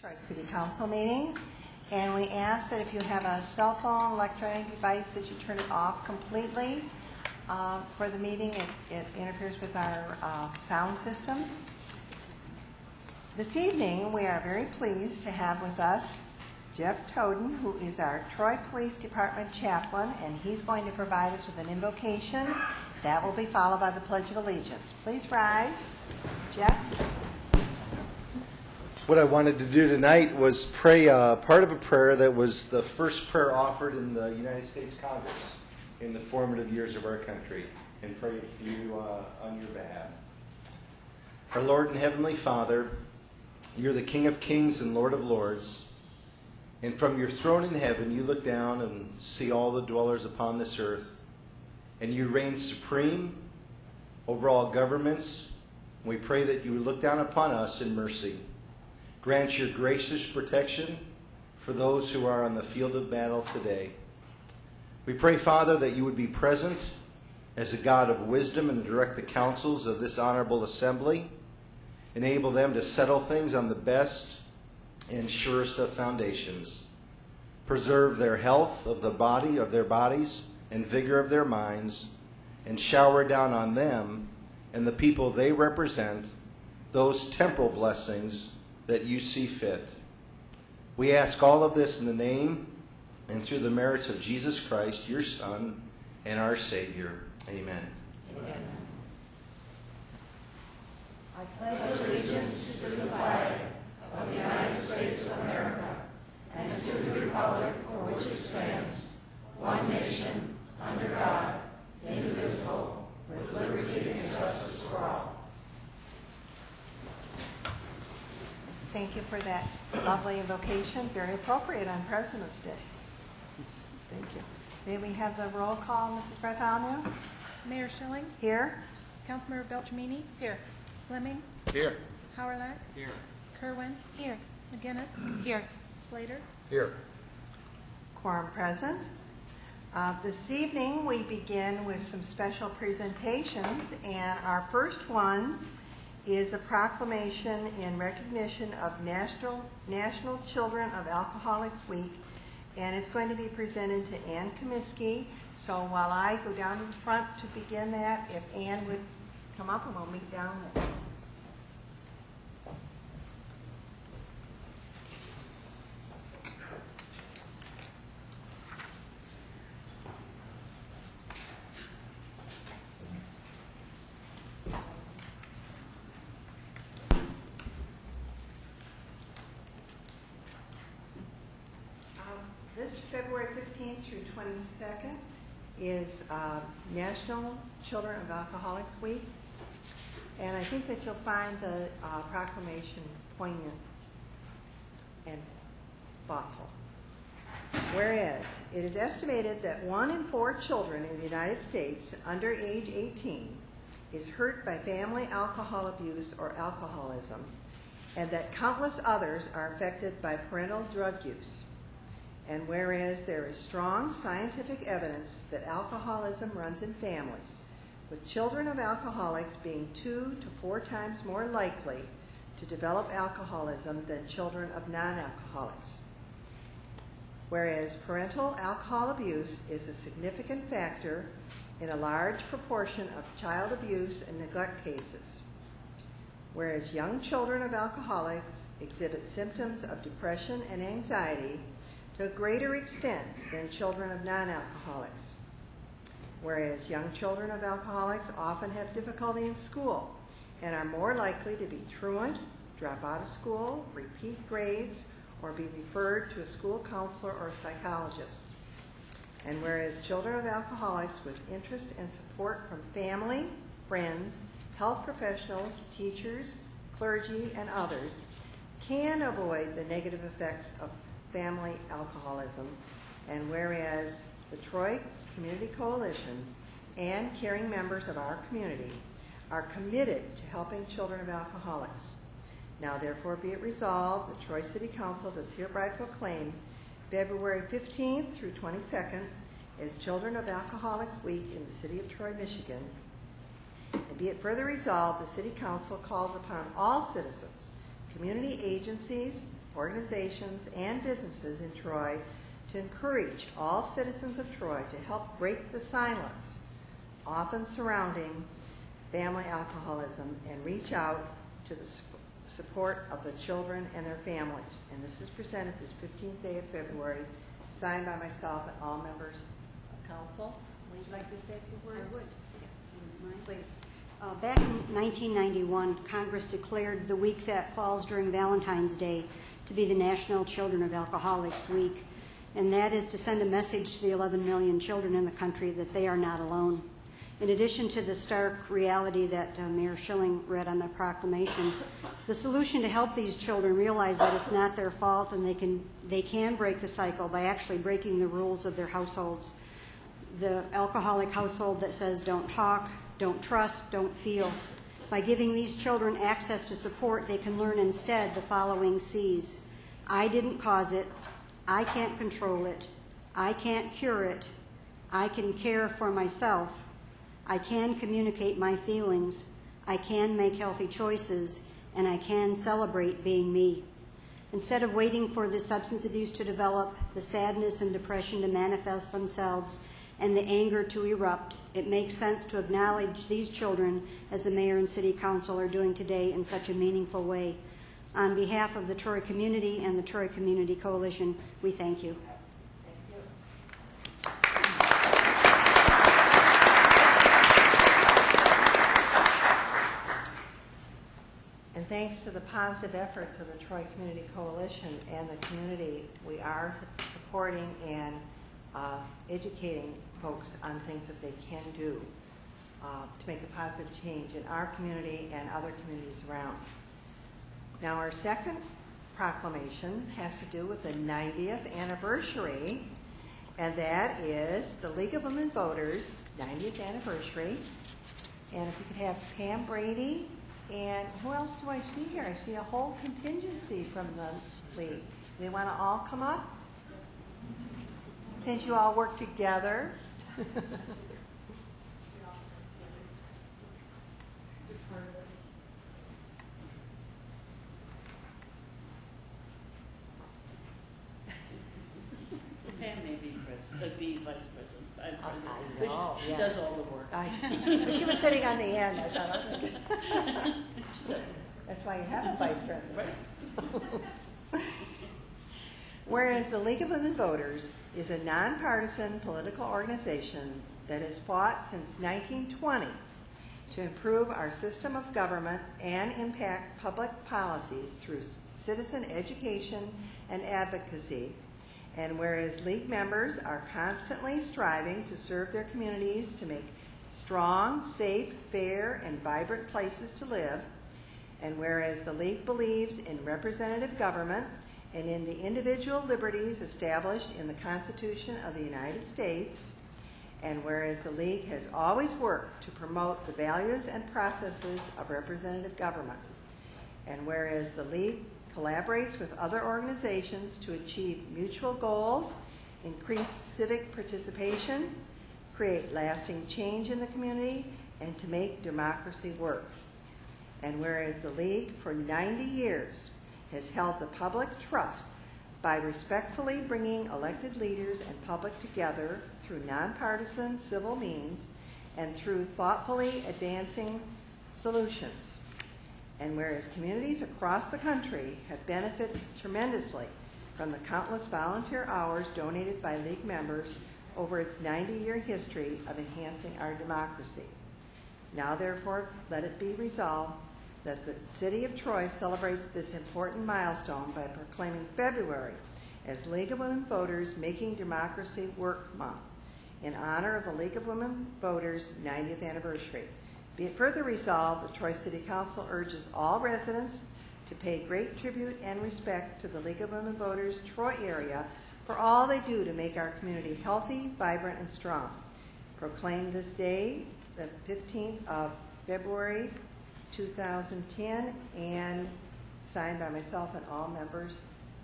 Troy City Council meeting, and we ask that if you have a cell phone, electronic device, that you turn it off completely for the meeting. It interferes with our sound system. This evening, we are very pleased to have with us Jeff Toden, who is our Troy Police Department chaplain, and he's going to provide us with an invocation. That will be followed by the Pledge of Allegiance. Please rise. Jeff? What I wanted to do tonight was pray part of a prayer that was the first prayer offered in the United States Congress in the formative years of our country, and pray for you on your behalf. Our Lord and Heavenly Father, you're the King of Kings and Lord of Lords, and from your throne in heaven you look down and see all the dwellers upon this earth, and you reign supreme over all governments. We pray that you would look down upon us in mercy. Grant your gracious protection for those who are on the field of battle today. We pray, Father, that you would be present as a God of wisdom and direct the counsels of this honorable assembly. Enable them to settle things on the best and surest of foundations. Preserve their health of the body, of their bodies, and vigor of their minds, and shower down on them and the people they represent those temporal blessings that you see fit. We ask all of this in the name and through the merits of Jesus Christ, your Son, and our Savior. Amen. Amen. I pledge allegiance to the flag of the United States of America and to the republic for which it stands, one nation, under God, indivisible, with liberty and justice for all. Thank you for that lovely invocation. Very appropriate on President's Day. Thank you. May we have the roll call, Mrs. Bartholomew? Mayor Schilling? Here. Councilmember Beltramini? Here. Fleming? Here. Howard? Here. Kerwin? Here. McGinnis? Here. Slater? Here. Quorum present. This evening we begin with some special presentations, and our first one is a proclamation in recognition of National Children of Alcoholics Week, and it's going to be presented to Ann Comiskey. So while I go down to the front to begin that, if Ann would come up and we'll meet down there. This February 15th through 22nd is National Children of Alcoholics Week, and I think that you'll find the proclamation poignant and thoughtful. Whereas it is estimated that 1 in 4 children in the United States under age 18 is hurt by family alcohol abuse or alcoholism, and that countless others are affected by parental drug use. And whereas there is strong scientific evidence that alcoholism runs in families, with children of alcoholics being 2 to 4 times more likely to develop alcoholism than children of non-alcoholics. Whereas parental alcohol abuse is a significant factor in a large proportion of child abuse and neglect cases. Whereas young children of alcoholics exhibit symptoms of depression and anxiety to a greater extent than children of non-alcoholics. Whereas young children of alcoholics often have difficulty in school and are more likely to be truant, drop out of school, repeat grades, or be referred to a school counselor or psychologist. And whereas children of alcoholics with interest and support from family, friends, health professionals, teachers, clergy, and others can avoid the negative effects of family alcoholism, and whereas the Troy Community Coalition and caring members of our community are committed to helping children of alcoholics. Now therefore be it resolved, the Troy City Council does hereby proclaim February 15th through 22nd as Children of Alcoholics Week in the city of Troy, Michigan. And be it further resolved, the City Council calls upon all citizens, community agencies, organizations, and businesses in Troy to encourage all citizens of Troy to help break the silence often surrounding family alcoholism and reach out to the support of the children and their families. And this is presented this 15th day of February, signed by myself and all members of council. Would you like to say a few words? I would. Yes. Please. Back in 1991, Congress declared the week that falls during Valentine's Day to be the National Children of Alcoholics Week, and that is to send a message to the 11 million children in the country that they are not alone. In addition to the stark reality that Mayor Schilling read on the proclamation, the solution to help these children realize that it's not their fault and they can break the cycle by actually breaking the rules of their households. The alcoholic household that says don't talk, don't trust, don't feel. By giving these children access to support, they can learn instead the following C's. I didn't cause it. I can't control it. I can't cure it. I can care for myself. I can communicate my feelings. I can make healthy choices. And I can celebrate being me. Instead of waiting for the substance abuse to develop, the sadness and depression to manifest themselves, and the anger to erupt, it makes sense to acknowledge these children as the mayor and city council are doing today in such a meaningful way. On behalf of the Troy community and the Troy Community Coalition, we thank you. And thanks to the positive efforts of the Troy Community Coalition and the community, we are supporting and educating folks on things that they can do to make a positive change in our community and other communities around. Now, our second proclamation has to do with the 90th anniversary, and that is the League of Women Voters 90th anniversary. And if we could have Pam Brady, and who else do I see here? I see a whole contingency from the league. They want to all come up? Since you all work together. Pam may be president, could be vice president. I'm president. I know, She yes. does all the work. She was sitting on the end. I thought, okay. She does. That's why you have a vice president. Whereas the League of Women Voters is a nonpartisan political organization that has fought since 1920 to improve our system of government and impact public policies through citizen education and advocacy. And whereas League members are constantly striving to serve their communities to make strong, safe, fair, and vibrant places to live, and whereas the League believes in representative government and in the individual liberties established in the Constitution of the United States, and whereas the League has always worked to promote the values and processes of representative government, and whereas the League collaborates with other organizations to achieve mutual goals, increase civic participation, create lasting change in the community, and to make democracy work. And whereas the League for 90 years has held the public trust by respectfully bringing elected leaders and public together through nonpartisan civil means and through thoughtfully advancing solutions. And whereas communities across the country have benefited tremendously from the countless volunteer hours donated by League members over its 90-year history of enhancing our democracy. Now, therefore, let it be resolved that the City of Troy celebrates this important milestone by proclaiming February as League of Women Voters Making Democracy Work Month in honor of the League of Women Voters 90th anniversary. Be it further resolved, the Troy City Council urges all residents to pay great tribute and respect to the League of Women Voters Troy area for all they do to make our community healthy, vibrant, and strong. Proclaim this day, the 15th of February, 2010, and signed by myself and all members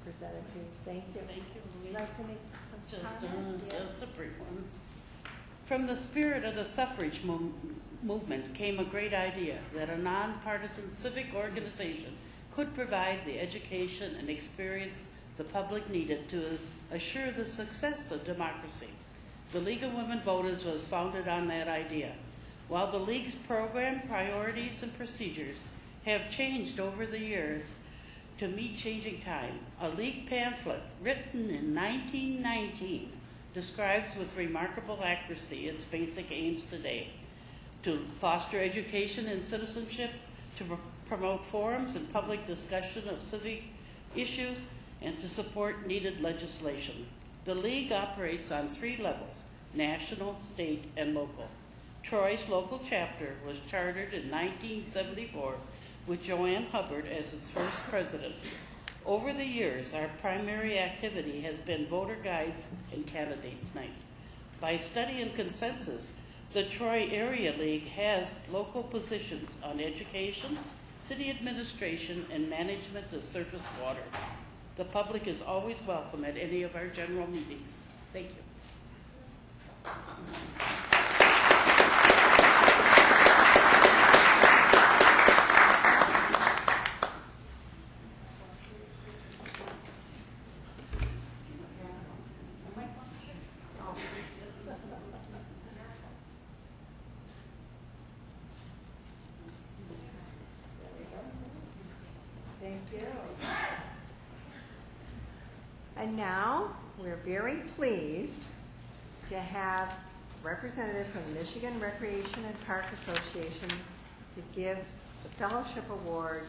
presented to you. Thank you. Thank you, Would Louise. you like to make some comments? Yes. Just a brief one. From the spirit of the suffrage movement came a great idea that a nonpartisan civic organization could provide the education and experience the public needed to assure the success of democracy. The League of Women Voters was founded on that idea. While the League's program, priorities, and procedures have changed over the years to meet changing time, a League pamphlet written in 1919 describes with remarkable accuracy its basic aims today: to foster education and citizenship, to promote forums and public discussion of civic issues, and to support needed legislation. The League operates on 3 levels: national, state, and local. Troy's local chapter was chartered in 1974 with Joanne Hubbard as its first president. Over the years, our primary activity has been voter guides and candidates nights. By study and consensus, the Troy Area League has local positions on education, city administration, and management of surface water. The public is always welcome at any of our general meetings. Thank you. Thank you. And now, we're very pleased to have a representative from the Michigan Recreation and Park Association to give the Fellowship Award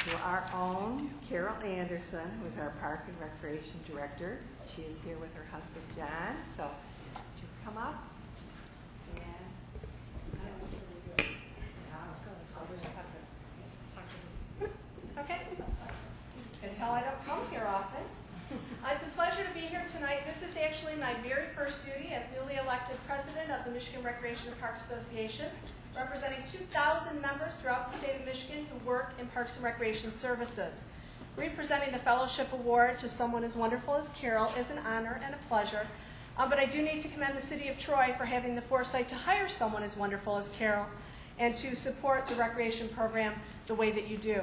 to our own Carol Anderson, who is our Park and Recreation Director. She is here with her husband, John. So, would you come up? And Okay. You can tell I don't come here often. It's a pleasure to be here tonight. This is actually my very first duty as newly elected president of the Michigan Recreation and Park Association, representing 2,000 members throughout the state of Michigan who work in parks and recreation services. Representing the Fellowship Award to someone as wonderful as Carol is an honor and a pleasure, but I do need to commend the city of Troy for having the foresight to hire someone as wonderful as Carol and to support the recreation program the way that you do.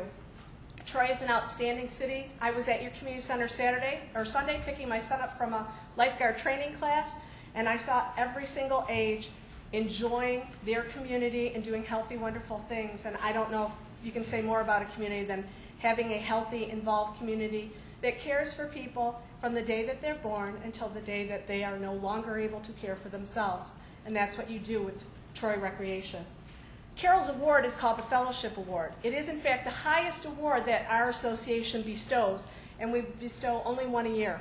Troy is an outstanding city. I was at your community center Sunday picking my son up from a lifeguard training class, and I saw every single age enjoying their community and doing healthy, wonderful things. And I don't know if you can say more about a community than having a healthy, involved community that cares for people from the day that they're born until the day that they are no longer able to care for themselves. And that's what you do with Troy Recreation. Carol's award is called the Fellowship Award. It is, in fact, the highest award that our association bestows, and we bestow only one a year.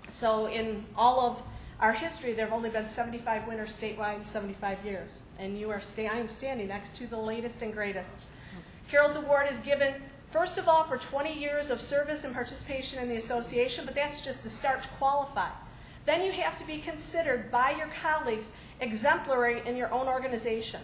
So in all of our history, there have only been 75 winners statewide in 75 years, and I am standing next to the latest and greatest. Carol's award is given, first of all, for 20 years of service and participation in the association, but that's just the start to qualify. Then you have to be considered by your colleagues exemplary in your own organization,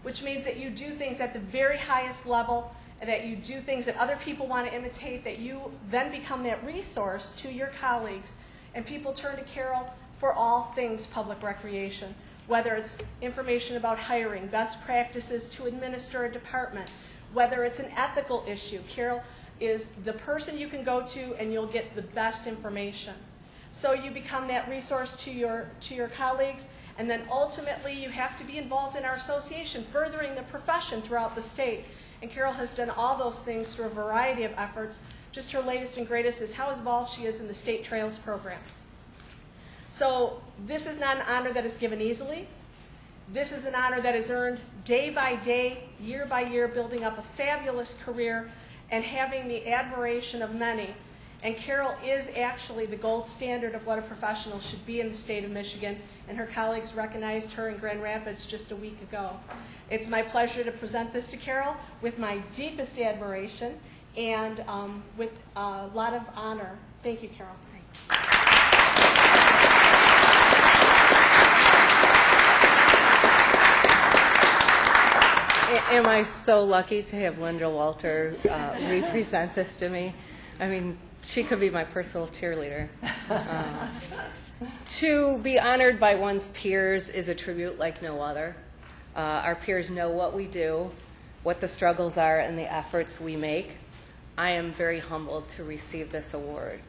which means that you do things at the very highest level, and that you do things that other people want to imitate, that you then become that resource to your colleagues, and people turn to Carol for all things public recreation, whether it's information about hiring, best practices to administer a department, whether it's an ethical issue. Carol is the person you can go to and you'll get the best information. So you become that resource to your colleagues. And then ultimately, you have to be involved in our association, furthering the profession throughout the state. And Carol has done all those things through a variety of efforts. Just her latest and greatest is how involved she is in the State Trails program. So this is not an honor that is given easily. This is an honor that is earned day by day, year by year, building up a fabulous career and having the admiration of many. And Carol is actually the gold standard of what a professional should be in the state of Michigan, and her colleagues recognized her in Grand Rapids just a week ago. It's my pleasure to present this to Carol with my deepest admiration and with a lot of honor. Thank you, Carol. Am I so lucky to have Linda Walter represent this to me? I mean, she could be my personal cheerleader. To be honored by one's peers is a tribute like no other. Our peers know what we do, what the struggles are, and the efforts we make. I am very humbled to receive this award.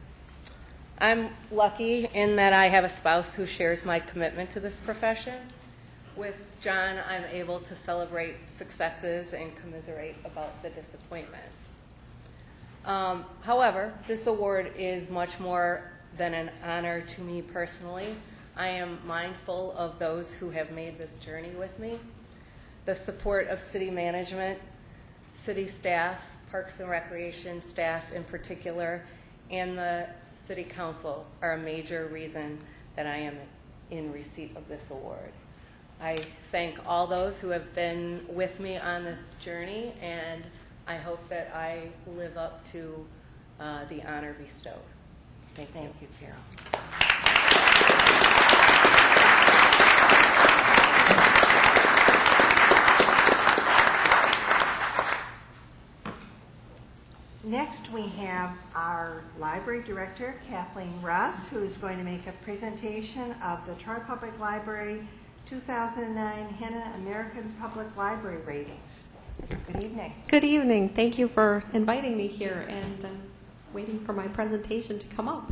I'm lucky in that I have a spouse who shares my commitment to this profession. With John, I'm able to celebrate successes and commiserate about the disappointments. However, this award is much more than an honor to me personally. I am mindful of those who have made this journey with me. The support of city management, city staff, Parks and Recreation staff in particular, and the City Council are a major reason that I am in receipt of this award. I thank all those who have been with me on this journey, and I hope that I live up to the honor bestowed. Thank you. Thank you, Carol. Next, we have our library director, Kathleen Russ, who is going to make a presentation of the Troy Public Library 2009 Hennon American Public Library ratings. Good evening. Good evening. Thank you for inviting me here, and I'm waiting for my presentation to come up.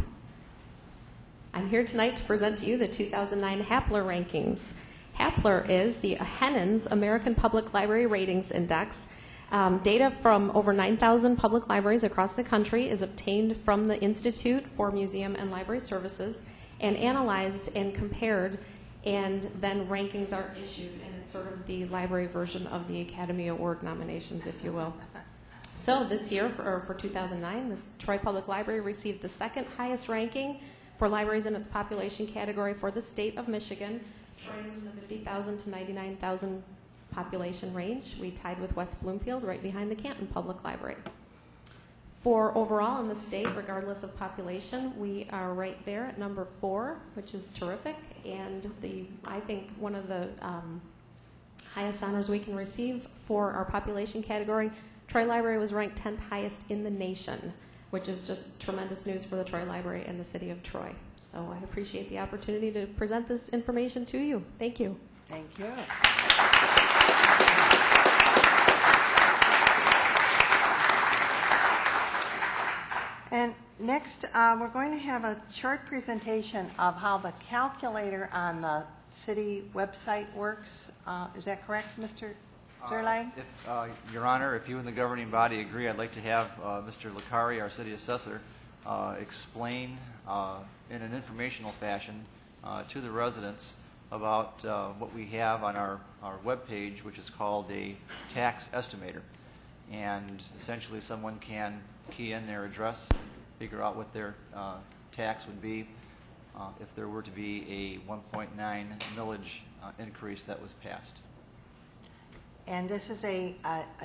I'm here tonight to present to you the 2009 Hapler rankings. Hapler is the Hennon's American Public Library Ratings Index. Data from over 9,000 public libraries across the country is obtained from the Institute for Museum and Library Services and analyzed and compared, and then rankings are issued, and it's sort of the library version of the Academy Award nominations, if you will. So this year, for 2009, the Troy Public Library received the second highest ranking for libraries in its population category for the state of Michigan. Troy is in the 50,000 to 99,000 population range. We tied with West Bloomfield right behind the Canton Public Library. For overall in the state, regardless of population, we are right there at number 4, which is terrific, and I think one of the highest honors we can receive for our population category. Troy Library was ranked 10th highest in the nation, which is just tremendous news for the Troy Library and the city of Troy. So I appreciate the opportunity to present this information to you. Thank you. Thank you. And next, we're going to have a short presentation of how the calculator on the city website works. Is that correct, Mr. Zerline? Your Honor, if you and the governing body agree, I'd like to have Mr. Licari, our city assessor, explain in an informational fashion to the residents about what we have on our webpage, which is called a tax estimator. And essentially someone can key in their address, figure out what their tax would be if there were to be a 1.9 millage increase that was passed. And this is a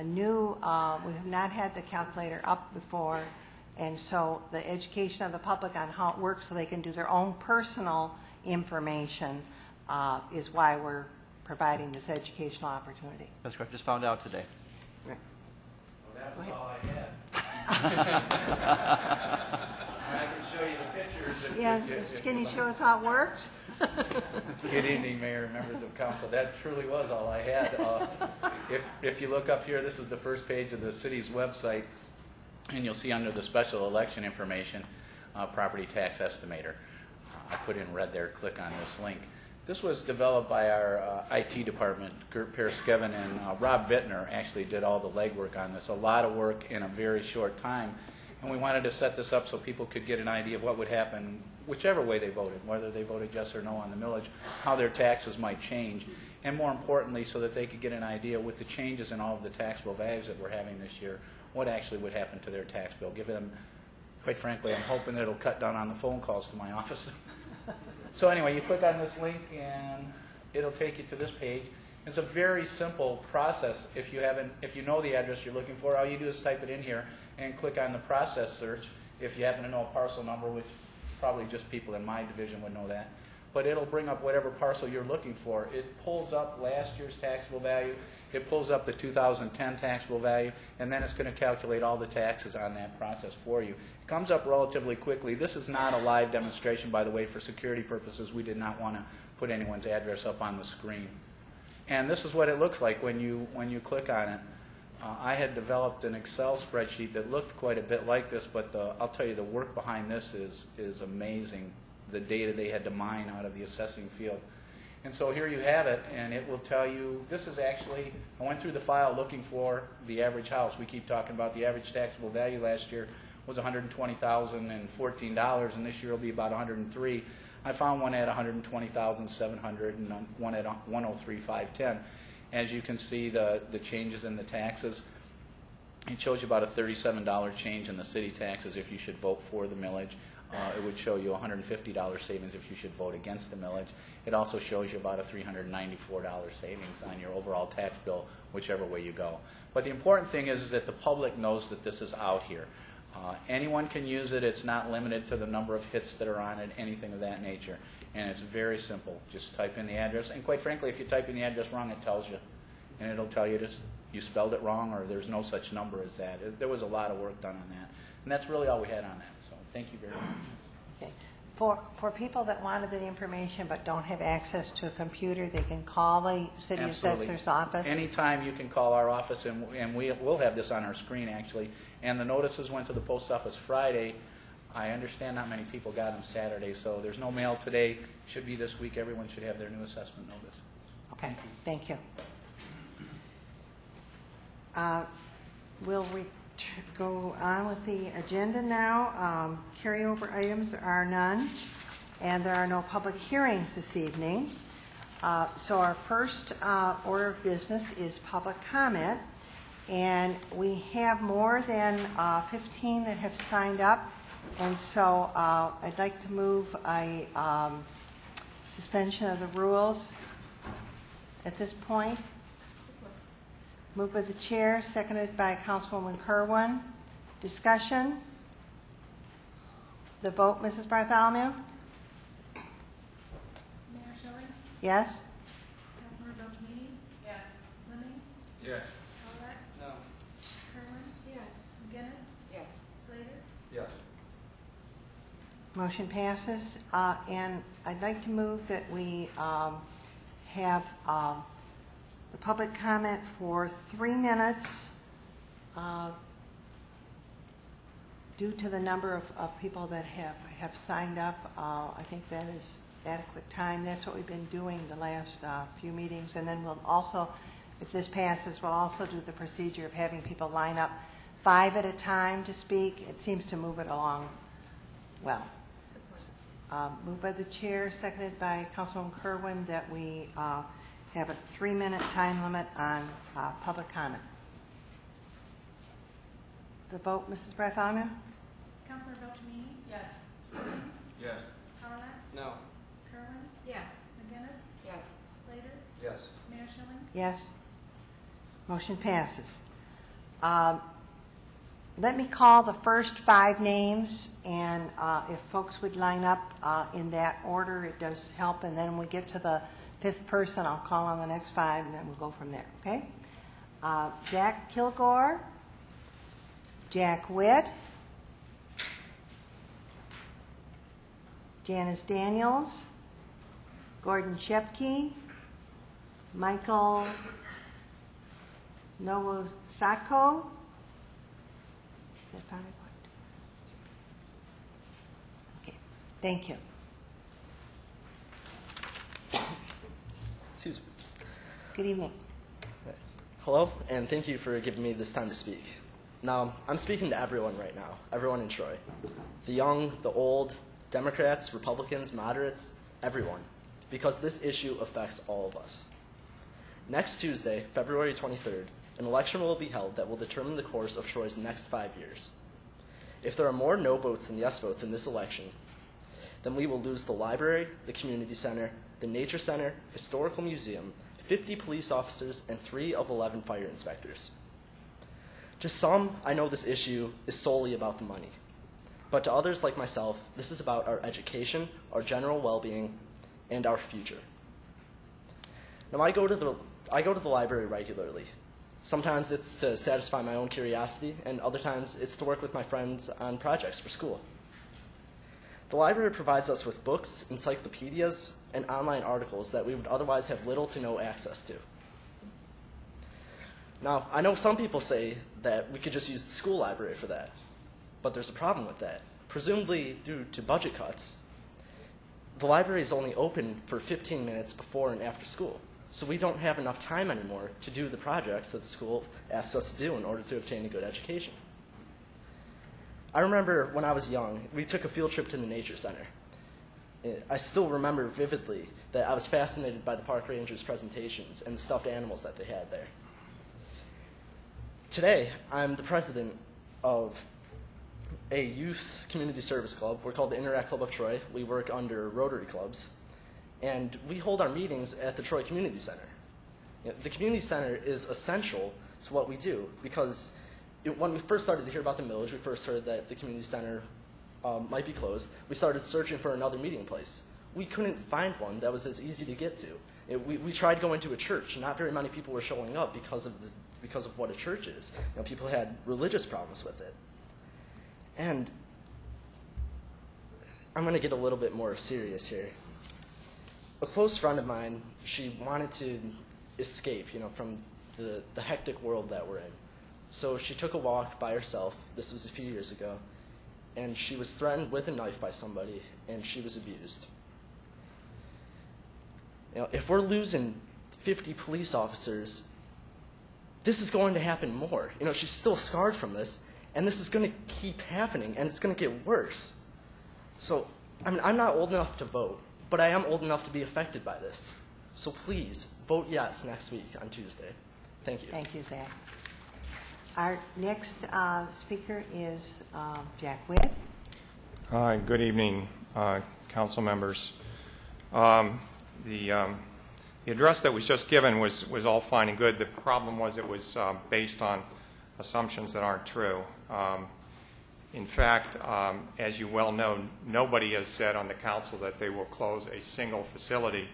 new, we have not had the calculator up before, and so the education of the public on how it works so they can do their own personal information is why we're providing this educational opportunity. That's correct. Just found out today. Right. Well, that was all I had. I can show you the pictures. Yeah, can you show us how it works? Good evening, Mayor and members of council. That truly was all I had. If you look up here, this is the first page of the city's website, and you'll see under the special election information, property tax estimator. I put in red there, click on this link. This was developed by our IT department. Gert Pearskevin and Rob Bittner actually did all the legwork on this. A lot of work in a very short time. And we wanted to set this up so people could get an idea of what would happen whichever way they voted, whether they voted yes or no on the millage, how their taxes might change, and more importantly, so that they could get an idea with the changes in all of the taxable values that we're having this year, what actually would happen to their tax bill. Give them, quite frankly, I'm hoping that it'll cut down on the phone calls to my office. So anyway, you click on this link and it'll take you to this page. It's a very simple process. If you know the address you're looking for, all you do is type it in here and click on the process search. If you happen to know a parcel number, which probably just people in my division would know that, but it'll bring up whatever parcel you're looking for. It pulls up last year's taxable value, it pulls up the 2010 taxable value, and then it's going to calculate all the taxes on that process for you. It comes up relatively quickly. This is not a live demonstration, by the way. For security purposes, we did not want to put anyone's address up on the screen. And this is what it looks like when you click on it. I had developed an Excel spreadsheet that looked quite a bit like this, but I'll tell you, the work behind this is amazing, the data they had to mine out of the assessing field. And so here you have it, and it will tell you, this is actually, I went through the file looking for the average house. We keep talking about the average taxable value last year was $120,014, and this year will be about $103,000. I found one at $120,700 and one at $103,510. As you can see, the changes in the taxes, it shows you about a $37 change in the city taxes if you should vote for the millage. It would show you a $150 savings if you should vote against the millage. It also shows you about a $394 savings on your overall tax bill, whichever way you go. But the important thing is that the public knows that this is out here. Anyone can use it. It's not limited to the number of hits that are on it, anything of that nature. And it's very simple. Just type in the address. And quite frankly, if you type in the address wrong, it tells you. And it'll tell you just you spelled it wrong or there's no such number as that. There was a lot of work done on that. And that's really all we had on that. So thank you very much. Okay. For people that wanted the information but don't have access to a computer, they can call the city Absolutely. assessor's office? Anytime you can call our office, and we'll have this on our screen, actually. And the notices went to the post office Friday. I understand not many people got them Saturday, so there's no mail today. Should be this week. Everyone should have their new assessment notice. Okay, thank you. We'll go on with the agenda now. Carryover items are none, and there are no public hearings this evening. So our first order of business is public comment, and we have more than 15 that have signed up, and so I'd like to move a suspension of the rules at this point. Moved by the chair, seconded by Councilwoman Kerwin. Discussion? The vote, Mrs. Bartholomew? Mayor Schilling? Yes? Councilmember Beltramini? Yes. Fleming? Yes. Howlett? No. Kerwin? Yes. McGinnis? Yes. Slater? Yes. Motion passes. And I'd like to move that we have the public comment for 3 minutes due to the number of people that have signed up. I think that is adequate time. That's what we've been doing the last few meetings. And then we'll also, if this passes, we'll also do the procedure of having people line up 5 at a time to speak. It seems to move it along well. Moved by the chair, seconded by Councilwoman Kerwin, that we have a 3-minute time limit on public comment. The vote, Mrs. Bartholomew? Councilmember Beltramini? Yes. Fleming? Yes. Howlett? No. Kerwin? Yes. McGinnis? Yes. Slater? Yes. Mayor Schilling? Yes. Motion passes. Let me call the first 5 names, and if folks would line up in that order, it does help. And then when we get to the 5th person, I'll call on the next 5, and then we'll go from there, okay? Jack Kilgore, Jack Witt, Janice Daniels, Gordon Shepke, Michael Nowosako. Is that 5? Okay, thank you. Excuse me. Good evening. Hello, and thank you for giving me this time to speak. Now, I'm speaking to everyone right now, everyone in Troy. The young, the old, Democrats, Republicans, moderates, everyone, because this issue affects all of us. Next Tuesday, February 23rd, an election will be held that will determine the course of Troy's next 5 years. If there are more no votes than yes votes in this election, then we will lose the library, the community center, the nature center, historical museum, 50 police officers, and 3 of 11 fire inspectors. To some, I know this issue is solely about the money. But to others like myself, this is about our education, our general well-being, and our future. Now, I go to the library regularly. Sometimes it's to satisfy my own curiosity, and other times it's to work with my friends on projects for school. The library provides us with books, encyclopedias, and online articles that we would otherwise have little to no access to. Now, I know some people say that we could just use the school library for that, but there's a problem with that. Presumably due to budget cuts, the library is only open for 15 minutes before and after school. So we don't have enough time anymore to do the projects that the school asks us to do in order to obtain a good education. I remember when I was young, we took a field trip to the Nature Center. I still remember vividly that I was fascinated by the park rangers' presentations and the stuffed animals that they had there. Today, I'm the president of a youth community service club. We're called the Interact Club of Troy. We work under Rotary clubs. And we hold our meetings at the Troy Community Center. The community center is essential to what we do because when we first started to hear about the millage, we first heard that the community center might be closed. We started searching for another meeting place. We couldn't find one that was as easy to get to. We tried going to a church. Not very many people were showing up because of what a church is. People had religious problems with it. And I'm going to get a little bit more serious here. A close friend of mine, she wanted to escape, from the hectic world that we're in. So she took a walk by herself. This was a few years ago. And she was threatened with a knife by somebody, and she was abused. If we're losing 50 police officers, this is going to happen more. She's still scarred from this, and this is going to keep happening, and it's going to get worse. So, I'm not old enough to vote, but I am old enough to be affected by this. So please, vote yes next week on Tuesday. Thank you. Thank you, Zach. Our next speaker is Jack Witt. Good evening, council members. The address that was just given was all fine and good. The problem was it was based on assumptions that aren't true. In fact, as you well know, nobody has said on the council that they will close a single facility,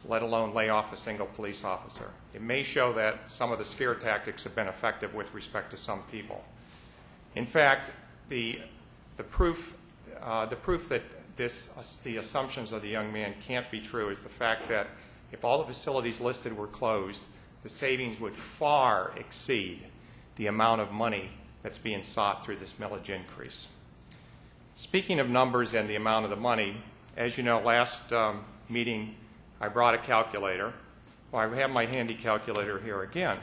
let alone lay off a single police officer. It may show that some of the scare tactics have been effective with respect to some people. In fact, the proof that the assumptions of the young man can't be true is the fact that if all the facilities listed were closed, the savings would far exceed the amount of money that's being sought through this millage increase. Speaking of numbers and the amount of the money, as you know, last meeting I brought a calculator. Well, I have my handy calculator here again.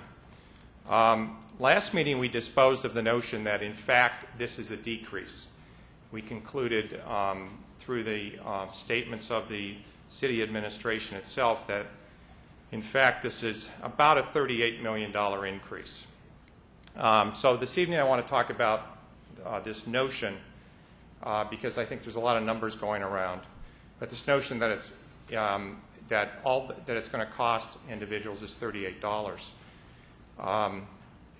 Last meeting we disposed of the notion that in fact this is a decrease. We concluded through the statements of the city administration itself that in fact this is about a $38 million increase. So this evening I want to talk about this notion because I think there's a lot of numbers going around, but this notion that it's that it's going to cost individuals is $38.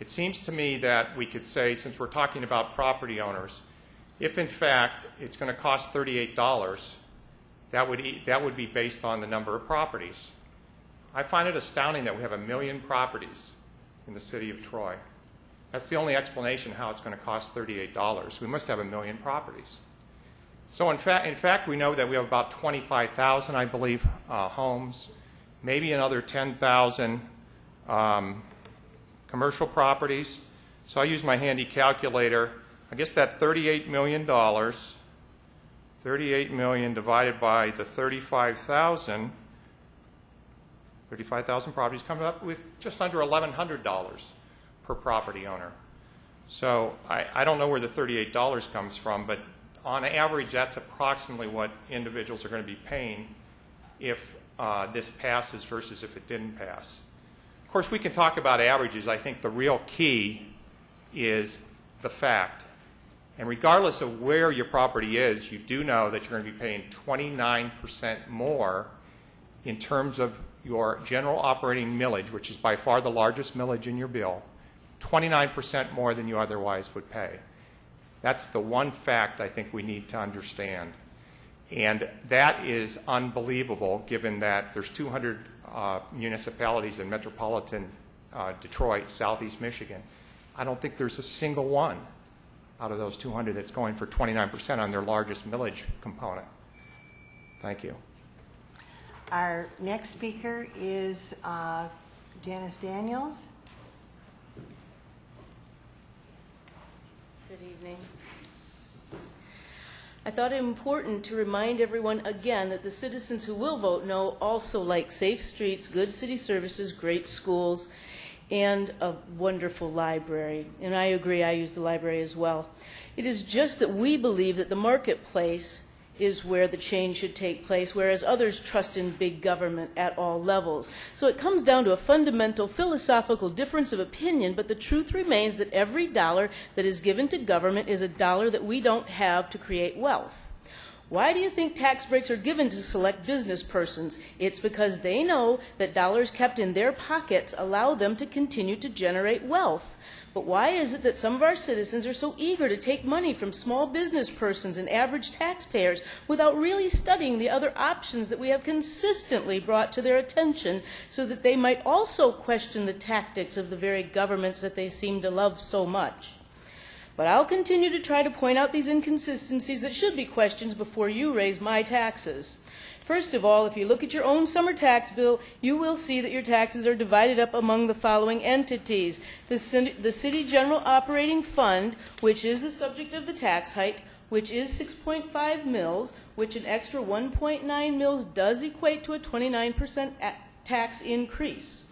It seems to me that we could say, since we're talking about property owners, if in fact it's going to cost $38, that would be based on the number of properties. I find it astounding that we have 1 million properties in the city of Troy. That's the only explanation how it's going to cost $38. We must have 1 million properties. So in fact, we know that we have about 25,000, I believe, homes, maybe another 10,000 commercial properties. So I use my handy calculator. I guess that $38 million, 38 million divided by the 35,000 properties comes up with just under $1,100 per property owner. So I don't know where the $38 comes from, but on average, that's approximately what individuals are going to be paying if this passes versus if it didn't pass. Of course, we can talk about averages. I think the real key is the fact. And regardless of where your property is, you do know that you're going to be paying 29% more in terms of your general operating millage, which is by far the largest millage in your bill, 29% more than you otherwise would pay. That's the one fact I think we need to understand. And that is unbelievable given that there's 200 municipalities in metropolitan Detroit, southeast Michigan. I don't think there's a single one out of those 200 that's going for 29% on their largest millage component. Thank you. Our next speaker is Janice Daniels. Good evening. I thought it important to remind everyone again that the citizens who will vote no also like safe streets, good city services, great schools, and a wonderful library. And I agree, I use the library as well. It is just that we believe that the marketplace is where the change should take place, whereas others trust in big government at all levels. So it comes down to a fundamental philosophical difference of opinion, but the truth remains that every dollar that is given to government is a dollar that we don't have to create wealth. Why do you think tax breaks are given to select business persons? It's because they know that dollars kept in their pockets allow them to continue to generate wealth. But why is it that some of our citizens are so eager to take money from small business persons and average taxpayers without really studying the other options that we have consistently brought to their attention so that they might also question the tactics of the very governments that they seem to love so much? But I'll continue to try to point out these inconsistencies that should be questioned before you raise my taxes. First of all, if you look at your own summer tax bill, you will see that your taxes are divided up among the following entities. The City General Operating Fund, which is the subject of the tax hike, which is 6.5 mils, which an extra 1.9 mils does equate to a 29% tax increase.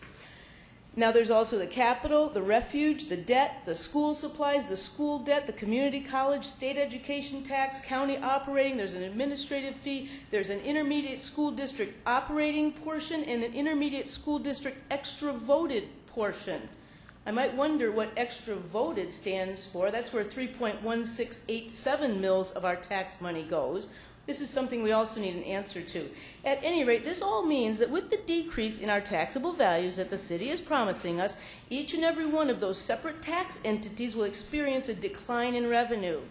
Now there's also the capital, the refuge, the debt, the school supplies, the school debt, the community college, state education tax, county operating, there's an administrative fee, there's an intermediate school district operating portion, and an intermediate school district extra voted portion. I might wonder what extra voted stands for. That's where 3.1687 mils of our tax money goes. This is something we also need an answer to. At any rate, this all means that with the decrease in our taxable values that the city is promising us, each and every one of those separate tax entities will experience a decline in revenue.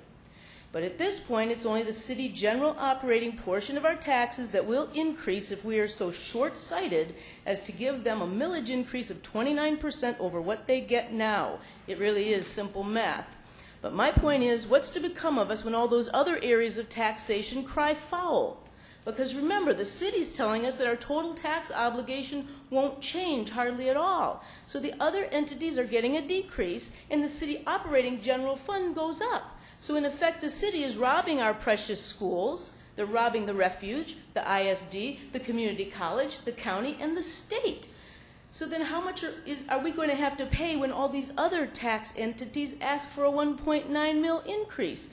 But at this point, it's only the city general operating portion of our taxes that will increase if we are so short-sighted as to give them a millage increase of 29% over what they get now. It really is simple math. But my point is, what's to become of us when all those other areas of taxation cry foul? Because remember, the city's telling us that our total tax obligation won't change hardly at all. So the other entities are getting a decrease, and the city operating general fund goes up. So in effect, the city is robbing our precious schools. They're robbing the refuge, the ISD, the community college, the county, and the state. So then how much are we going to have to pay when all these other tax entities ask for a 1.9 mil increase?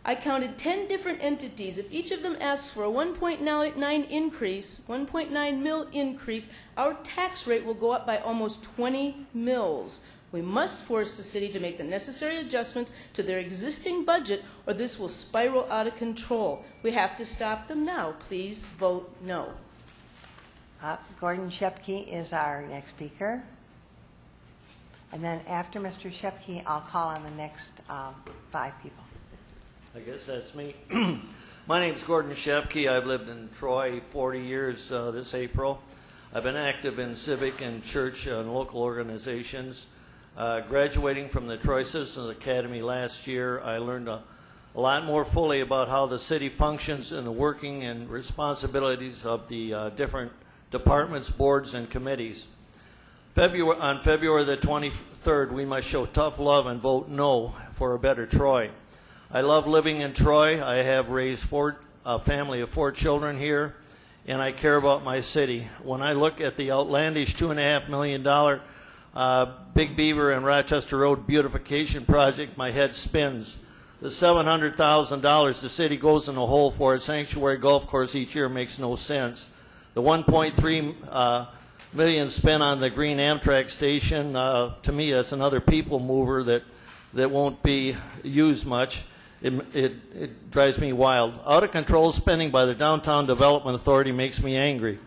I counted 10 different entities. If each of them asks for a 1.9 increase, 1.9 mil increase, our tax rate will go up by almost 20 mils. We must force the city to make the necessary adjustments to their existing budget, or this will spiral out of control. We have to stop them now. Please vote no. Gordon Shepke is our next speaker. And then after Mr. Shepke, I'll call on the next 5 people. I guess that's me. My name's Gordon Shepke. I've lived in Troy 40 years this April. I've been active in civic and church and local organizations. Graduating from the Troy Citizens Academy last year, I learned a lot more fully about how the city functions and the working and responsibilities of the different departments, boards, and committees. On February the 23rd, we must show tough love and vote no for a better Troy. I love living in Troy. I have raised a family of 4 children here, and I care about my city. When I look at the outlandish $2.5 million Big Beaver and Rochester Road beautification project, my head spins. The $700,000 the city goes in the hole for a sanctuary golf course each year makes no sense. The $1.3 million spent on the green Amtrak station, to me, that's another people mover that won't be used much. It drives me wild. Out of control spending by the Downtown Development Authority makes me angry.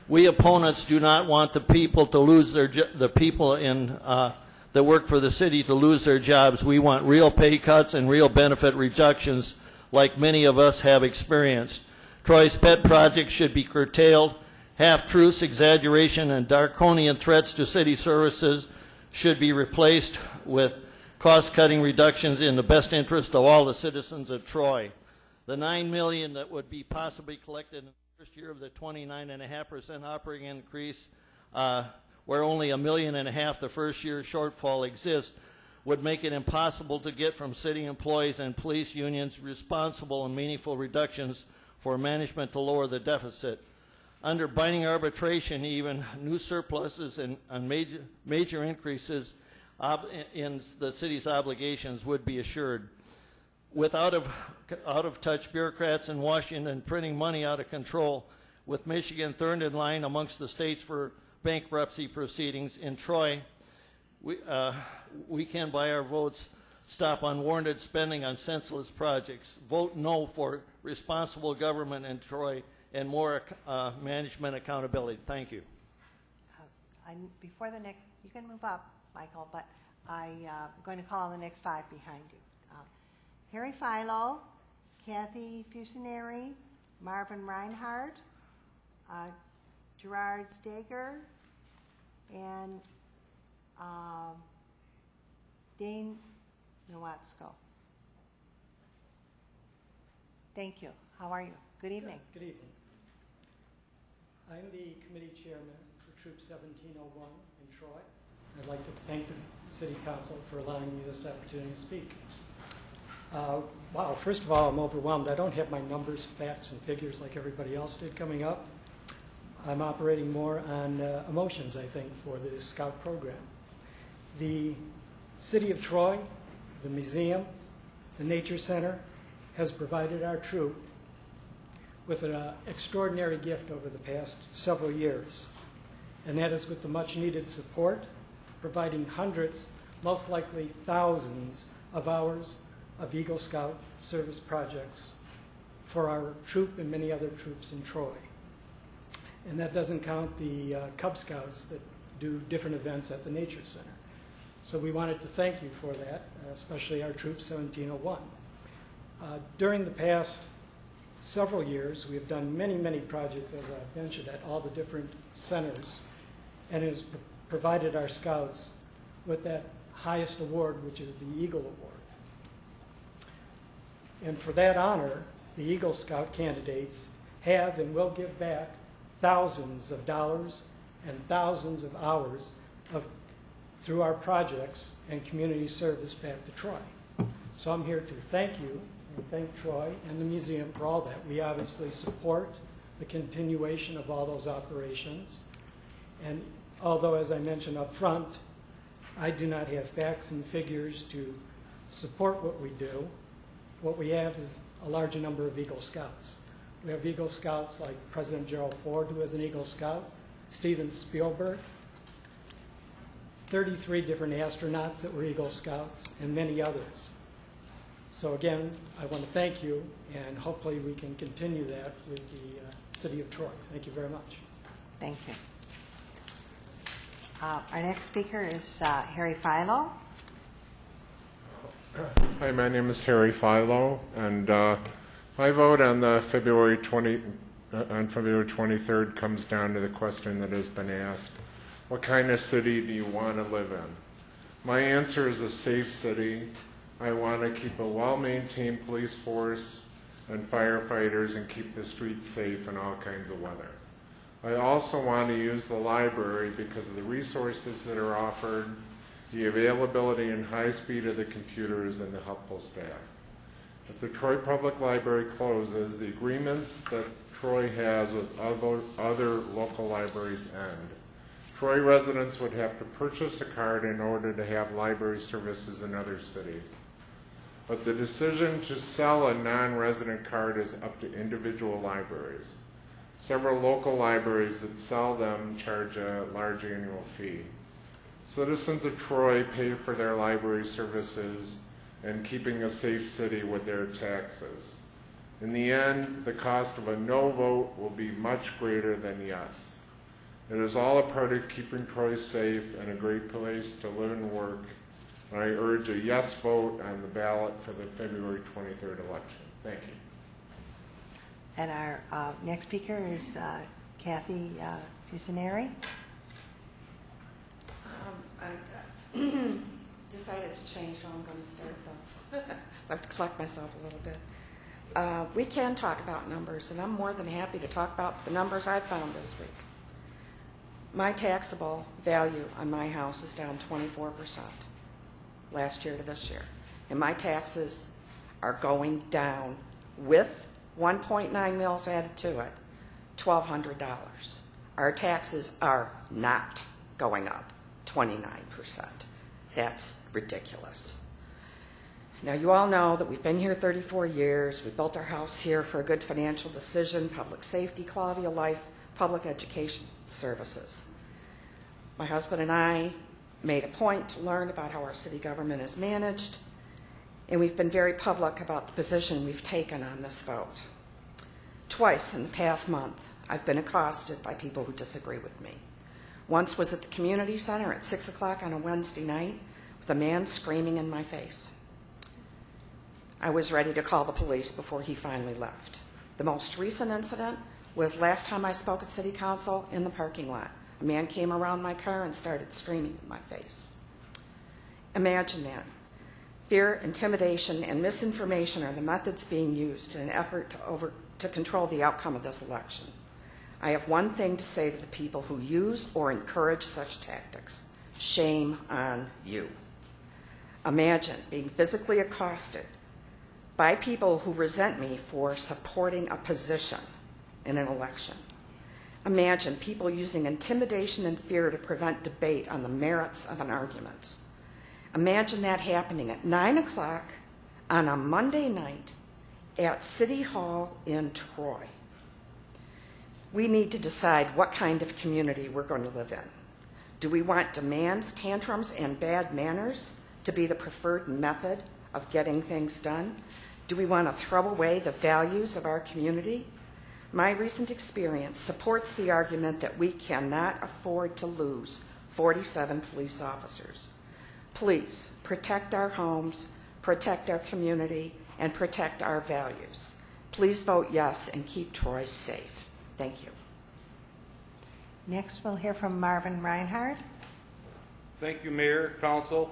We opponents do not want the people to lose the people that work for the city to lose their jobs. We want real pay cuts and real benefit reductions, like many of us have experienced. Troy's pet project should be curtailed. Half-truths, exaggeration, and draconian threats to city services should be replaced with cost-cutting reductions in the best interest of all the citizens of Troy. The $9 million that would be possibly collected in the first year of the 29.5% operating increase, where only $1.5 million the first year shortfall exists, would make it impossible to get from city employees and police unions responsible and meaningful reductions for management to lower the deficit. Under binding arbitration, even new surpluses and major increases in the city's obligations would be assured. With out-of-touch bureaucrats in Washington printing money out of control, with Michigan third in line amongst the states for bankruptcy proceedings in Troy, we can, by our votes, stop unwarranted spending on senseless projects. Vote no for responsible government in Troy and more management accountability. Thank you. Before the next, you can move up, Michael, but I'm going to call on the next five behind you. Harry Philo, Kathy Fusinari, Marvin Reinhardt, Gerard Steger, and Dane Nowatsko. Thank you. How are you? Good evening. Good evening. I'm the committee chairman for Troop 1701 in Troy. I'd like to thank the City Council for allowing me this opportunity to speak. Wow, first of all, I'm overwhelmed. I don't have my numbers, facts, and figures like everybody else did coming up. I'm operating more on emotions, I think, for the Scout program. The City of Troy, the museum, the Nature Center has provided our troop with an extraordinary gift over the past several years, and that is with the much-needed support, providing hundreds, most likely thousands, of hours of Eagle Scout service projects for our troop and many other troops in Troy. And that doesn't count the Cub Scouts that do different events at the Nature Center. So we wanted to thank you for that, especially our Troop 1701. During the past several years, we have done many, many projects, as I mentioned, at all the different centers, and it has provided our Scouts with that highest award, which is the Eagle Award. And for that honor, the Eagle Scout candidates have and will give back thousands of dollars and thousands of hours through our projects and community service back to Troy. So I'm here to thank you and thank Troy and the museum for all that. We obviously support the continuation of all those operations. And although, as I mentioned up front, I do not have facts and figures to support what we do, what we have is a larger number of Eagle Scouts. We have Eagle Scouts like President Gerald Ford, who is an Eagle Scout, Steven Spielberg, 33 different astronauts that were Eagle Scouts, and many others. So again, I want to thank you, and hopefully we can continue that with the City of Troy. Thank you very much. Thank you. Our next speaker is Harry Philo. Hi, my name is Harry Philo, and my vote on the February 23rd comes down to the question that has been asked: what kind of city do you want to live in? My answer is a safe city. I want to keep a well-maintained police force and firefighters and keep the streets safe in all kinds of weather. I also want to use the library because of the resources that are offered, the availability and high speed of the computers, and the helpful staff. If the Troy Public Library closes, the agreements that Troy has with other local libraries end. Troy residents would have to purchase a card in order to have library services in other cities. But the decision to sell a non-resident card is up to individual libraries. Several local libraries that sell them charge a large annual fee. Citizens of Troy pay for their library services and keeping a safe city with their taxes. In the end, the cost of a no vote will be much greater than yes. It is all a part of keeping Troy safe and a great place to live and work. And I urge a yes vote on the ballot for the February 23rd election. Thank you. And our next speaker is Kathy Fusinari. I decided to change how I'm going to start this. So I have to collect myself a little bit. We can talk about numbers, and I'm more than happy to talk about the numbers I found this week. My taxable value on my house is down 24%. last year to this year. And my taxes are going down with 1.9 mils added to it, $1,200. Our taxes are not going up 29%. That's ridiculous. Now, you all know that we've been here 34 years. We built our house here for a good financial decision, public safety, quality of life, public education services. My husband and I made a point to learn about how our city government is managed, and we've been very public about the position we've taken on this vote. Twice in the past month, I've been accosted by people who disagree with me. Once was at the community center at 6 o'clock on a Wednesday night with a man screaming in my face. I was ready to call the police before he finally left. The most recent incident was last time I spoke at City Council in the parking lot. A man came around my car and started screaming in my face. Imagine that. Fear, intimidation, and misinformation are the methods being used in an effort to control the outcome of this election. I have one thing to say to the people who use or encourage such tactics. Shame on you. Imagine being physically accosted by people who resent me for supporting a position in an election. Imagine people using intimidation and fear to prevent debate on the merits of an argument. Imagine that happening at 9 o'clock on a Monday night at City Hall in Troy. We need to decide what kind of community we're going to live in. Do we want demands, tantrums, and bad manners to be the preferred method of getting things done? Do we want to throw away the values of our community? My recent experience supports the argument that we cannot afford to lose 47 police officers. Please protect our homes, protect our community, and protect our values. Please vote yes and keep Troy safe. Thank you. Next, we'll hear from Marvin Reinhardt. Thank you, Mayor, Council,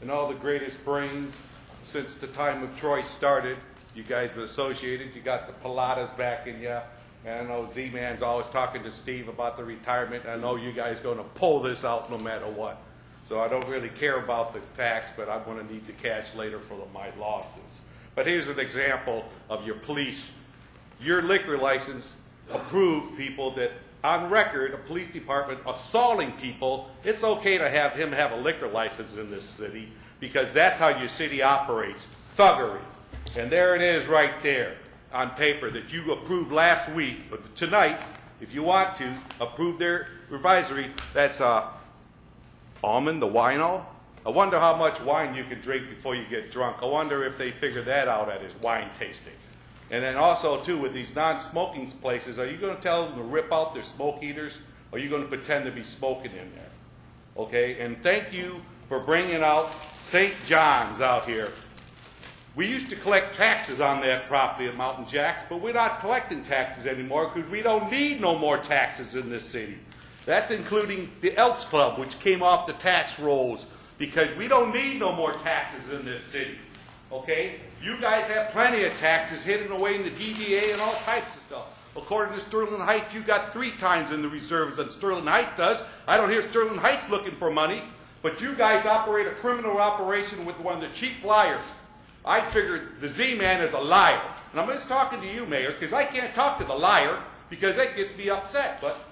and all the greatest brains since the time of Troy started. You guys been associated. You got the Pilatas back in you. And I know Z-Man's always talking to Steve about the retirement. And I know you guys going to pull this out no matter what. So I don't really care about the tax, but I'm going to need the cash later for my lawsuits. But here's an example of your police. Your liquor license approved people that, on record, a police department assaulting people. It's okay to have him have a liquor license in this city because that's how your city operates. Thuggery. And there it is right there on paper that you approved last week, but tonight, if you want to, approve their advisory. That's Almond, the wino. I wonder how much wine you can drink before you get drunk. I wonder if they figure that out at his wine tasting. And then also, too, with these non-smoking places, are you going to tell them to rip out their smoke heaters, or are you going to pretend to be smoking in there? Okay, and thank you for bringing out St. John's out here. We used to collect taxes on that property at Mountain Jacks, but we're not collecting taxes anymore because we don't need no more taxes in this city. That's including the Elks Club, which came off the tax rolls, because we don't need no more taxes in this city. Okay? You guys have plenty of taxes hidden away in the DDA and all types of stuff. According to Sterling Heights, you got 3 times in the reserves than Sterling Heights does. I don't hear Sterling Heights looking for money, but you guys operate a criminal operation with one of the cheap liars. I figured the Z-Man is a liar. And I'm just talking to you, Mayor, because I can't talk to the liar because that gets me upset. But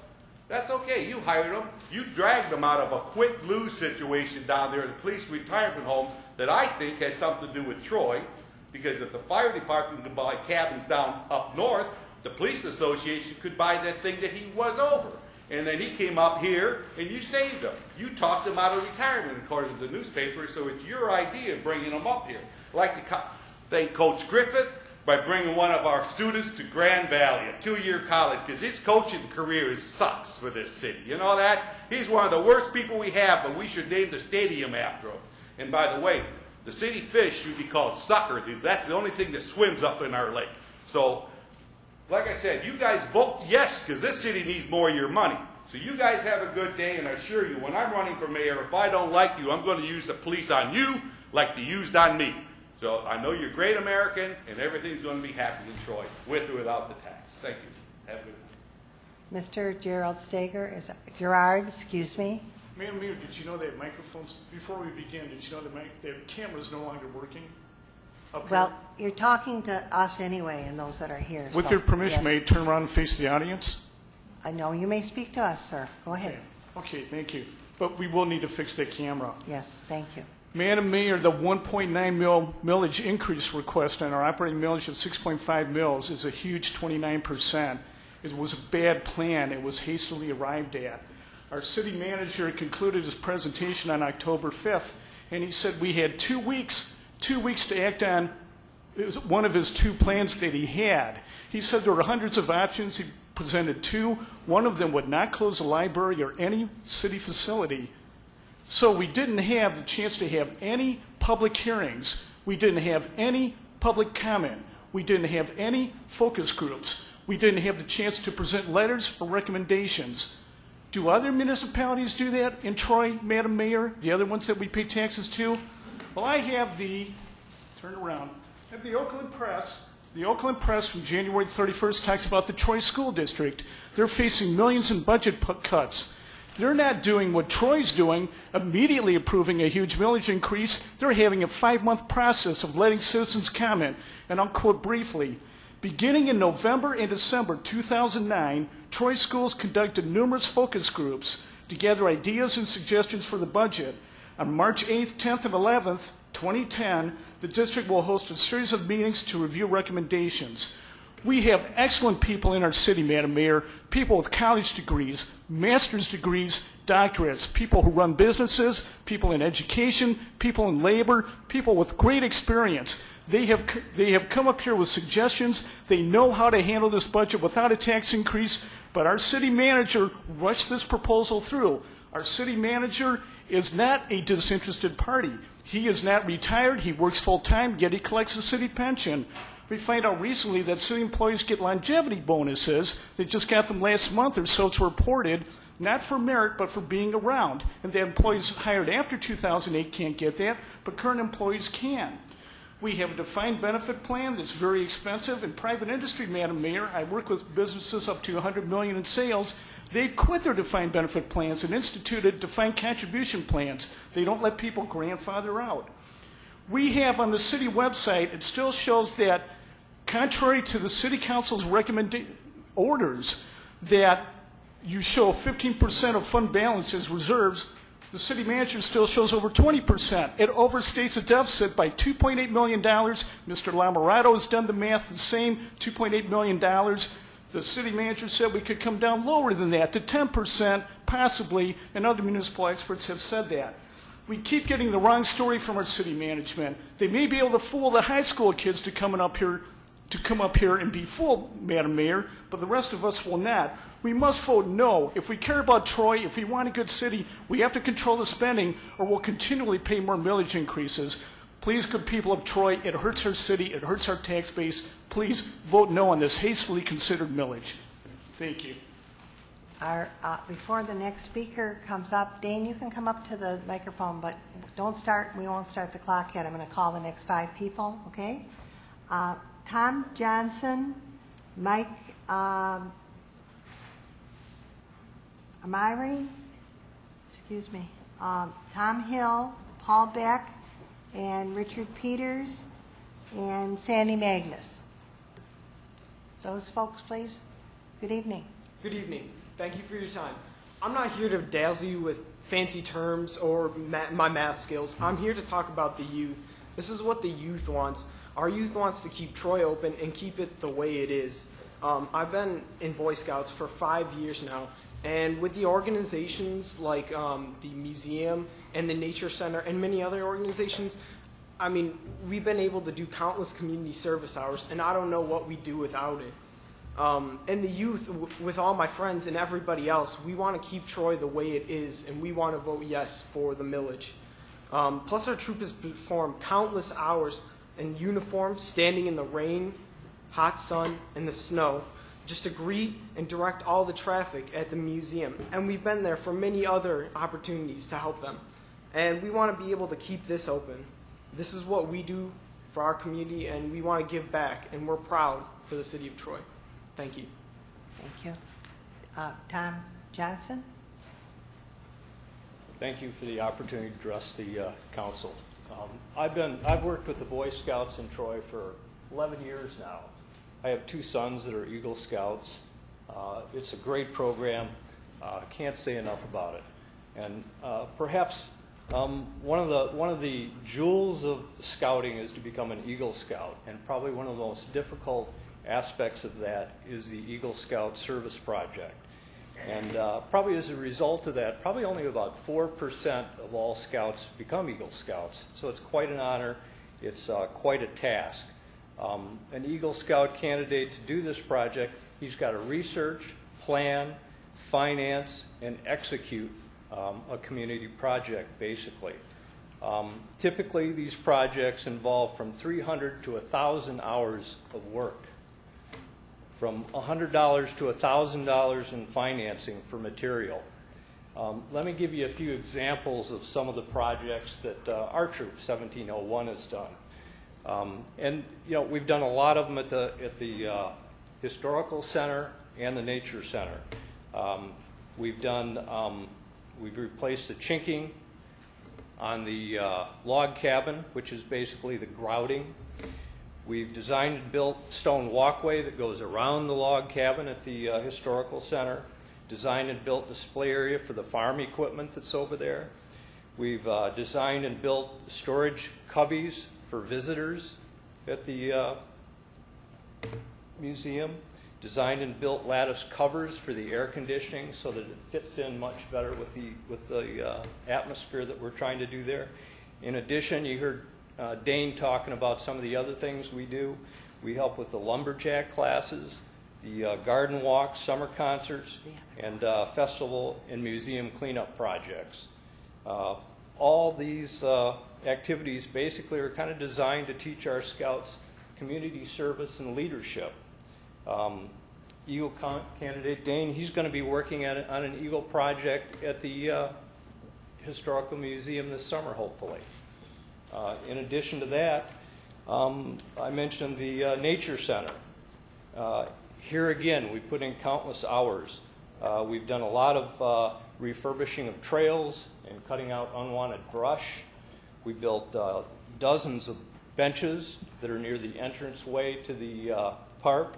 that's okay. You hired them. You dragged them out of a quit-lose situation down there at the police retirement home that I think has something to do with Troy. Because if the fire department could buy cabins down up north, the police association could buy that thing that he was over. And then he came up here, and you saved him. You talked him out of retirement, according to the newspaper, so it's your idea of bringing him up here. I'd like to thank Coach Griffith by bringing one of our students to Grand Valley, a 2-year college, because his coaching career sucks for this city. You know that? He's one of the worst people we have, but we should name the stadium after him. And by the way, the city fish should be called sucker, dude. That's the only thing that swims up in our lake. So, like I said, you guys vote yes, because this city needs more of your money. So you guys have a good day, and I assure you, when I'm running for mayor, if I don't like you, I'm going to use the police on you like they used on me. So I know you're a great American, and everything's going to be happy in Troy, with or without the tax. Thank you. Have a good night. Mr. Gerard Steger is Madam Mayor, did you know that microphones, before we begin, did you know that camera's no longer working? Up Well, here? you're talking to us anyway and those that are here. With so, your permission, yes. may I turn around and face the audience? I know you may speak to us, sir. Go ahead. Okay, thank you. But we will need to fix that camera. Yes, thank you. Madam Mayor, the 1.9 millage increase request on our operating millage of 6.5 mils is a huge 29%. It was a bad plan. It was hastily arrived at. Our city manager concluded his presentation on October 5th, and he said we had 2 weeks to act on. It was one of his 2 plans that he had. He said there were hundreds of options. He presented 2. One of them would not close the library or any city facility. So we didn't have the chance to have any public hearings. We didn't have any public comment. We didn't have any focus groups. We didn't have the chance to present letters or recommendations. Do other municipalities do that in Troy, Madam Mayor, the other ones that we pay taxes to? Well, I have turn around, I have the Oakland Press. The Oakland Press from January 31st talks about the Troy School District. They're facing millions in budget cuts. They're not doing what Troy's doing, immediately approving a huge millage increase. They're having a 5-month process of letting citizens comment. And I'll quote briefly. Beginning in November and December 2009, Troy schools conducted numerous focus groups to gather ideas and suggestions for the budget. On March 8th, 10th, and 11th, 2010, the district will host a series of meetings to review recommendations. We have excellent people in our city, Madam Mayor, people with college degrees, master's degrees, doctorates, people who run businesses, people in education, people in labor, people with great experience. They have come up here with suggestions. They know how to handle this budget without a tax increase, but our city manager rushed this proposal through. Our city manager is not a disinterested party. He is not retired. He works full-time, yet he collects a city pension. We find out recently that city employees get longevity bonuses. They just got them last month or so, it's reported, not for merit, but for being around. And the employees hired after 2008 can't get that, but current employees can. We have a defined benefit plan that's very expensive. In private industry, Madam Mayor, I work with businesses up to $100 million in sales. They quit their defined benefit plans and instituted defined contribution plans. They don't let people grandfather out. We have on the city website, it still shows that, contrary to the city council's orders, that you show 15% of fund balance as reserves. The city manager still shows over 20%. It overstates a deficit by $2.8 million. Mr. Lamorato has done the math the same, $2.8 million. The city manager said we could come down lower than that, to 10%, possibly, and other municipal experts have said that. We keep getting the wrong story from our city management. They may be able to fool the high school kids to come up here and be fooled, Madam Mayor, but the rest of us will not. We must vote no. If we care about Troy, if we want a good city, we have to control the spending or we'll continually pay more millage increases. Please, good people of Troy, it hurts our city, it hurts our tax base. Please vote no on this hastily considered millage. Thank you. Before the next speaker comes up, Dane, you can come up to the microphone, but we won't start the clock yet. I'm going to call the next 5 people, okay? Tom Johnson, Mike Amiri, excuse me, Tom Hill, Paul Beck, and Richard Peters, and Sandy Magnus. Those folks, please. Good evening. Good evening. Thank you for your time. I'm not here to dazzle you with fancy terms or my math skills. I'm here to talk about the youth. This is what the youth wants. Our youth wants to keep Troy open and keep it the way it is. I've been in Boy Scouts for 5 years now, and with the organizations like the museum and the Nature Center and many other organizations, I mean, we've been able to do countless community service hours, and I don't know what we'd do without it. And the youth, with all my friends and everybody else, we want to keep Troy the way it is, and we want to vote yes for the millage. Plus, our troop has performed countless hours in uniform, standing in the rain, hot sun, and the snow, just to greet and direct all the traffic at the museum. And we've been there for many other opportunities to help them. And we want to be able to keep this open. This is what we do for our community, and we want to give back, and we're proud for the city of Troy. Thank you. Thank you. Tom Johnson? Thank you for the opportunity to address the council. I've worked with the Boy Scouts in Troy for 11 years now. I have 2 sons that are Eagle Scouts. It's a great program. Can't say enough about it. And perhaps one of the jewels of scouting is to become an Eagle Scout, and probably one of the most difficult aspects of that is the Eagle Scout Service Project. And probably as a result of that, probably only about 4% of all scouts become Eagle Scouts. So it's quite an honor. It's quite a task. An Eagle Scout candidate to do this project, he's got to research, plan, finance, and execute a community project, basically. Typically, these projects involve from 300 to 1,000 hours of work, from $100 to $1,000 in financing for material. Let me give you a few examples of some of the projects that our troop, 1701, has done. And you know, we've done a lot of them at the Historical Center and the Nature Center. We've replaced the chinking on the log cabin, which is basically the grouting. We've designed and built stone walkway that goes around the log cabin at the Historical Center. Designed and built display area for the farm equipment that's over there. We've designed and built storage cubbies for visitors at the museum. Designed and built lattice covers for the air conditioning so that it fits in much better with the atmosphere that we're trying to do there. In addition, you heard Dane talking about some of the other things we do. We help with the lumberjack classes, the garden walks, summer concerts, and festival and museum cleanup projects. All these activities basically are kind of designed to teach our scouts community service and leadership. Eagle candidate Dane, he's going to be working on an Eagle project at the Historical Museum this summer, hopefully. In addition to that, I mentioned the Nature Center. Here again, we put in countless hours. We've done a lot of refurbishing of trails and cutting out unwanted brush. We built dozens of benches that are near the entranceway to the park.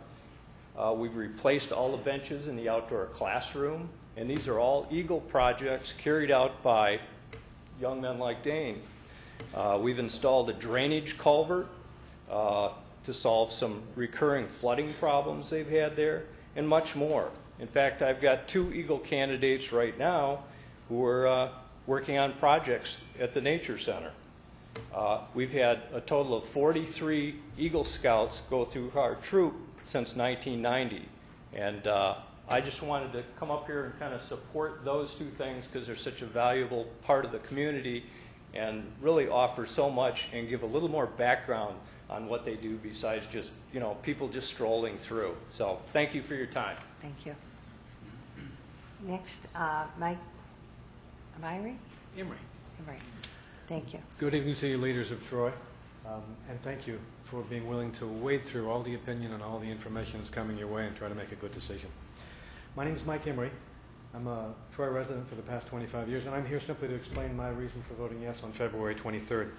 We've replaced all the benches in the outdoor classroom, and these are all Eagle projects carried out by young men like Dane. We've installed a drainage culvert to solve some recurring flooding problems they've had there, and much more. In fact, I've got 2 Eagle candidates right now who are working on projects at the Nature Center. We've had a total of 43 Eagle Scouts go through our troop since 1990, and I just wanted to come up here and kind of support those 2 things because they're such a valuable part of the community and really offer so much and give a little more background on what they do besides just, you know, people just strolling through. So thank you for your time. Thank you. Next, Mike Emery? Emery. Emery. Thank you. Good evening to you, leaders of Troy, and thank you for being willing to wade through all the opinion and all the information that's coming your way and try to make a good decision. My name is Mike Emery. I'm a Troy resident for the past 25 years, and I'm here simply to explain my reason for voting yes on February 23rd.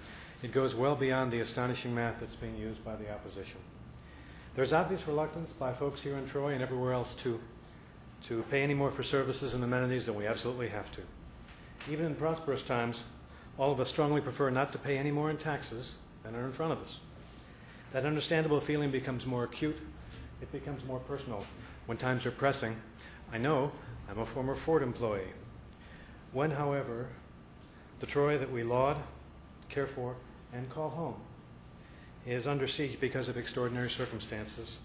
It goes well beyond the astonishing math that's being used by the opposition. There's obvious reluctance by folks here in Troy and everywhere else to pay any more for services and amenities than we absolutely have to. Even in prosperous times, all of us strongly prefer not to pay any more in taxes than are in front of us. That understandable feeling becomes more acute. It becomes more personal when times are pressing. I know I'm a former Ford employee. When, however, the Troy that we laud, care for, and call home is under siege because of extraordinary circumstances,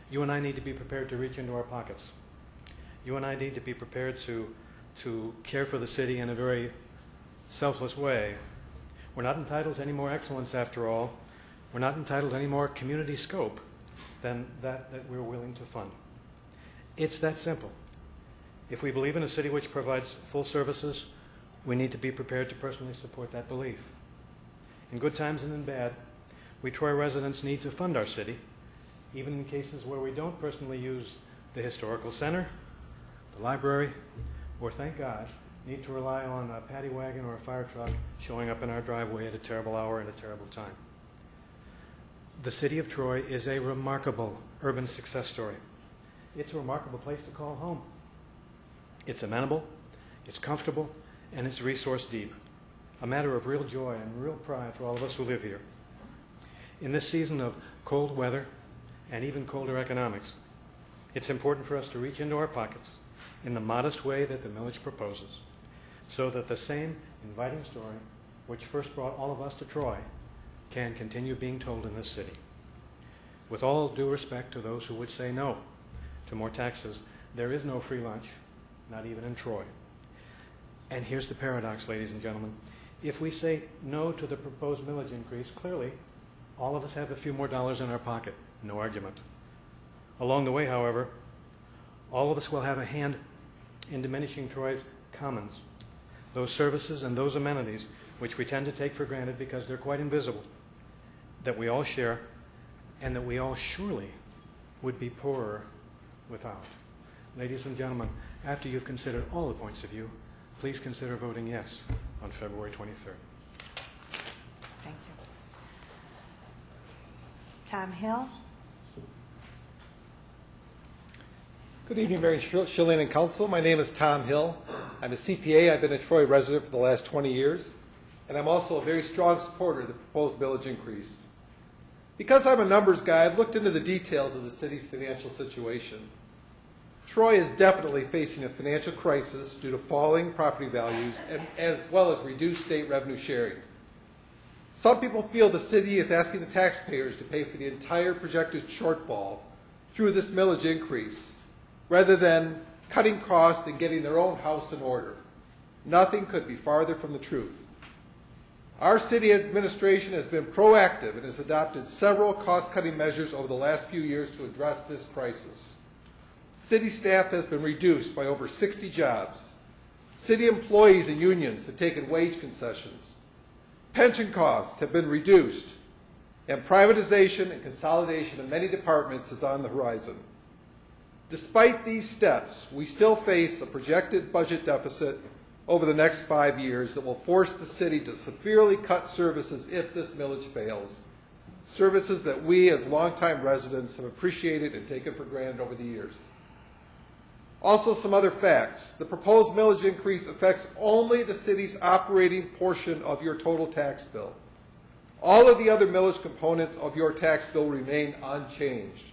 you and I need to be prepared to reach into our pockets. You and I need to be prepared to care for the city in a very selfless way. We're not entitled to any more excellence, after all. We're not entitled to any more community scope than that we're willing to fund. It's that simple. If we believe in a city which provides full services, we need to be prepared to personally support that belief. In good times and in bad, we Troy residents need to fund our city, even in cases where we don't personally use the Historical Center, the library, or, thank God, need to rely on a paddy wagon or a fire truck showing up in our driveway at a terrible hour and a terrible time. The city of Troy is a remarkable urban success story. It's a remarkable place to call home. It's amenable, it's comfortable, and it's resource deep. A matter of real joy and real pride for all of us who live here. In this season of cold weather and even colder economics, it's important for us to reach into our pockets in the modest way that the millage proposes, so that the same inviting story which first brought all of us to Troy can continue being told in this city. With all due respect to those who would say no to more taxes, there is no free lunch, not even in Troy. And here's the paradox, ladies and gentlemen. If we say no to the proposed millage increase, clearly all of us have a few more dollars in our pocket, no argument. Along the way, however, all of us will have a hand in diminishing Troy's commons, those services and those amenities which we tend to take for granted because they're quite invisible, that we all share and that we all surely would be poorer without. Ladies and gentlemen, after you've considered all the points of view, please consider voting yes on February 23rd. Thank you. Tom Hill. Good evening, Mayor Schilling and Council. My name is Tom Hill. I'm a CPA. I've been a Troy resident for the last 20 years, and I'm also a very strong supporter of the proposed millage increase. Because I'm a numbers guy, I've looked into the details of the city's financial situation. Troy is definitely facing a financial crisis due to falling property values and as well as reduced state revenue sharing. Some people feel the city is asking the taxpayers to pay for the entire projected shortfall through this millage increase, rather than cutting costs and getting their own house in order. Nothing could be farther from the truth. Our city administration has been proactive and has adopted several cost-cutting measures over the last few years to address this crisis. City staff has been reduced by over 60 jobs. City employees and unions have taken wage concessions. Pension costs have been reduced, and privatization and consolidation of many departments is on the horizon. Despite these steps, we still face a projected budget deficit over the next 5 years that will force the city to severely cut services if this millage fails, services that we as longtime residents have appreciated and taken for granted over the years. Also, some other facts. The proposed millage increase affects only the city's operating portion of your total tax bill. All of the other millage components of your tax bill remain unchanged.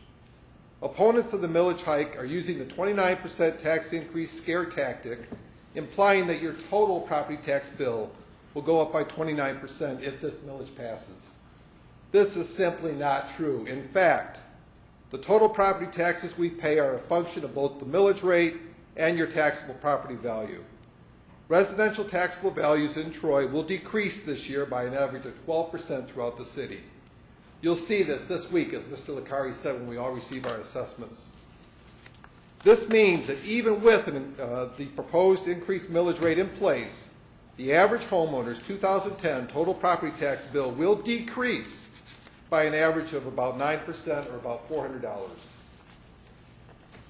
Opponents of the millage hike are using the 29% tax increase scare tactic, implying that your total property tax bill will go up by 29% if this millage passes. This is simply not true. In fact, the total property taxes we pay are a function of both the millage rate and your taxable property value. Residential taxable values in Troy will decrease this year by an average of 12% throughout the city. You'll see this week, as Mr. Licari said, when we all receive our assessments. This means that even with the proposed increased millage rate in place, the average homeowner's 2010 total property tax bill will decrease by an average of about 9% or about $400.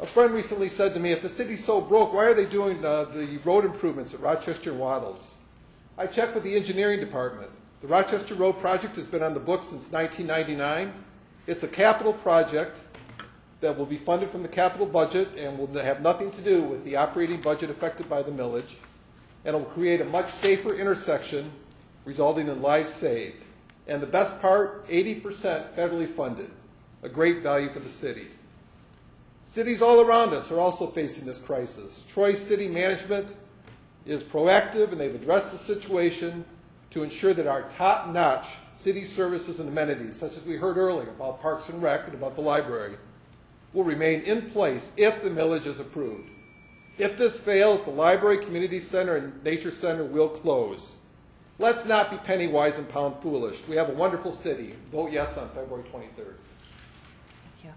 A friend recently said to me, if the city's so broke, why are they doing the road improvements at Rochester and Waddles? I checked with the engineering department. The Rochester Road project has been on the books since 1999. It's a capital project that will be funded from the capital budget and will have nothing to do with the operating budget affected by the millage, and it will create a much safer intersection, resulting in lives saved. And the best part, 80% federally funded, a great value for the city. Cities all around us are also facing this crisis. Troy's city management is proactive, and they've addressed the situation to ensure that our top-notch city services and amenities, such as we heard earlier about Parks and Rec and about the library, will remain in place if the millage is approved. If this fails, the library, community center, and nature center will close. Let's not be penny wise and pound foolish. We have a wonderful city. Vote yes on February 23rd. Thank you.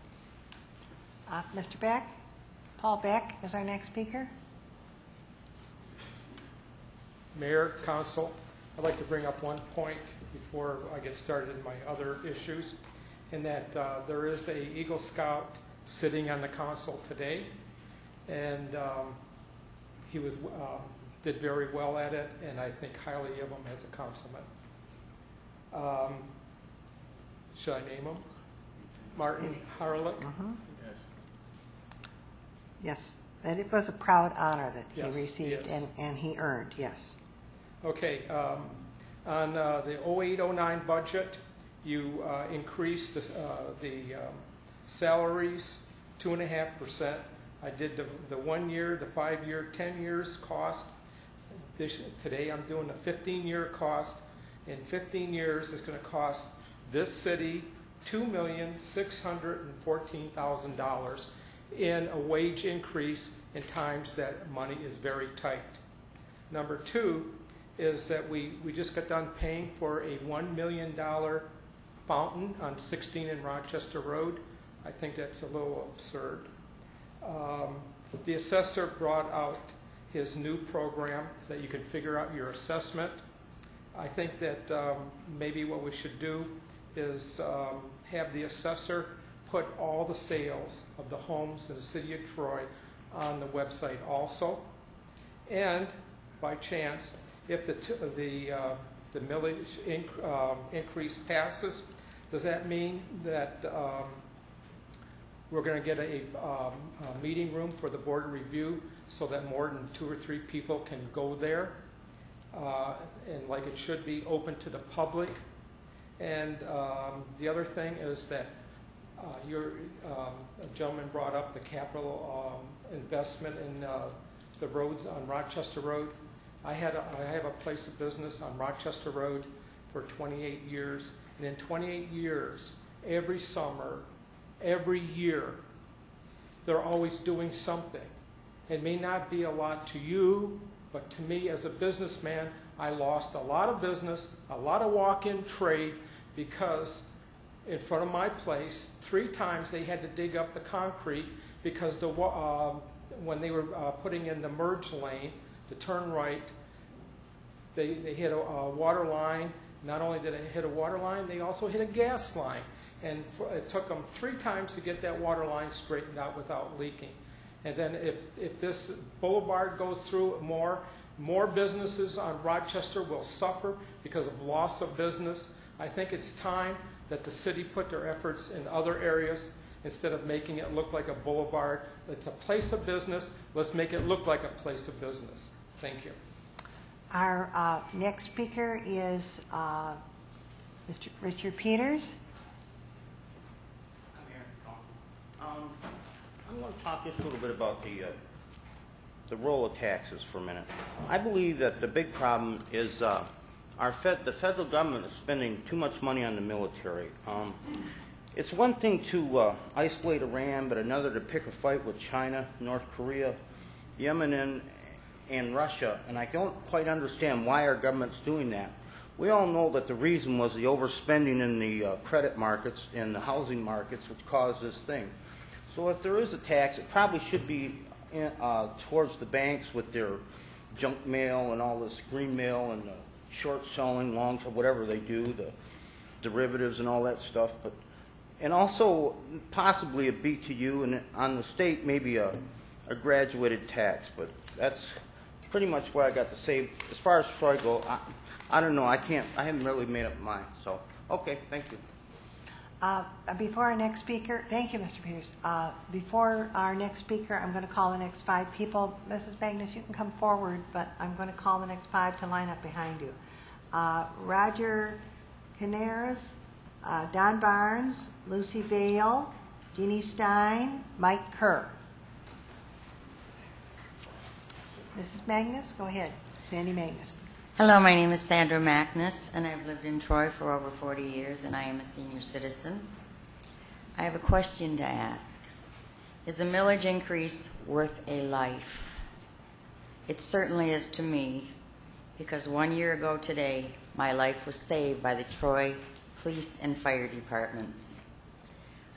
Mr. Beck, Paul Beck is our next speaker. Mayor, Council, I'd like to bring up one point before I get started in my other issues, in that there is a Eagle Scout sitting on the council today, and he was did very well at it, and I think highly of him as a councilman. Should I name him? Martin Harlech. Yes, and it was a proud honor that he Yes, received yes. and he earned, yes. Okay, on the 08-09 budget, you increased the salaries 2.5%. I did the 1 year, the 5 year, 10 years cost. Today I'm doing a 15-year cost. In 15 years, it's going to cost this city $2,614,000 in a wage increase in times that money is very tight. Number two is that we just got done paying for a $1 million fountain on 16 in Rochester Road. I think that's a little absurd. The assessor brought out his new program so that you can figure out your assessment. I think that maybe what we should do is have the assessor put all the sales of the homes in the city of Troy on the website also. And by chance, if the millage increase passes, does that mean that we're going to get a meeting room for the board to review so that more than 2 or 3 people can go there? And like it should be open to the public. And the other thing is that a gentleman brought up the capital investment in the roads on Rochester Road. I have a place of business on Rochester Road for 28 years. And in 28 years, every summer, every year, they're always doing something. It may not be a lot to you, but to me as a businessman, I lost a lot of business, a lot of walk-in trade, because in front of my place, 3 times they had to dig up the concrete because when they were putting in the merge lane to turn right, they hit a water line. Not only did they hit a water line, they also hit a gas line. And it took them 3 times to get that water line straightened out without leaking. And then if this boulevard goes through, more businesses on Rochester will suffer because of loss of business. I think it's time that the city put their efforts in other areas instead of making it look like a boulevard. It's a place of business. Let's make it look like a place of business. Thank you. Our next speaker is Mr. Richard Peters. I'm going to talk just a little bit about the role of taxes for a minute. I believe that the big problem is the federal government is spending too much money on the military. It's one thing to isolate Iran, but another to pick a fight with China, North Korea, Yemen, and Russia, and I don't quite understand why our government's doing that. We all know that the reason was the overspending in the credit markets and the housing markets, which caused this thing. So if there is a tax, it probably should be towards the banks with their junk mail and all this green mail and the short selling, long, whatever they do, the derivatives and all that stuff. And also possibly a BTU, and on the state maybe a graduated tax. But that's pretty much what I got to say. As far as Troy go, I don't know. I haven't really made up my mind. So, okay, thank you. Before our next speaker, thank you, Mr. Peters. Before our next speaker, I'm going to call the next 5 people. Mrs. Magnus, you can come forward, but I'm going to call the next 5 to line up behind you. Roger Canaris, Don Barnes, Lucy Vale, Jeannie Stein, Mike Kerr. Mrs. Magnus, go ahead. Sandy Magnus. Hello, my name is Sandra Magnus, and I've lived in Troy for over 40 years, and I am a senior citizen. I have a question to ask. Is the millage increase worth a life? It certainly is to me, because 1 year ago today, my life was saved by the Troy Police and Fire Departments.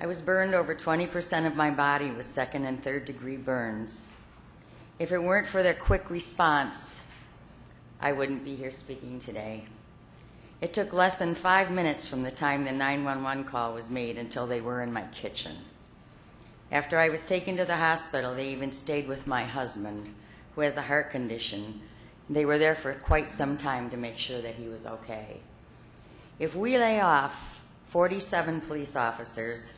I was burned over 20% of my body with 2nd and 3rd degree burns. If it weren't for their quick response, I wouldn't be here speaking today. It took less than 5 minutes from the time the 911 call was made until they were in my kitchen. After I was taken to the hospital, they even stayed with my husband, who has a heart condition, They were there for quite some time to make sure that he was okay. If we lay off 47 police officers,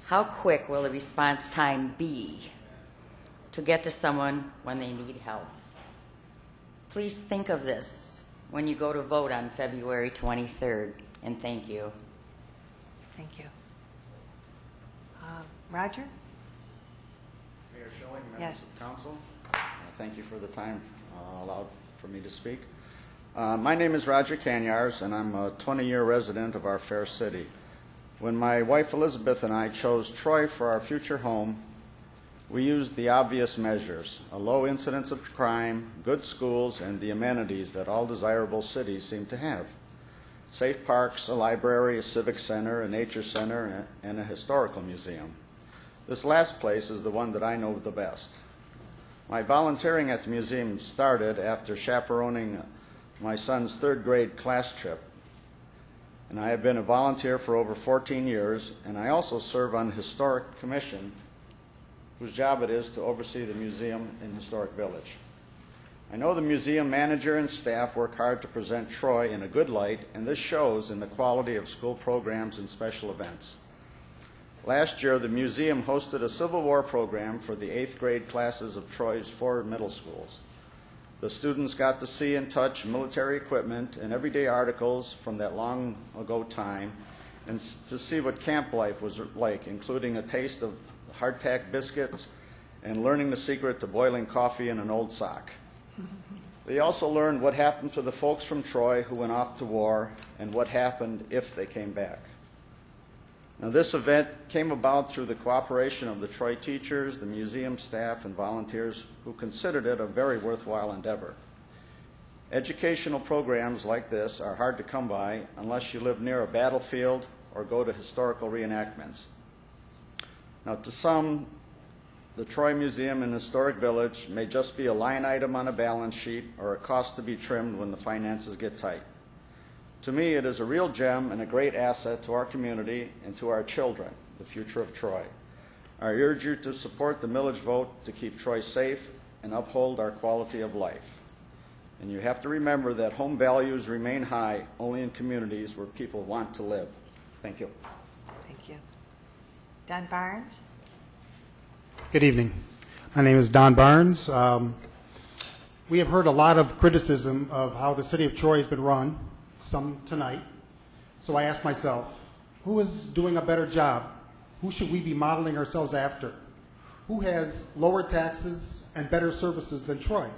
how quick will the response time be to get to someone when they need help? Please think of this when you go to vote on February 23rd, and thank you. Thank you. Roger? Mayor Schilling, members Yes. of council, thank you for the time allowed for me to speak. My name is Roger Kanyars, and I'm a 20-year resident of our fair city. When my wife Elizabeth and I chose Troy for our future home, we used the obvious measures: a low incidence of crime, good schools, and the amenities that all desirable cities seem to have. Safe parks, a library, a civic center, a nature center, and a historical museum. This last place is the one that I know the best. My volunteering at the museum started after chaperoning my son's third-grade class trip, and I have been a volunteer for over 14 years, and I also serve on the Historic Commission, whose job it is to oversee the museum in Historic Village. I know the museum manager and staff work hard to present Troy in a good light, and this shows in the quality of school programs and special events. Last year, the museum hosted a Civil War program for the 8th grade classes of Troy's 4 middle schools. The students got to see and touch military equipment and everyday articles from that long ago time, and to see what camp life was like, including a taste of hardtack biscuits and learning the secret to boiling coffee in an old sock. They also learned what happened to the folks from Troy who went off to war and what happened if they came back. Now, this event came about through the cooperation of the Troy teachers, the museum staff, and volunteers who considered it a very worthwhile endeavor. Educational programs like this are hard to come by unless you live near a battlefield or go to historical reenactments. Now, to some, the Troy Museum and Historic Village may just be a line item on a balance sheet or a cost to be trimmed when the finances get tight. To me, it is a real gem and a great asset to our community and to our children, the future of Troy. I urge you to support the millage vote to keep Troy safe and uphold our quality of life. And you have to remember that home values remain high only in communities where people want to live. Thank you. Thank you. Don Barnes? Good evening. My name is Don Barnes. We have heard a lot of criticism of how the city of Troy has been run, some tonight. So I asked myself, who is doing a better job? Who should we be modeling ourselves after? Who has lower taxes and better services than Troy?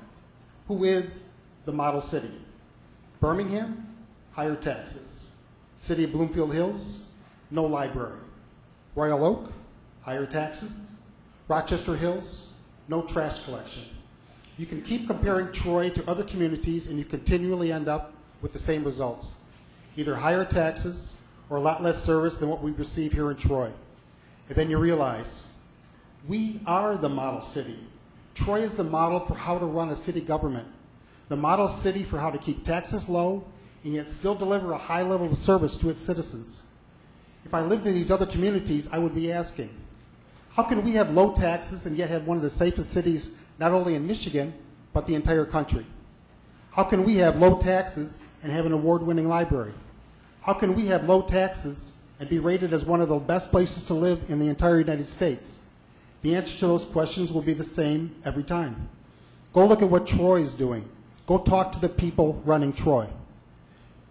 Who is the model city? Birmingham, higher taxes. City of Bloomfield Hills, no library. Royal Oak, higher taxes. Rochester Hills, no trash collection. You can keep comparing Troy to other communities and you continually end up with the same results. Either higher taxes or a lot less service than what we receive here in Troy. And then you realize, we are the model city. Troy is the model for how to run a city government. The model city for how to keep taxes low and yet still deliver a high level of service to its citizens. If I lived in these other communities, I would be asking, how can we have low taxes and yet have one of the safest cities, not only in Michigan, but the entire country? How can we have low taxes and have an award-winning library? How can we have low taxes and be rated as one of the best places to live in the entire United States? The answer to those questions will be the same every time. Go look at what Troy is doing. Go talk to the people running Troy.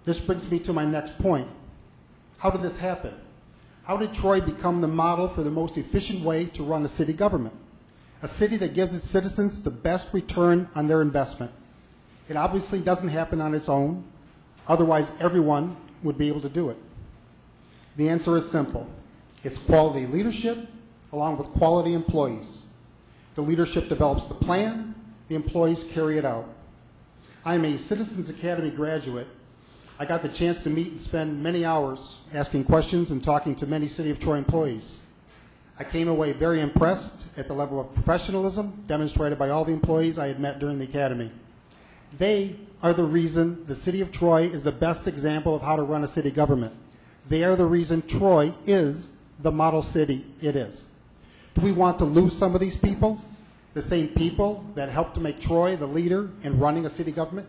This brings me to my next point. How did this happen? How did Troy become the model for the most efficient way to run a city government? A city that gives its citizens the best return on their investment. It obviously doesn't happen on its own. Otherwise, everyone would be able to do it. The answer is simple. It's quality leadership along with quality employees. The leadership develops the plan, the employees carry it out. I'm a Citizens Academy graduate. I got the chance to meet and spend many hours asking questions and talking to many City of Troy employees. I came away very impressed at the level of professionalism demonstrated by all the employees I had met during the academy. They are the reason the City of Troy is the best example of how to run a city government. They are the reason Troy is the model city it is. Do we want to lose some of these people? the same people that helped to make Troy the leader in running a city government?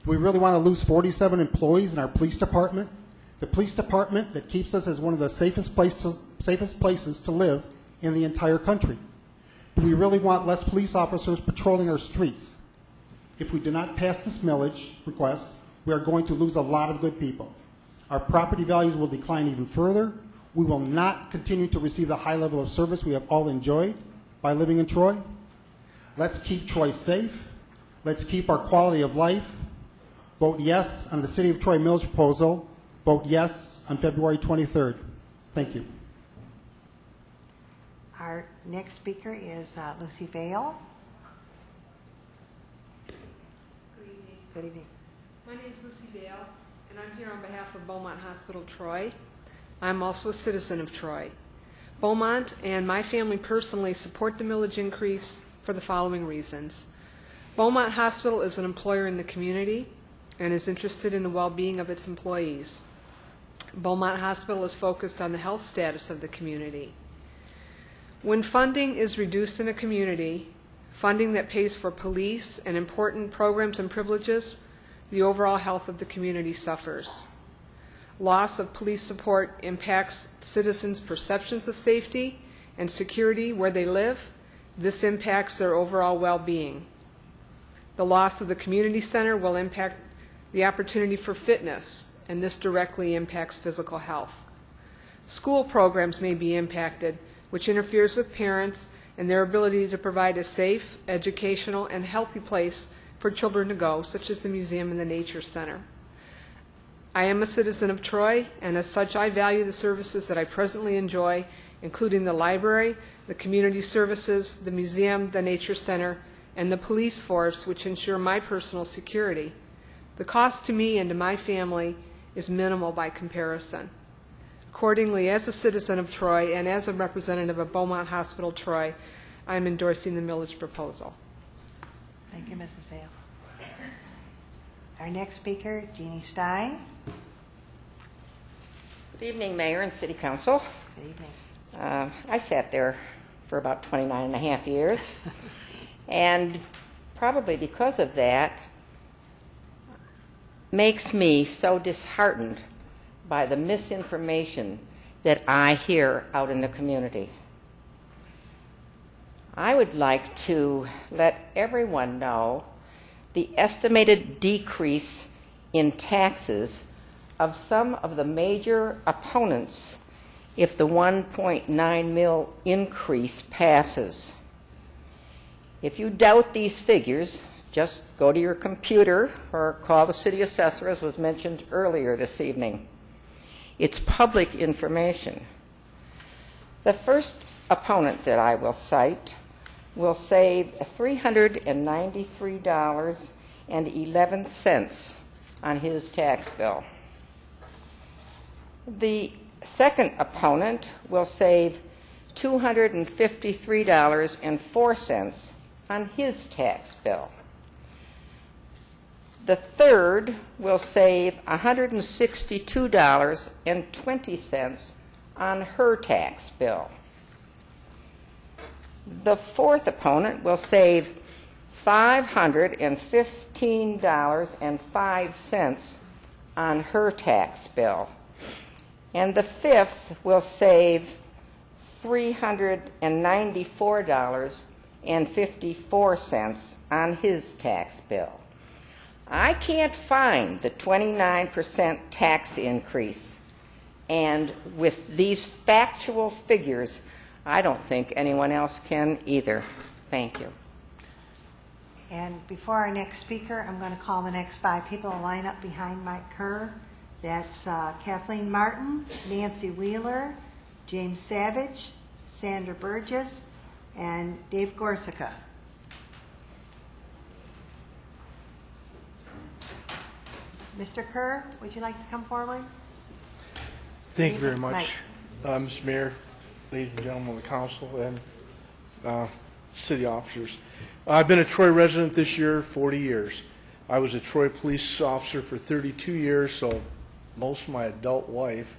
Do we really want to lose 47 employees in our police department? The police department that keeps us as one of the safest places to live in the entire country. Do we really want less police officers patrolling our streets? If we do not pass this millage request, we are going to lose a lot of good people. Our property values will decline even further. We will not continue to receive the high level of service we have all enjoyed by living in Troy. Let's keep Troy safe. Let's keep our quality of life. Vote yes on the City of Troy millage proposal. Vote yes on February 23rd. Thank you. Our next speaker is Lucy Vale. Good evening. Good evening. My name is Lucy Vale, and I'm here on behalf of Beaumont Hospital Troy. I'm also a citizen of Troy. Beaumont and my family personally support the millage increase for the following reasons. Beaumont Hospital is an employer in the community and is interested in the well-being of its employees. Beaumont Hospital is focused on the health status of the community. When funding is reduced in a community, funding that pays for police and important programs and privileges, the overall health of the community suffers. Loss of police support impacts citizens' perceptions of safety and security where they live. This impacts their overall well-being. The loss of the community center will impact the opportunity for fitness, and this directly impacts physical health. School programs may be impacted, which interferes with parents and their ability to provide a safe, educational, and healthy place for children to go, such as the museum and the nature center. I am a citizen of Troy, and as such I value the services that I presently enjoy, including the library, the community services, the museum, the nature center, and the police force, which ensure my personal security. The cost to me and to my family is minimal by comparison. Accordingly, as a citizen of Troy and as a representative of Beaumont Hospital Troy, I am endorsing the millage proposal. Thank you, Mrs. Vale. Our next speaker, Jeannie Stein. Good evening, Mayor and City Council. Good evening. I sat there for about 29 and a half years, and probably because of that, makes me so disheartened by the misinformation that I hear out in the community. I would like to let everyone know the estimated decrease in taxes of some of the major opponents if the 1.9 mil increase passes. If you doubt these figures, just go to your computer or call the city assessor, as was mentioned earlier this evening. It's public information. The first opponent that I will cite will save $393.11 on his tax bill. The second opponent will save $253.04 on his tax bill. The third will save $162.20 on her tax bill. The fourth opponent will save $515.05 on her tax bill. And the fifth will save $394.54 on his tax bill. I can't find the 29% tax increase, and with these factual figures, I don't think anyone else can either. Thank you. And before our next speaker, I'm going to call the next 5 people to line up behind Mike Kerr. That's Kathleen Martin, Nancy Wheeler, James Savage, Sandra Burgess, and Dave Gorsica. Mr. Kerr, would you like to come forward? Thank you very much, Mr. Mayor, ladies and gentlemen of the council, and city officers. I've been a Troy resident this year 40 years. I was a Troy police officer for 32 years, so most of my adult life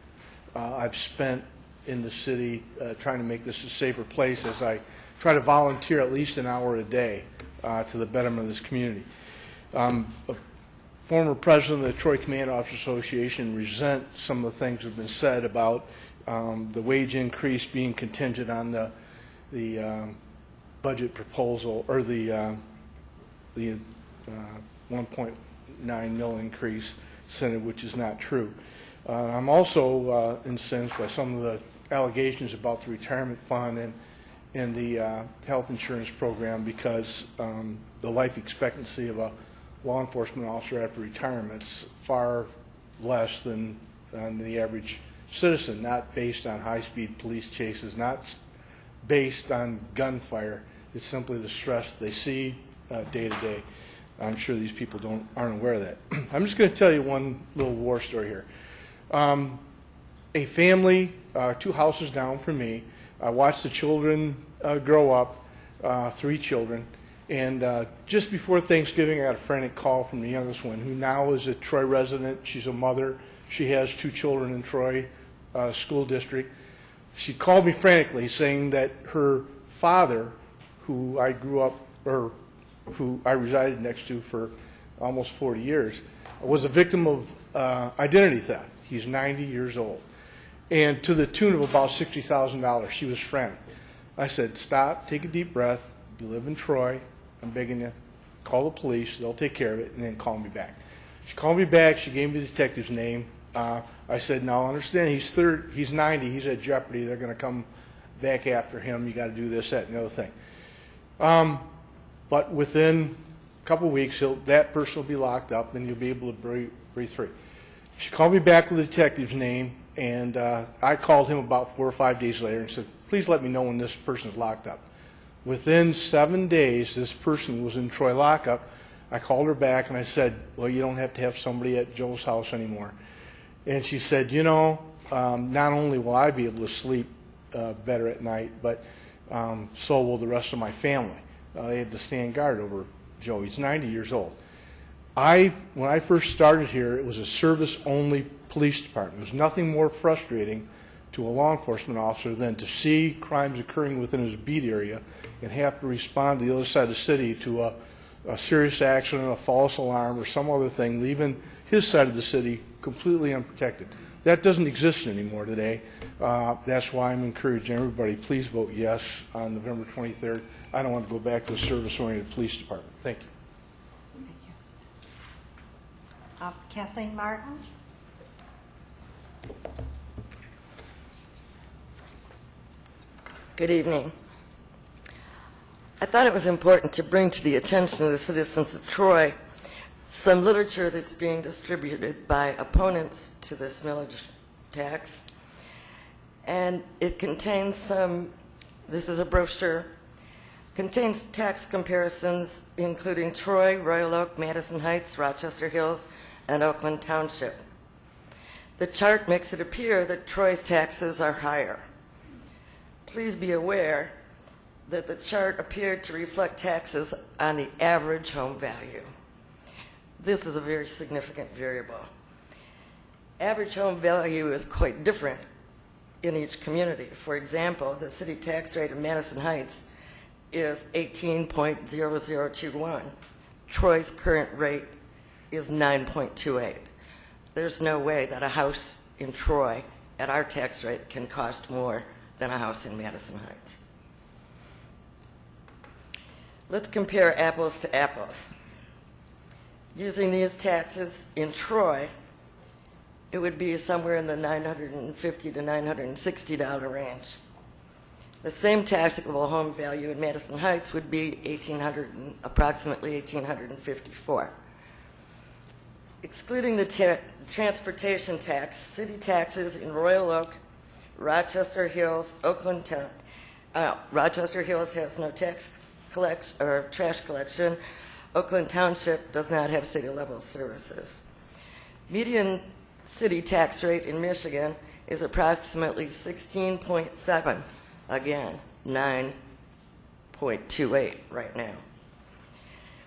I've spent in the city, trying to make this a safer place as I try to volunteer at least an hour a day to the betterment of this community. A former president of the Troy Command Officer Association resent some of the things that have been said about the wage increase being contingent on the budget proposal, or the 1.9 mil increase Senate, which is not true. I'm also incensed by some of the allegations about the retirement fund and the health insurance program, because the life expectancy of a law enforcement officer after retirement is far less than the average citizen, not based on high-speed police chases, not based on gunfire. It's simply the stress they see day to day. I'm sure these people aren't aware of that. I'm just going to tell you one little war story here. A family, 2 houses down from me, I watched the children grow up, 3 children, and just before Thanksgiving I got a frantic call from the youngest one, who now is a Troy resident. She's a mother. She has 2 children in Troy school district. She called me frantically saying that her father, who I grew up, or who I resided next to for almost 40 years, was a victim of identity theft. He's 90 years old. And to the tune of about $60,000. She was frantic. I said, stop, take a deep breath. You live in Troy. I'm begging you. Call the police. They'll take care of it, and then call me back. She called me back. She gave me the detective's name. I said, now understand, he's 90. He's at jeopardy. They're going to come back after him. You got to do this, that, and the other thing. But within a couple of weeks, that person will be locked up, and you'll be able to breathe free. She called me back with the detective's name, and I called him about 4 or 5 days later and said, please let me know when this person's locked up. Within 7 days, this person was in Troy lockup. I called her back, and I said, well, you don't have to have somebody at Joe's house anymore. And she said, you know, not only will I be able to sleep better at night, but so will the rest of my family. They had to stand guard over Joe. He's 90 years old. When I first started here, it was a service-only police department. It was nothing more frustrating to a law enforcement officer than to see crimes occurring within his beat area and have to respond to the other side of the city to a serious accident, a false alarm, or some other thing, leaving his side of the city completely unprotected. That doesn't exist anymore today. That's why I'm encouraging everybody, please vote yes on November 23rd. I don't want to go back to a service-oriented police department. Thank you. Thank you. Kathleen Martin? Good evening. I thought it was important to bring to the attention of the citizens of Troy some literature that's being distributed by opponents to this millage tax. And it contains this is a brochure, contains tax comparisons including Troy, Royal Oak, Madison Heights, Rochester Hills, and Oakland Township. The chart makes it appear that Troy's taxes are higher. Please be aware that the chart appeared to reflect taxes on the average home value. This is a very significant variable. Average home value is quite different in each community. For example, the city tax rate in Madison Heights is 18.0021. Troy's current rate is 9.28. There's no way that a house in Troy at our tax rate can cost more than a house in Madison Heights. Let's compare apples to apples. Using these taxes in Troy, it would be somewhere in the $950 to $960 range. The same taxable home value in Madison Heights would be approximately $1,854. Excluding the transportation tax, city taxes in Royal Oak, Rochester Hills, Oakland Town. Rochester Hills has no tax collection or trash collection. Oakland Township does not have city-level services. Median city tax rate in Michigan is approximately 16.7. Again, 9.28 right now.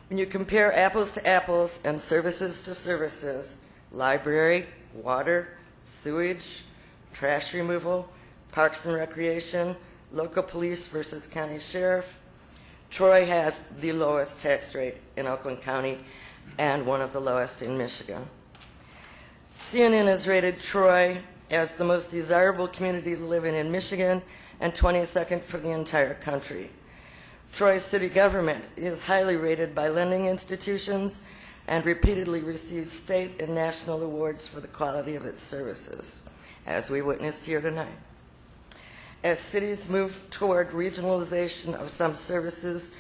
When you compare apples to apples and services to services, library, water, sewage, trash removal, Parks and Recreation, local police versus county sheriff, Troy has the lowest tax rate in Oakland County and one of the lowest in Michigan. CNN has rated Troy as the most desirable community to live in Michigan and 22nd for the entire country. Troy's city government is highly rated by lending institutions and repeatedly receives state and national awards for the quality of its services, as we witnessed here tonight. As cities move toward regionalization of some services,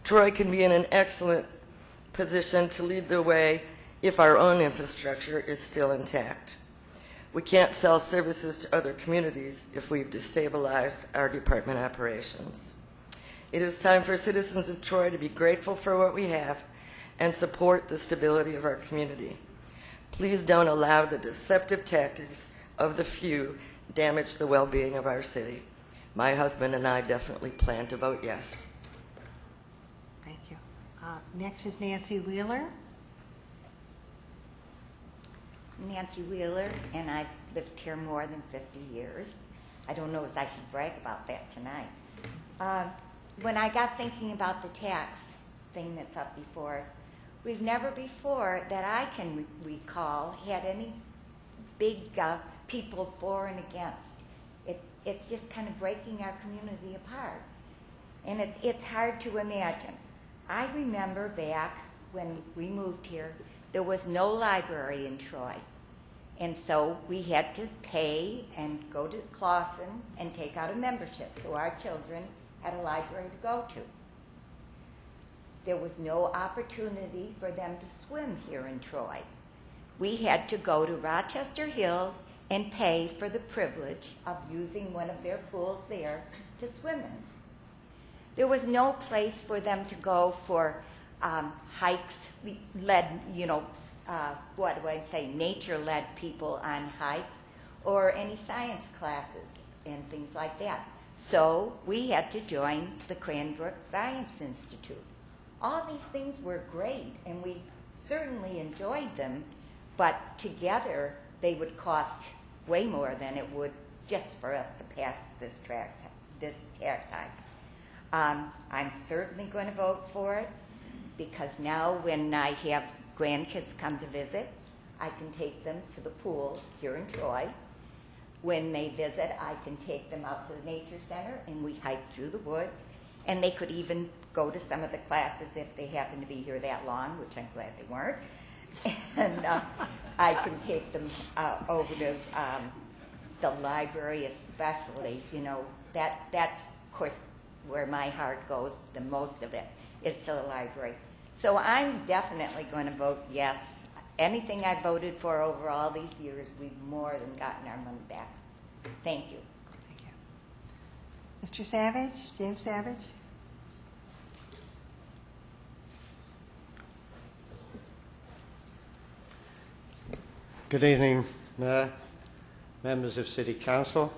Troy can be in an excellent position to lead the way if our own infrastructure is still intact. We can't sell services to other communities if we've destabilized our department operations. It is time for citizens of Troy to be grateful for what we have and support the stability of our community. Please don't allow the deceptive tactics of the few damage the well-being of our city. My husband and I definitely plan to vote yes. Thank you. Next is Nancy Wheeler. Nancy Wheeler, and I've lived here more than 50 years. I don't know if I should brag about that tonight. When I got thinking about the tax thing that's up before us, we've never before that I can recall had any big people for and against. It's just kind of breaking our community apart. And it's hard to imagine. I remember back when we moved here, there was no library in Troy. And so we had to pay and go to Clausen and take out a membership so our children had a library to go to. There was no opportunity for them to swim here in Troy. We had to go to Rochester Hills and pay for the privilege of using one of their pools there to swim in. There was no place for them to go for hikes, nature-led people on hikes, or any science classes and things like that. So we had to join the Cranbrook Science Institute. All these things were great, and we certainly enjoyed them, but together they would cost way more than it would just for us to pass this tax hike. I'm certainly going to vote for it, because now when I have grandkids come to visit, I can take them to the pool here in Troy. When they visit, I can take them out to the nature center and we hike through the woods. And they could even go to some of the classes if they happen to be here that long, which I'm glad they weren't. And I can take them over to the library especially. That's, of course, where my heart goes, the most of it, is to the library. So I'm definitely going to vote yes. Anything I voted for over all these years, we've more than gotten our money back. Thank you. Thank you. Mr. Savage, James Savage. Good evening, Mayor, members of City Council.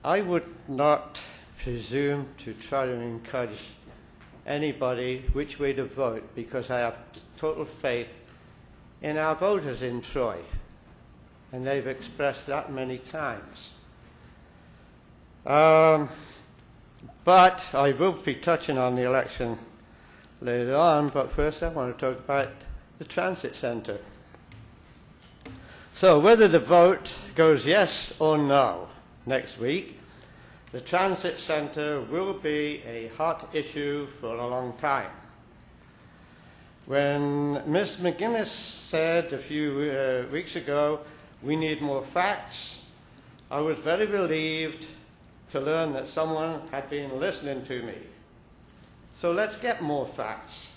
I would not presume to try to encourage anybody which way to vote, because I have total faith in our voters in Troy, and they've expressed that many times. But I will be touching on the election later on, but first I want to talk about the transit centre. So whether the vote goes yes or no next week, the transit centre will be a hot issue for a long time. When Ms. McGuinness said a few weeks ago, we need more facts, I was very relieved to learn that someone had been listening to me. So let's get more facts.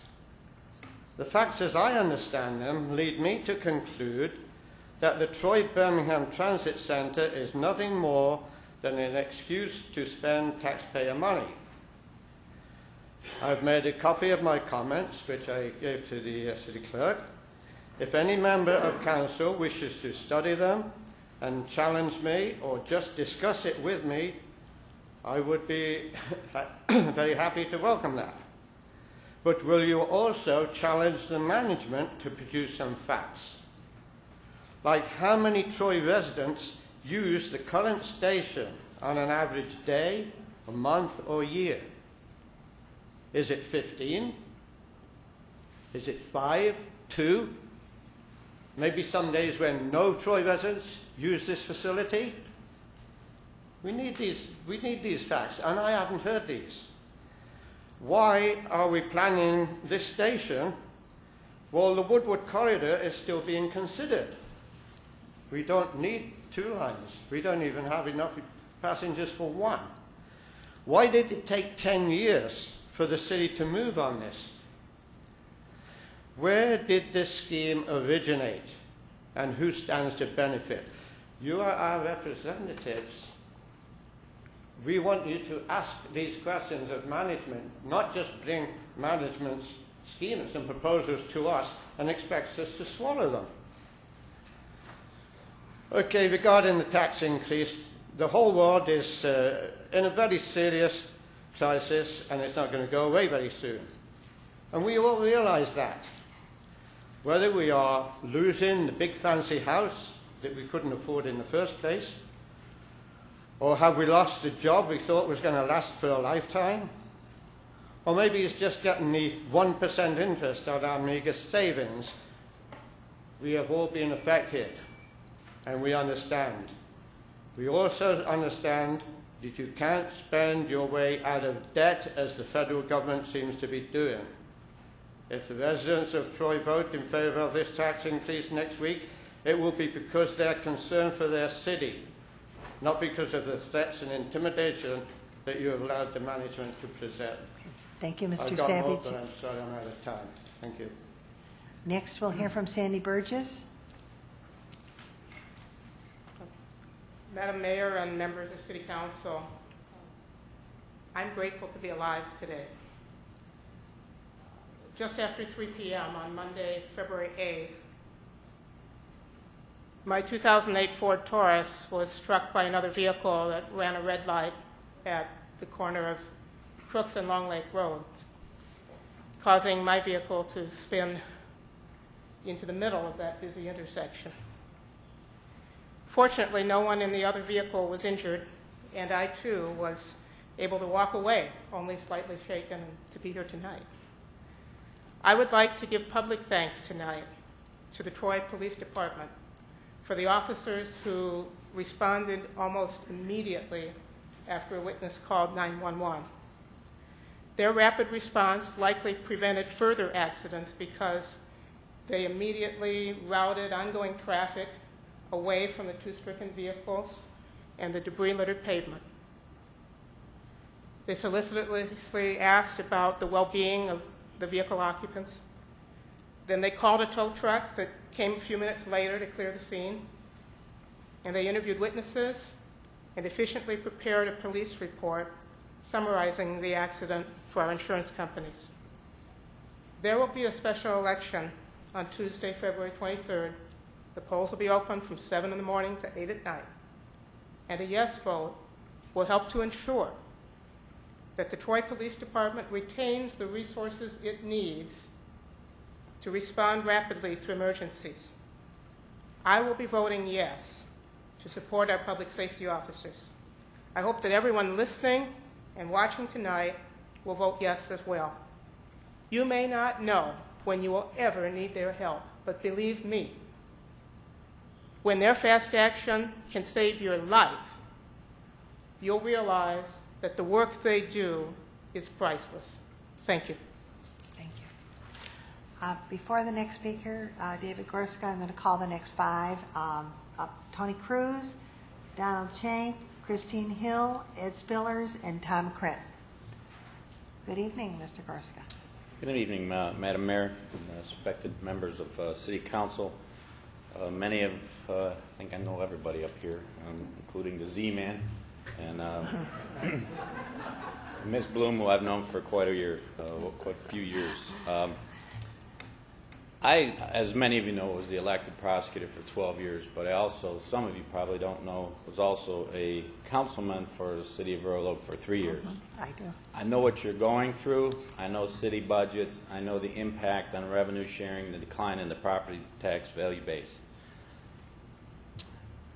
The facts as I understand them lead me to conclude that the Troy-Birmingham Transit Centre is nothing more than an excuse to spend taxpayer money. I've made a copy of my comments, which I gave to the city clerk. If any member of council wishes to study them and challenge me or just discuss it with me, I would be very happy to welcome that. But will you also challenge the management to produce some facts? Like how many Troy residents use the current station on an average day, a month, or year? Is it 15? Is it 5, 2? Maybe some days when no Troy residents use this facility? We need these facts, and I haven't heard these. Why are we planning this station while the Woodward Corridor is still being considered? We don't need 2 lines. We don't even have enough passengers for 1. Why did it take 10 years for the city to move on this? Where did this scheme originate, and who stands to benefit? You are our representatives. We want you to ask these questions of management, not just bring management's schemes and proposals to us and expect us to swallow them. Okay, regarding the tax increase, the whole world is in a very serious crisis, and it's not going to go away very soon. And we all realize that. Whether we are losing the big fancy house that we couldn't afford in the first place, or have we lost the job we thought was going to last for a lifetime, or maybe it's just getting the 1% interest on our meager savings, we have all been affected, and we understand. We also understand that you can't spend your way out of debt as the federal government seems to be doing. If the residents of Troy vote in favor of this tax increase next week, it will be because they're concerned for their city, not because of the threats and intimidation that you have allowed the management to present. Thank you, Mr. I've got more, Savage. but I'm sorry I'm out of time. Thank you. Next, we'll hear from Sandy Burgess. Madam Mayor and members of City Council, I'm grateful to be alive today. Just after 3 p.m. on Monday, February 8th, my 2008 Ford Taurus was struck by another vehicle that ran a red light at the corner of Crooks and Long Lake Roads, causing my vehicle to spin into the middle of that busy intersection. Fortunately, no one in the other vehicle was injured, and I, too, was able to walk away, only slightly shaken, to be here tonight. I would like to give public thanks tonight to the Troy Police Department for the officers who responded almost immediately after a witness called 911. Their rapid response likely prevented further accidents because they immediately routed ongoing traffic away from the 2 stricken vehicles and the debris-littered pavement. They solicitously asked about the well-being of the vehicle occupants. Then they called a tow truck that came a few minutes later to clear the scene. And they interviewed witnesses and efficiently prepared a police report summarizing the accident for our insurance companies. There will be a special election on Tuesday, February 23rd. The polls will be open from 7 in the morning to 8 at night. And a yes vote will help to ensure that the Troy Police Department retains the resources it needs to respond rapidly to emergencies. I will be voting yes to support our public safety officers. I hope that everyone listening and watching tonight will vote yes as well. You may not know when you will ever need their help, but believe me, when their fast action can save your life, you'll realize that the work they do is priceless. Thank you. Thank you. Before the next speaker, David Gorska, I'm going to call the next 5. Tony Cruz, Donald Chang, Christine Hill, Ed Spillers, and Tom Krent. Good evening, Mr. Gorska. Good evening, Madam Mayor, and respected members of City Council. Many of, I think I know everybody up here, including the Z-Man, and Ms. Bloom, who I've known for quite a few years. I, as many of you know, was the elected prosecutor for 12 years, but I also, some of you probably don't know, was also a councilman for the city of Royal Oak for 3 years. I do. I know what you're going through. I know city budgets. I know the impact on revenue sharing, the decline in the property tax value base.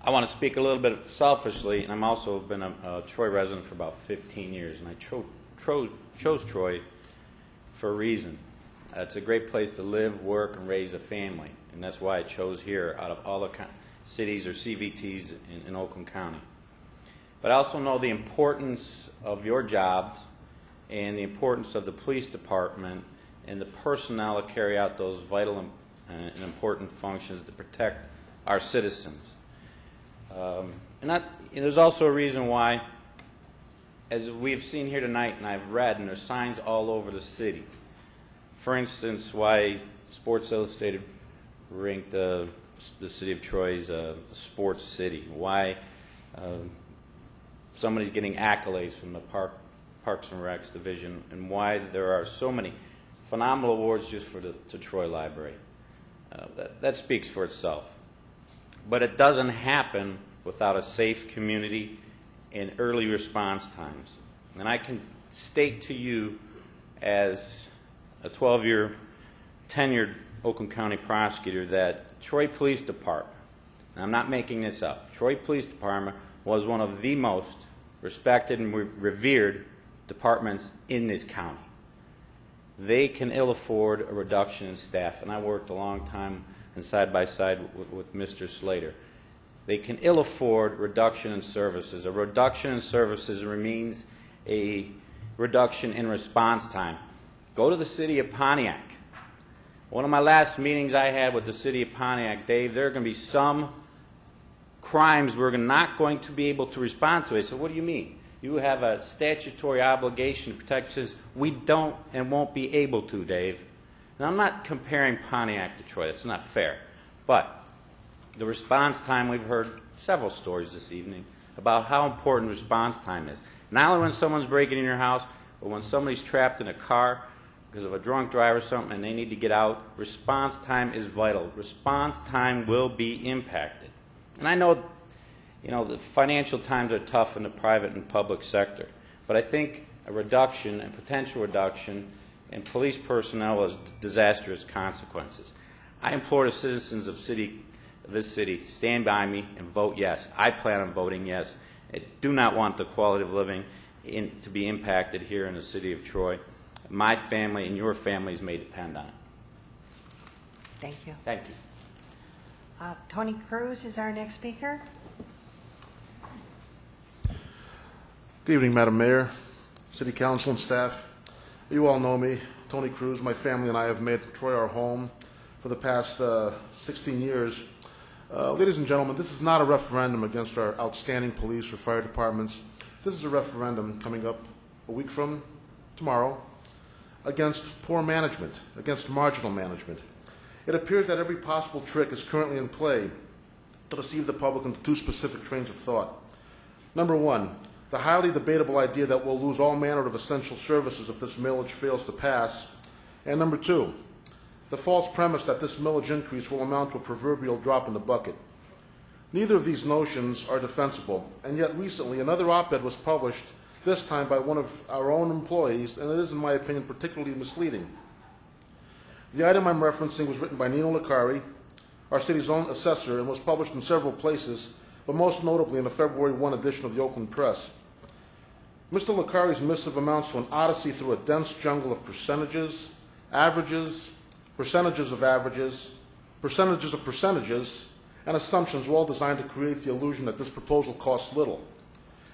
I want to speak a little bit selfishly, and I'm also been a Troy resident for about 15 years, and I chose Troy for a reason. It's a great place to live, work, and raise a family, and that's why I chose here out of all the cities or CVTs in Oakland County. But I also know the importance of your jobs and the importance of the police department and the personnel that carry out those vital and important functions to protect our citizens. There's also a reason why, as we've seen here tonight and I've read, and there's signs all over the city. For instance, why Sports Illustrated ranked the city of Troy as a sports city. Why somebody's getting accolades from the Parks and Recs division, and why there are so many phenomenal awards just for the Troy Library. That speaks for itself. But it doesn't happen without a safe community and early response times. And I can state to you, as a 12-year tenured Oakland County prosecutor, that Troy Police Department, and I'm not making this up, Troy Police Department was one of the most respected and revered departments in this county. They can ill afford a reduction in staff, and I worked a long time and side by side with Mr. Slater. They can ill afford reduction in services. A reduction in services means a reduction in response time. Go to the city of Pontiac. One of my last meetings I had with the city of Pontiac, Dave, there are going to be some crimes we're not going to be able to respond to. I said, what do you mean? You have a statutory obligation to protect citizens. We don't and won't be able to, Dave. Now, I'm not comparing Pontiac to Troy. That's not fair. But the response time, we've heard several stories this evening about how important response time is. Not only when someone's breaking in your house, but when somebody's trapped in a car because of a drunk driver or something and they need to get out, response time is vital. Response time will be impacted. And I know, the financial times are tough in the private and public sector, but I think a reduction, a potential reduction in police personnel has disastrous consequences. I implore the citizens of this city, stand by me and vote yes. I plan on voting yes. I do not want the quality of living to be impacted here in the city of Troy. My family and your families may depend on it. Thank you. Thank you. Tony Cruz is our next speaker. Good evening, Madam Mayor, City Council and staff. You all know me, Tony Cruz. My family and I have made Troy our home for the past 16 years. Ladies and gentlemen, this is not a referendum against our outstanding police or fire departments. This is a referendum coming up a week from tomorrow against poor management, against marginal management. It appears that every possible trick is currently in play to deceive the public into two specific trains of thought. Number one, the highly debatable idea that we'll lose all manner of essential services if this millage fails to pass. And number two, the false premise that this millage increase will amount to a proverbial drop in the bucket. Neither of these notions are defensible, and yet recently another op-ed was published, this time by one of our own employees, and it is, in my opinion, particularly misleading. The item I'm referencing was written by Nino Licari, our city's own assessor, and was published in several places, but most notably in the February 1 edition of the Oakland Press. Mr. Licari's missive amounts to an odyssey through a dense jungle of percentages, averages, percentages of averages, percentages of percentages, and assumptions, all designed to create the illusion that this proposal costs little.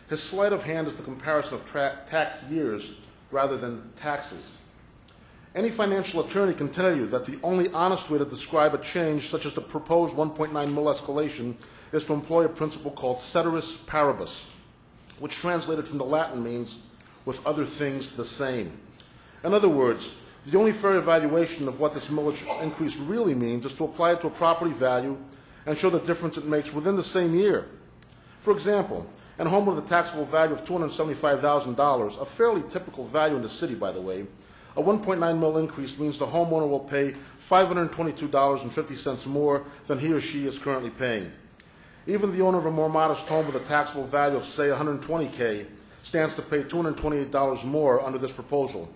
His sleight of hand is the comparison of tax years rather than taxes. Any financial attorney can tell you that the only honest way to describe a change such as the proposed 1.9 mil escalation is to employ a principle called ceteris paribus, which translated from the Latin means with other things the same. In other words, the only fair evaluation of what this millage increase really means is to apply it to a property value and show the difference it makes within the same year. For example, in a home with a taxable value of $275,000, a fairly typical value in the city, by the way, a 1.9 mil increase means the homeowner will pay $522.50 more than he or she is currently paying. Even the owner of a more modest home with a taxable value of, say, $120K stands to pay $228 more under this proposal.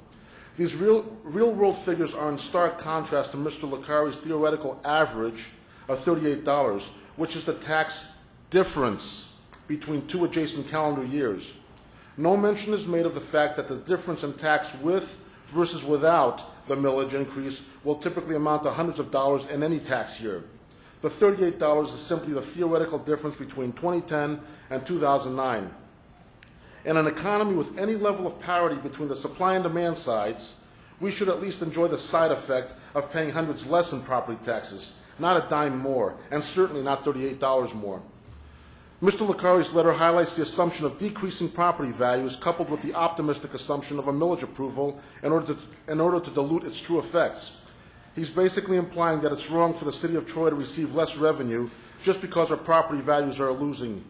These real-world figures are in stark contrast to Mr. Licari's theoretical average of $38, which is the tax difference between two adjacent calendar years. No mention is made of the fact that the difference in tax with versus without the millage increase will typically amount to hundreds of dollars in any tax year. The $38 is simply the theoretical difference between 2010 and 2009. In an economy with any level of parity between the supply and demand sides, we should at least enjoy the side effect of paying hundreds less in property taxes, not a dime more, and certainly not $38 more. Mr. Licari's letter highlights the assumption of decreasing property values coupled with the optimistic assumption of a millage approval in order to dilute its true effects. He's basically implying that it's wrong for the City of Troy to receive less revenue just because our property values are losing.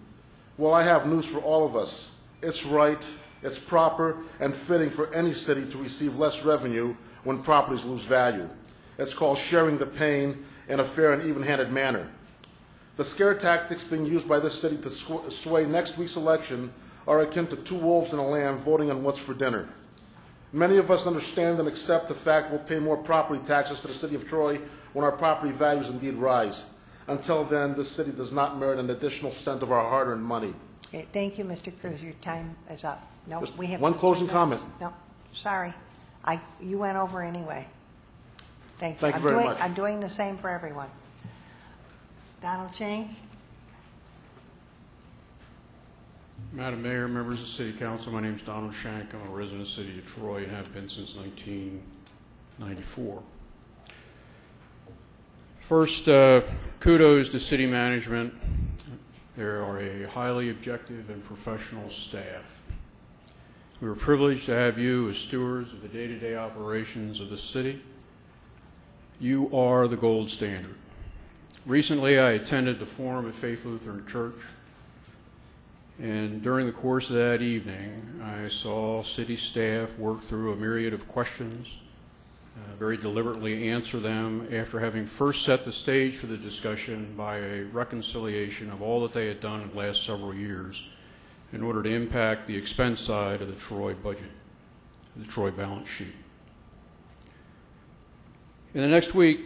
Well, I have news for all of us. It's right, it's proper, and fitting for any city to receive less revenue when properties lose value. It's called sharing the pain in a fair and even-handed manner. The scare tactics being used by this city to sway next week's election are akin to two wolves and a lamb voting on what's for dinner. Many of us understand and accept the fact we'll pay more property taxes to the City of Troy when our property values indeed rise. Until then, this city does not merit an additional cent of our hard-earned money. Okay, thank you, Mr. Cruz. Your time is up. No, Just we have one closing comment. No, sorry. You went over anyway. Thank you. Thank you very much. I'm doing the same for everyone. Donald Shank. Madam Mayor, members of the City Council, my name is Donald Shank. I'm a resident of the City of Troy and have been since 1994. First, kudos to city management. They are a highly objective and professional staff. We are privileged to have you as stewards of the day-to-day operations of the city. You are the gold standard. Recently, I attended the Forum at Faith Lutheran Church, and during the course of that evening, I saw city staff work through a myriad of questions, very deliberately answer them after having first set the stage for the discussion by a reconciliation of all that they had done in the last several years in order to impact the expense side of the Troy budget, the Troy balance sheet. In the next week,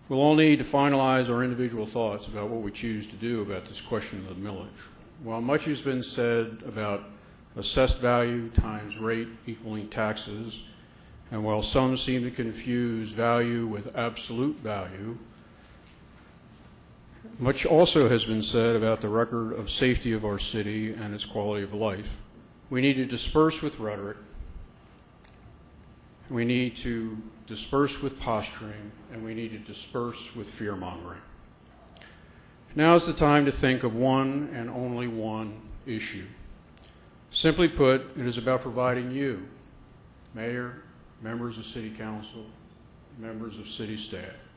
we'll all need to finalize our individual thoughts about what we choose to do about this question of the millage. While much has been said about assessed value times rate equaling taxes, and while some seem to confuse value with absolute value, much also has been said about the record of safety of our city and its quality of life. We need to disperse with rhetoric. We need to disperse with posturing, and we need to disperse with fear-mongering. Now is the time to think of one and only one issue. Simply put, it is about providing you, Mayor, members of City Council, members of City staff,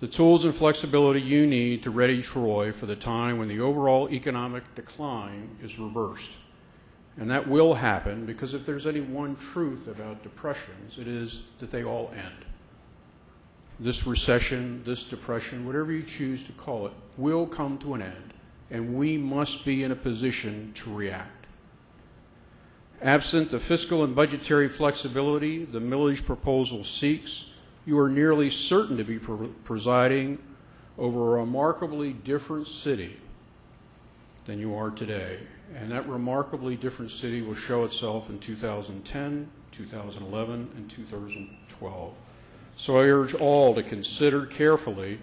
the tools and flexibility you need to ready Troy for the time when the overall economic decline is reversed. And that will happen because if there's any one truth about depressions, it is that they all end. This recession, this depression, whatever you choose to call it, will come to an end, and we must be in a position to react. Absent the fiscal and budgetary flexibility the millage proposal seeks, you are nearly certain to be presiding over a remarkably different city than you are today. And that remarkably different city will show itself in 2010, 2011, and 2012. So I urge all to consider carefully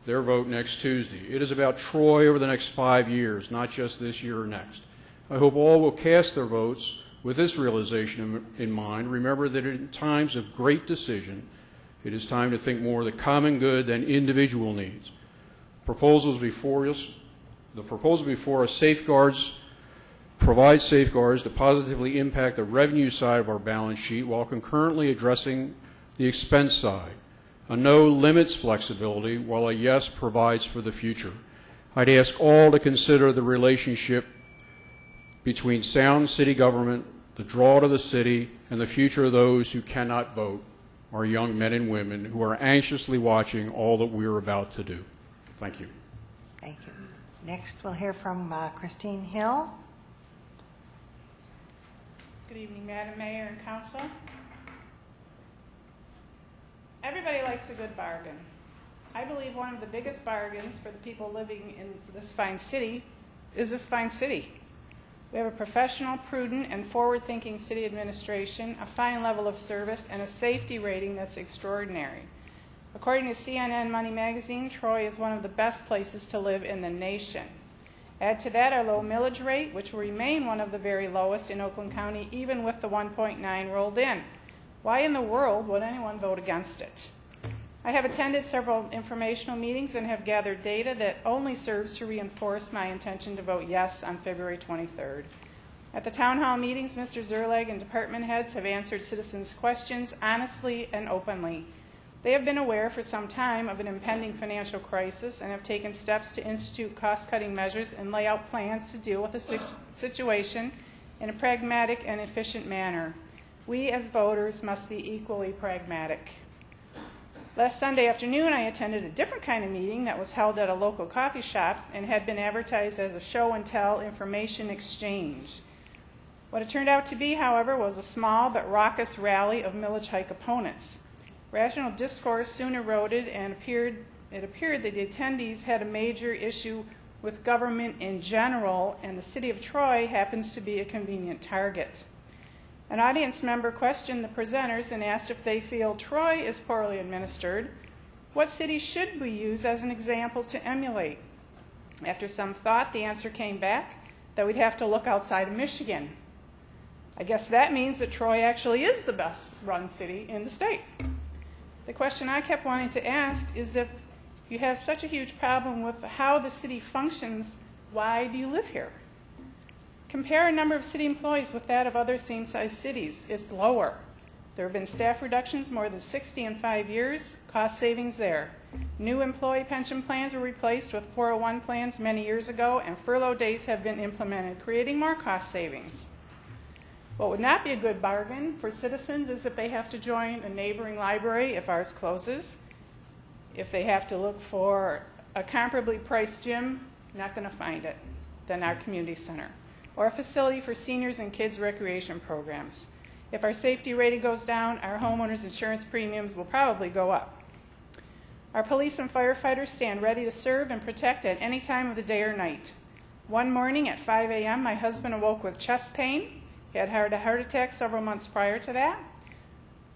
their vote next Tuesday. It is about Troy over the next 5 years, not just this year or next. I hope all will cast their votes with this realization in mind. Remember that in times of great decision, it is time to think more of the common good than individual needs. The proposal before us provides safeguards to positively impact the revenue side of our balance sheet while concurrently addressing the expense side. A no limits flexibility while a yes provides for the future. I'd ask all to consider the relationship between sound city government, the draw to the city, and the future of those who cannot vote, our young men and women who are anxiously watching all that we're about to do. Thank you. Thank you. Next, we'll hear from Christine Hill. Good evening, Madam Mayor and Council. Everybody likes a good bargain. I believe one of the biggest bargains for the people living in this fine city is this fine city. We have a professional, prudent, and forward-thinking city administration, a fine level of service, and a safety rating that's extraordinary. According to CNN Money Magazine, Troy is one of the best places to live in the nation. Add to that our low millage rate, which will remain one of the very lowest in Oakland County, even with the 1.9 rolled in. Why in the world would anyone vote against it? I have attended several informational meetings and have gathered data that only serves to reinforce my intention to vote yes on February 23rd. At the town hall meetings, Mr. Zerleg and department heads have answered citizens' questions honestly and openly. They have been aware for some time of an impending financial crisis and have taken steps to institute cost-cutting measures and lay out plans to deal with the situation in a pragmatic and efficient manner. We as voters must be equally pragmatic. Last Sunday afternoon, I attended a different kind of meeting that was held at a local coffee shop and had been advertised as a show-and-tell information exchange. What it turned out to be, however, was a small but raucous rally of millage hike opponents. Rational discourse soon eroded, and it appeared that the attendees had a major issue with government in general, and the city of Troy happens to be a convenient target. An audience member questioned the presenters and asked if they feel Troy is poorly administered. What city should we use as an example to emulate? After some thought, the answer came back that we'd have to look outside of Michigan. I guess that means that Troy actually is the best run city in the state. The question I kept wanting to ask is, if you have such a huge problem with how the city functions, why do you live here? Compare a number of city employees with that of other same-sized cities. It's lower. There have been staff reductions more than 60 in 5 years, cost savings there. New employee pension plans were replaced with 401 plans many years ago, and furlough days have been implemented, creating more cost savings. What would not be a good bargain for citizens is if they have to join a neighboring library if ours closes, if they have to look for a comparably priced gym, not going to find it, then our community center, or a facility for seniors and kids' recreation programs. If our safety rating goes down, our homeowners' insurance premiums will probably go up. Our police and firefighters stand ready to serve and protect at any time of the day or night. One morning at 5 a.m., my husband awoke with chest pain. He had had a heart attack several months prior to that.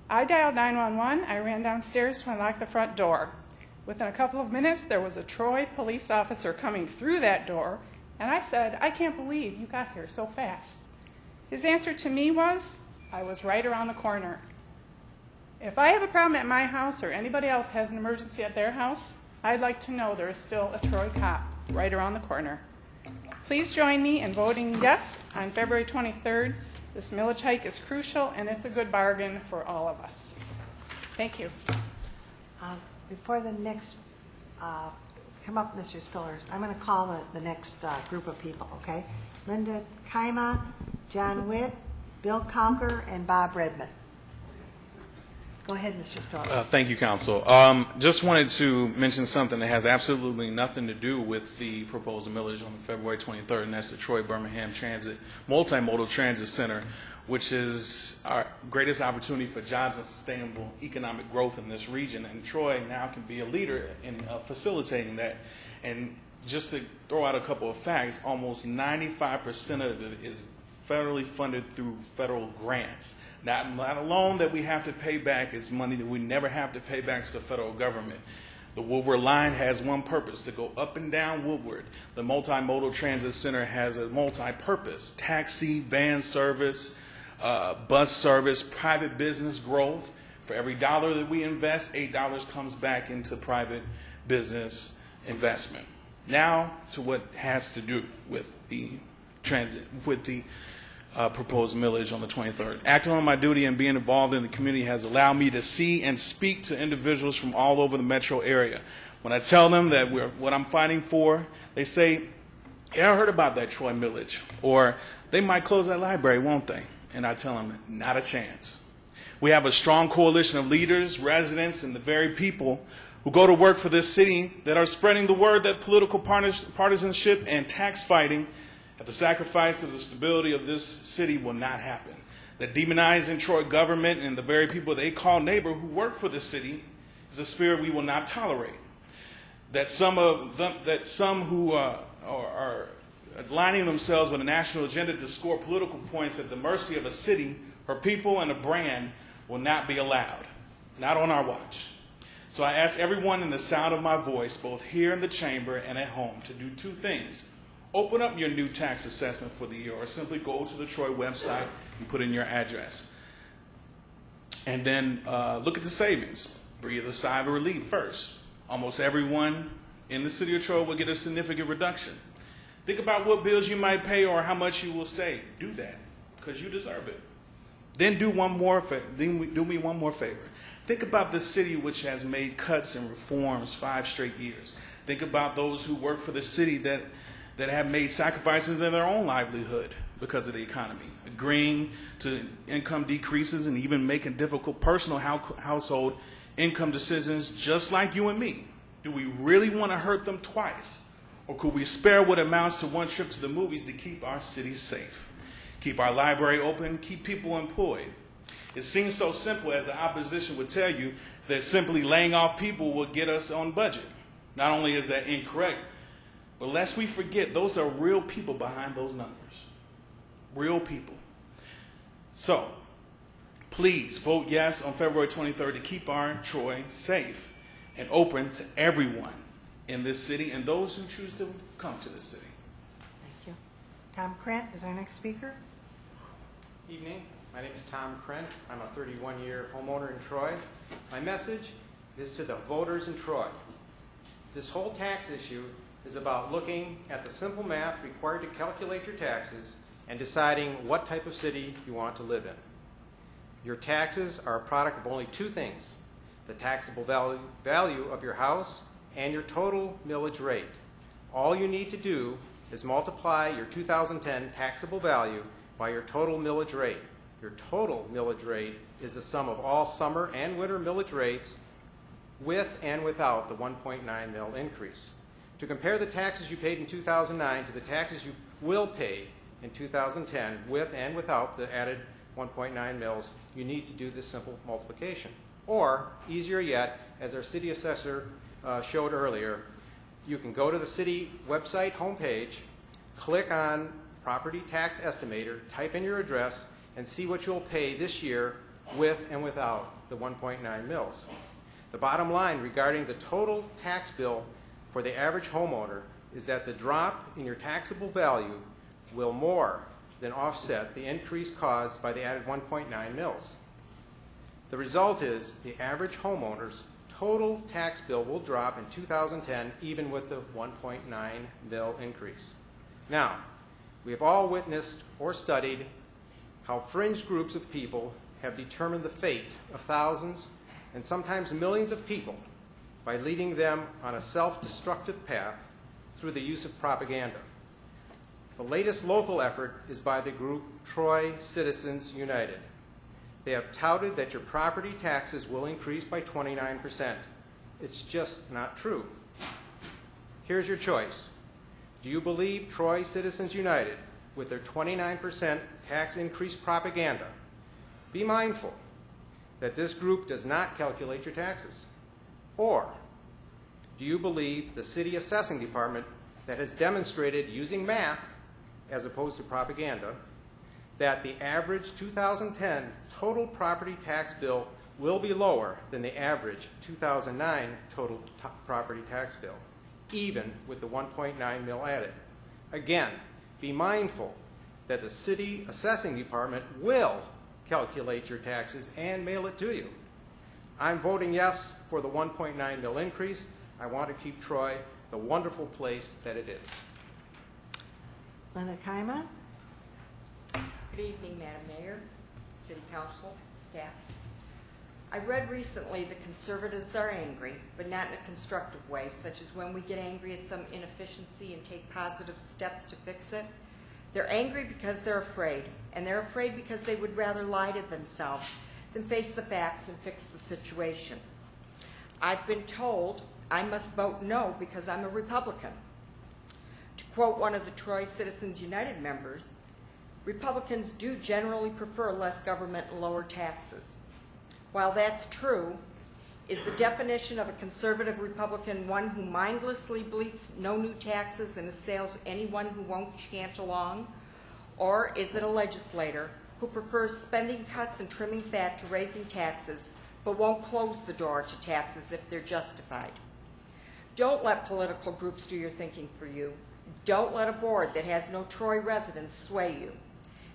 I dialed 911. I ran downstairs to unlock the front door. Within a couple of minutes, there was a Troy police officer coming through that door, and I said, "I can't believe you got here so fast." His answer to me was, "I was right around the corner." If I have a problem at my house or anybody else has an emergency at their house, I'd like to know there is still a Troy cop right around the corner. Please join me in voting yes on February 23rd. This millage hike is crucial, and it's a good bargain for all of us. Thank you. Before the next come up, Mr. Spillers, I'm going to call the next group of people, okay? Linda Kaima, John Witt, Bill Calker, and Bob Redmond. Go ahead, Mr. Spillers. Thank you, Council. Just wanted to mention something that has absolutely nothing to do with the proposed millage on February 23rd, and that's the Troy Birmingham Transit Multimodal Transit Center, which is our greatest opportunity for jobs and sustainable economic growth in this region. And Troy now can be a leader in facilitating that. And just to throw out a couple of facts, almost 95% of it is federally funded through federal grants. Not alone that we have to pay back, it's money that we never have to pay back to the federal government. The Woodward line has one purpose, to go up and down Woodward. The Multimodal Transit Center has a multi-purpose: taxi, van service, bus service, private business growth. For every dollar that we invest, $8 comes back into private business investment. Now to what has to do with the transit, with the proposed millage on the 23rd. Acting on my duty and being involved in the community has allowed me to see and speak to individuals from all over the metro area. When I tell them that what I'm fighting for, they say, "Yeah, I heard about that Troy millage," or "They might close that library, won't they?" And I tell them, not a chance. We have a strong coalition of leaders, residents, and the very people who go to work for this city that are spreading the word that political partisanship and tax fighting at the sacrifice of the stability of this city will not happen. That demonizing Troy government and the very people they call neighbor who work for the city is a spirit we will not tolerate. that some who are aligning themselves with a national agenda to score political points at the mercy of a city, her people, and a brand will not be allowed, not on our watch. So I ask everyone in the sound of my voice, both here in the chamber and at home, to do two things. Open up your new tax assessment for the year, or simply go to the Troy website and put in your address. And then look at the savings. Breathe a sigh of relief first. Almost everyone in the city of Troy will get a significant reduction. Think about what bills you might pay or how much you will save. Do that, because you deserve it. Then do me one more favor. Think about the city which has made cuts and reforms 5 straight years. Think about those who work for the city that have made sacrifices in their own livelihood because of the economy, agreeing to income decreases and even making difficult personal household income decisions just like you and me. Do we really want to hurt them twice? Or could we spare what amounts to one trip to the movies to keep our city safe, keep our library open, keep people employed? It seems so simple, as the opposition would tell you, that simply laying off people will get us on budget. Not only is that incorrect, but lest we forget, those are real people behind those numbers. Real people. So, please vote yes on February 23rd to keep our Troy safe and open to everyone in this city and those who choose to come to this city. Thank you. Tom Krent is our next speaker. Evening. My name is Tom Krent. I'm a 31-year homeowner in Troy. My message is to the voters in Troy. This whole tax issue is about looking at the simple math required to calculate your taxes and deciding what type of city you want to live in. Your taxes are a product of only two things: the taxable value of your house and your total millage rate. All you need to do is multiply your 2010 taxable value by your total millage rate. Your total millage rate is the sum of all summer and winter millage rates with and without the 1.9 mil increase. To compare the taxes you paid in 2009 to the taxes you will pay in 2010 with and without the added 1.9 mils, you need to do this simple multiplication. Or, easier yet, as our city assessor showed earlier, you can go to the city website homepage, click on Property Tax Estimator, type in your address, and see what you'll pay this year with and without the 1.9 mils. The bottom line regarding the total tax bill for the average homeowner is that the drop in your taxable value will more than offset the increase caused by the added 1.9 mils. The result is the average homeowner's total tax bill will drop in 2010 even with the 1.9 mil increase. Now, we have all witnessed or studied how fringe groups of people have determined the fate of thousands and sometimes millions of people by leading them on a self-destructive path through the use of propaganda. The latest local effort is by the group Troy Citizens United. They have touted that your property taxes will increase by 29%. It's just not true. Here's your choice. Do you believe Troy Citizens United with their 29% tax increase propaganda? Be mindful that this group does not calculate your taxes. Or do you believe the city assessing department that has demonstrated using math as opposed to propaganda that the average 2010 total property tax bill will be lower than the average 2009 total property tax bill, even with the 1.9 mil added? Again, be mindful that the city assessing department will calculate your taxes and mail it to you. I'm voting yes for the 1.9 mil increase. I want to keep Troy the wonderful place that it is. Linda Kaima. Good evening, Madam Mayor, City Council, staff. I read recently that conservatives are angry, but not in a constructive way, such as when we get angry at some inefficiency and take positive steps to fix it. They're angry because they're afraid, and they're afraid because they would rather lie to themselves than face the facts and fix the situation. I've been told I must vote no because I'm a Republican. To quote one of the Troy Citizens United members, Republicans do generally prefer less government and lower taxes. While that's true, Is the definition of a conservative Republican one who mindlessly bleats no new taxes and assails anyone who won't chant along? Or is it a legislator who prefers spending cuts and trimming fat to raising taxes, but won't close the door to taxes if they're justified? Don't let political groups do your thinking for you. Don't let a board that has no Troy residents sway you.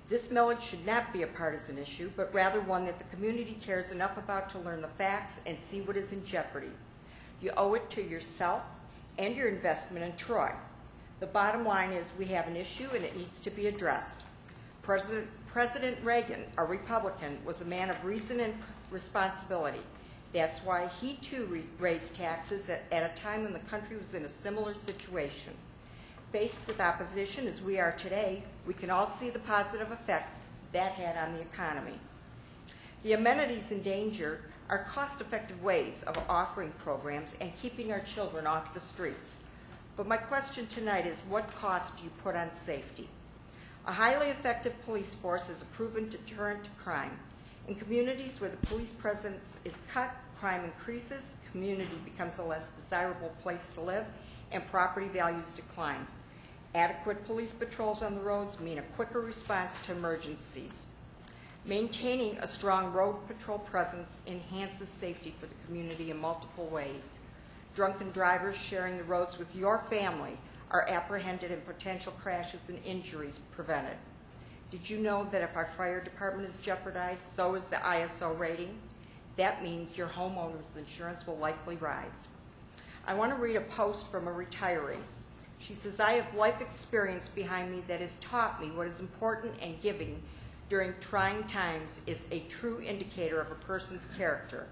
This millage should not be a partisan issue, but rather one that the community cares enough about to learn the facts and see what is in jeopardy. You owe it to yourself and your investment in Troy. The bottom line is we have an issue and it needs to be addressed. President Reagan, a Republican, was a man of reason and responsibility. That's why he too raised taxes at a time when the country was in a similar situation. Faced with opposition as we are today, we can all see the positive effect that had on the economy. The amenities in danger are cost-effective ways of offering programs and keeping our children off the streets. But my question tonight is, what cost do you put on safety? A highly effective police force is a proven deterrent to crime. In communities where the police presence is cut, crime increases, the community becomes a less desirable place to live, and property values decline. Adequate police patrols on the roads mean a quicker response to emergencies. Maintaining a strong road patrol presence enhances safety for the community in multiple ways. Drunken drivers sharing the roads with your family are apprehended and potential crashes and injuries prevented. Did you know that if our fire department is jeopardized, so is the ISO rating? That means your homeowner's insurance will likely rise. I want to read a post from a retiree. She says, I have life experience behind me that has taught me what is important, and giving during trying times is a true indicator of a person's character.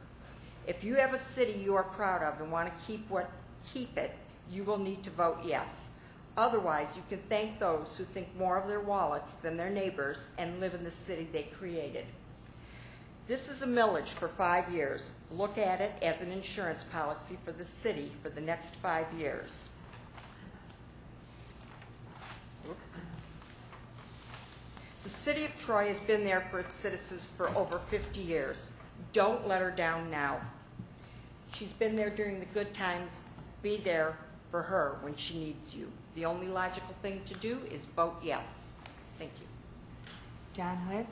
If you have a city you are proud of and want to keep it, you will need to vote yes. Otherwise, you can thank those who think more of their wallets than their neighbors and live in the city they created. This is a millage for 5 years. Look at it as an insurance policy for the city for the next 5 years. The city of Troy has been there for its citizens for over 50 years. Don't let her down now. She's been there during the good times. Be there for her when she needs you. The only logical thing to do is vote yes. Thank you. John Witt.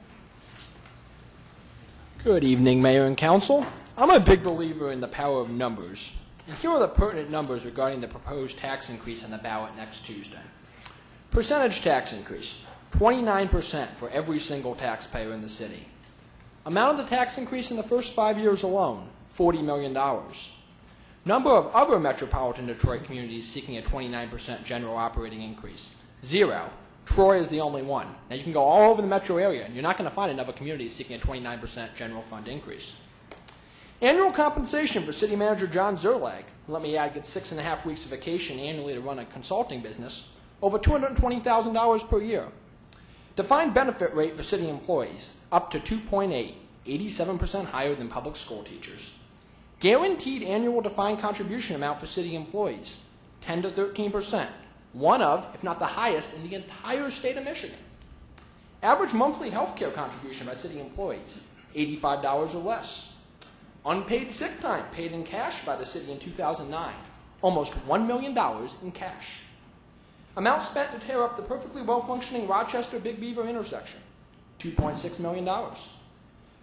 Good evening, Mayor and Council. I'm a big believer in the power of numbers. And here are the pertinent numbers regarding the proposed tax increase on the ballot next Tuesday. Percentage tax increase, 29% for every single taxpayer in the city. Amount of the tax increase in the first 5 years alone, $40 million. Number of other metropolitan Detroit communities seeking a 29% general operating increase, 0. Troy is the only one. Now you can go all over the metro area and you're not going to find another community seeking a 29% general fund increase. Annual compensation for City Manager John Zerlag, who, let me add, gets 6.5 weeks of vacation annually to run a consulting business, over $220,000 per year. Defined benefit rate for city employees, up to 2.8, 87% higher than public school teachers. Guaranteed annual defined contribution amount for city employees, 10 to 13%, one of, if not the highest, in the entire state of Michigan. Average monthly health care contribution by city employees, $85 or less. Unpaid sick time paid in cash by the city in 2009, almost $1 million in cash. Amount spent to tear up the perfectly well-functioning Rochester-Big Beaver intersection, $2.6 million.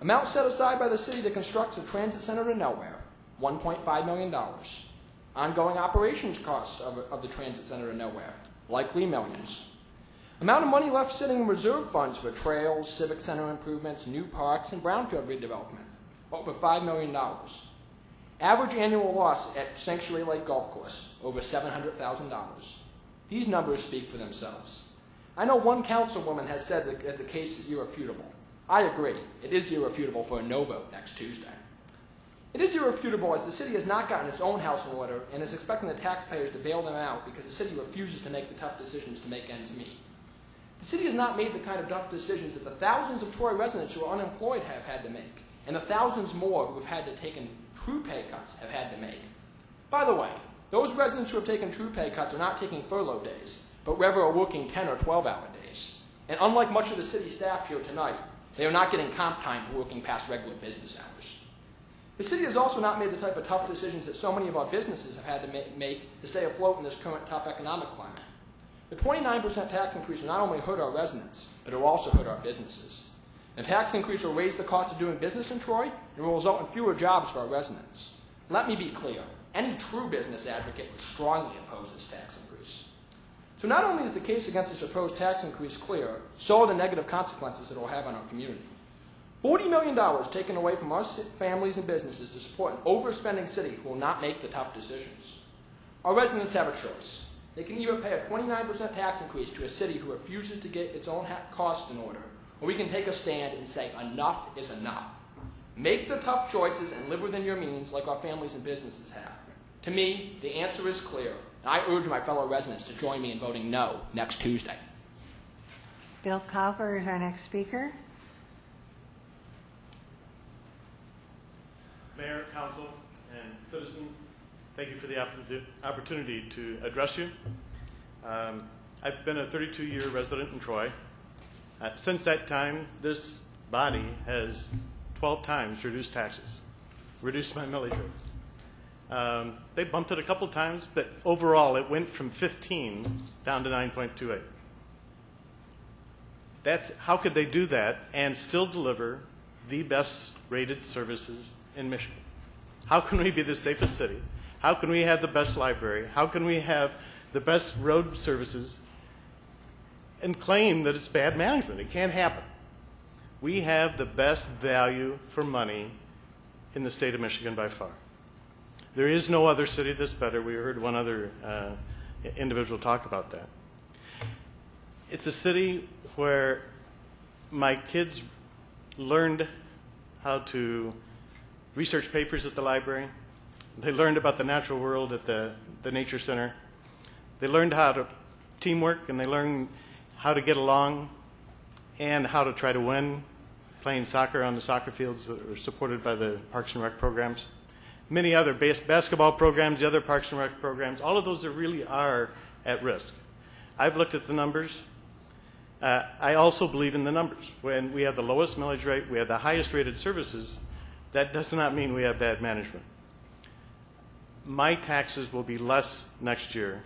Amount set aside by the city to construct the transit center to nowhere, $1.5 million. Ongoing operations costs of the transit center to nowhere, likely millions. Amount of money left sitting in reserve funds for trails, civic center improvements, new parks, and brownfield redevelopment, over $5 million. Average annual loss at Sanctuary Lake Golf Course, over $700,000. These numbers speak for themselves. I know one councilwoman has said that the case is irrefutable. I agree. It is irrefutable for a no vote next Tuesday. It is irrefutable as the city has not gotten its own house in order and is expecting the taxpayers to bail them out because the city refuses to make the tough decisions to make ends meet. The city has not made the kind of tough decisions that the thousands of Troy residents who are unemployed have had to make, and the thousands more who have had to take true pay cuts have had to make. By the way, those residents who have taken true pay cuts are not taking furlough days, but rather are working 10 or 12-hour days. And unlike much of the city staff here tonight, they are not getting comp time for working past regular business hours. The city has also not made the type of tough decisions that so many of our businesses have had to make to stay afloat in this current tough economic climate. The 29% tax increase will not only hurt our residents, but it will also hurt our businesses. The tax increase will raise the cost of doing business in Troy and will result in fewer jobs for our residents. Let me be clear. Any true business advocate would strongly oppose this tax increase. So not only is the case against this proposed tax increase clear, so are the negative consequences that it will have on our community. $40 million taken away from our families and businesses to support an overspending city who will not make the tough decisions. Our residents have a choice. They can either pay a 29% tax increase to a city who refuses to get its own costs in order, or we can take a stand and say enough is enough. Make the tough choices and live within your means like our families and businesses have. To me, the answer is clear, and I urge my fellow residents to join me in voting no next Tuesday. Bill Cowper is our next speaker. Mayor, Council, and citizens, thank you for the opportunity to address you. I've been a 32-year resident in Troy. Since that time, this body has 12 times reduced taxes, reduced my millage rate. They bumped it a couple times, but overall it went from 15 down to 9.28. How could they do that and still deliver the best rated services in Michigan? How can we be the safest city? How can we have the best library? How can we have the best road services and claim that it's bad management? It can't happen. We have the best value for money in the state of Michigan by far. There is no other city that's better. We heard one other individual talk about that. It's a city where my kids learned how to research papers at the library. They learned about the natural world at the Nature Center. They learned how to teamwork, and they learned how to get along and how to try to win playing soccer on the soccer fields that are supported by the Parks and Rec programs. Many other basketball programs, the other Parks and Rec programs, all of those really are at risk. I've looked at the numbers. I also believe in the numbers. When we have the lowest millage rate, we have the highest rated services, that does not mean we have bad management. My taxes will be less next year,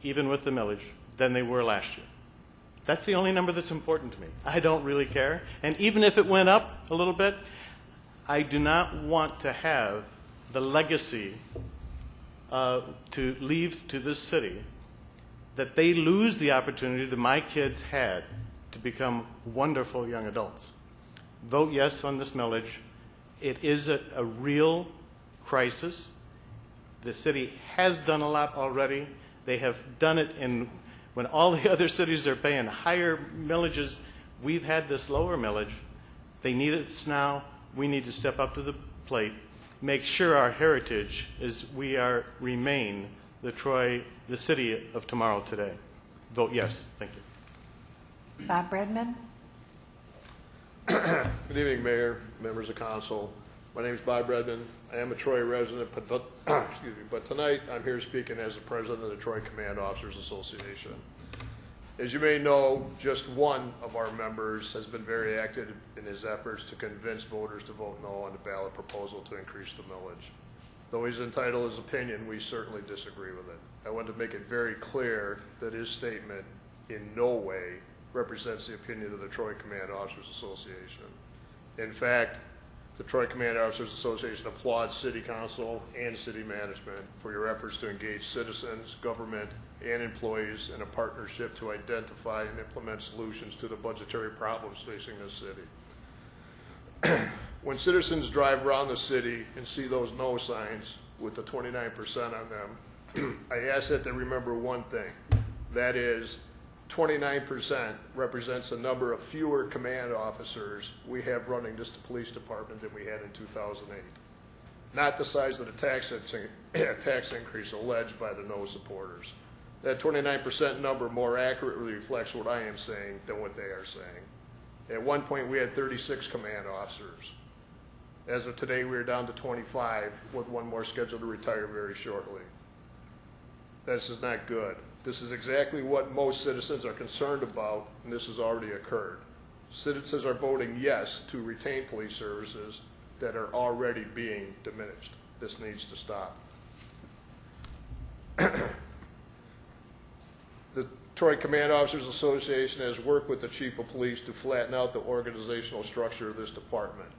even with the millage, than they were last year. That's the only number that's important to me. I don't really care. And even if it went up a little bit, I do not want to have the legacy to leave to this city that they lose the opportunity that my kids had to become wonderful young adults. Vote yes on this millage. It is a real crisis. The city has done a lot already. They have done it when all the other cities are paying higher millages. We've had this lower millage. They need it now. We need to step up to the plate, make sure our heritage is remain the city of tomorrow today. Vote yes. Thank you. Bob Bredman. Good evening, Mayor, members of Council. My name is Bob Bredman. I am a Troy resident, but tonight I'm here speaking as the president of the Troy Command Officers Association. As you may know, just one of our members has been very active in his efforts to convince voters to vote no on the ballot proposal to increase the millage. Though he's entitled to his opinion, we certainly disagree with it. I want to make it very clear that his statement in no way represents the opinion of the Troy Command Officers Association. In fact, the Troy Command Officers Association applauds City Council and City Management for your efforts to engage citizens, government, and employees in a partnership to identify and implement solutions to the budgetary problems facing this city. When citizens drive around the city and see those no signs with the 29% on them, I ask that they remember one thing. That is, 29% represents the number of fewer command officers we have running this police department than we had in 2008. Not the size of the tax increase alleged by the no supporters. That 29% number more accurately reflects what I am saying than what they are saying. At one point, we had 36 command officers. As of today, we are down to 25, with one more scheduled to retire very shortly. This is not good. This is exactly what most citizens are concerned about, and this has already occurred. Citizens are voting yes to retain police services, that are already being diminished. This needs to stop. The Troy Command Officers Association has worked with the Chief of Police to flatten out the organizational structure of this department.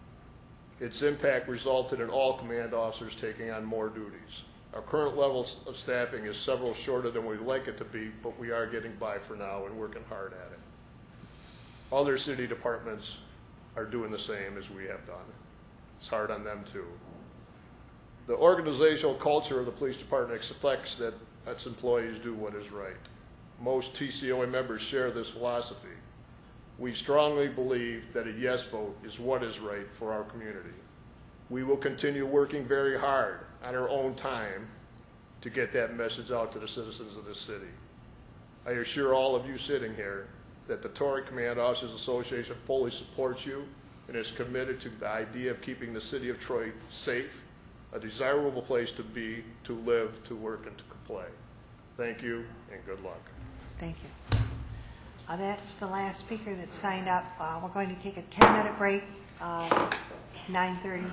Its impact resulted in all command officers taking on more duties. Our current level of staffing is several shorter than we'd like it to be, but we are getting by for now and working hard at it. Other city departments are doing the same as we have done. It's hard on them too. The organizational culture of the police department expects that its employees do what is right. Most TCOA members share this philosophy. We strongly believe that a yes vote is what is right for our community. We will continue working very hard on our own time to get that message out to the citizens of this city. I assure all of you sitting here that the Troy Command Officers Association fully supports you and is committed to the idea of keeping the city of Troy safe, a desirable place to be, to live, to work, and to play. Thank you, and good luck. Thank you. That's the last speaker that signed up. We're going to take a 10-minute break, 9:30.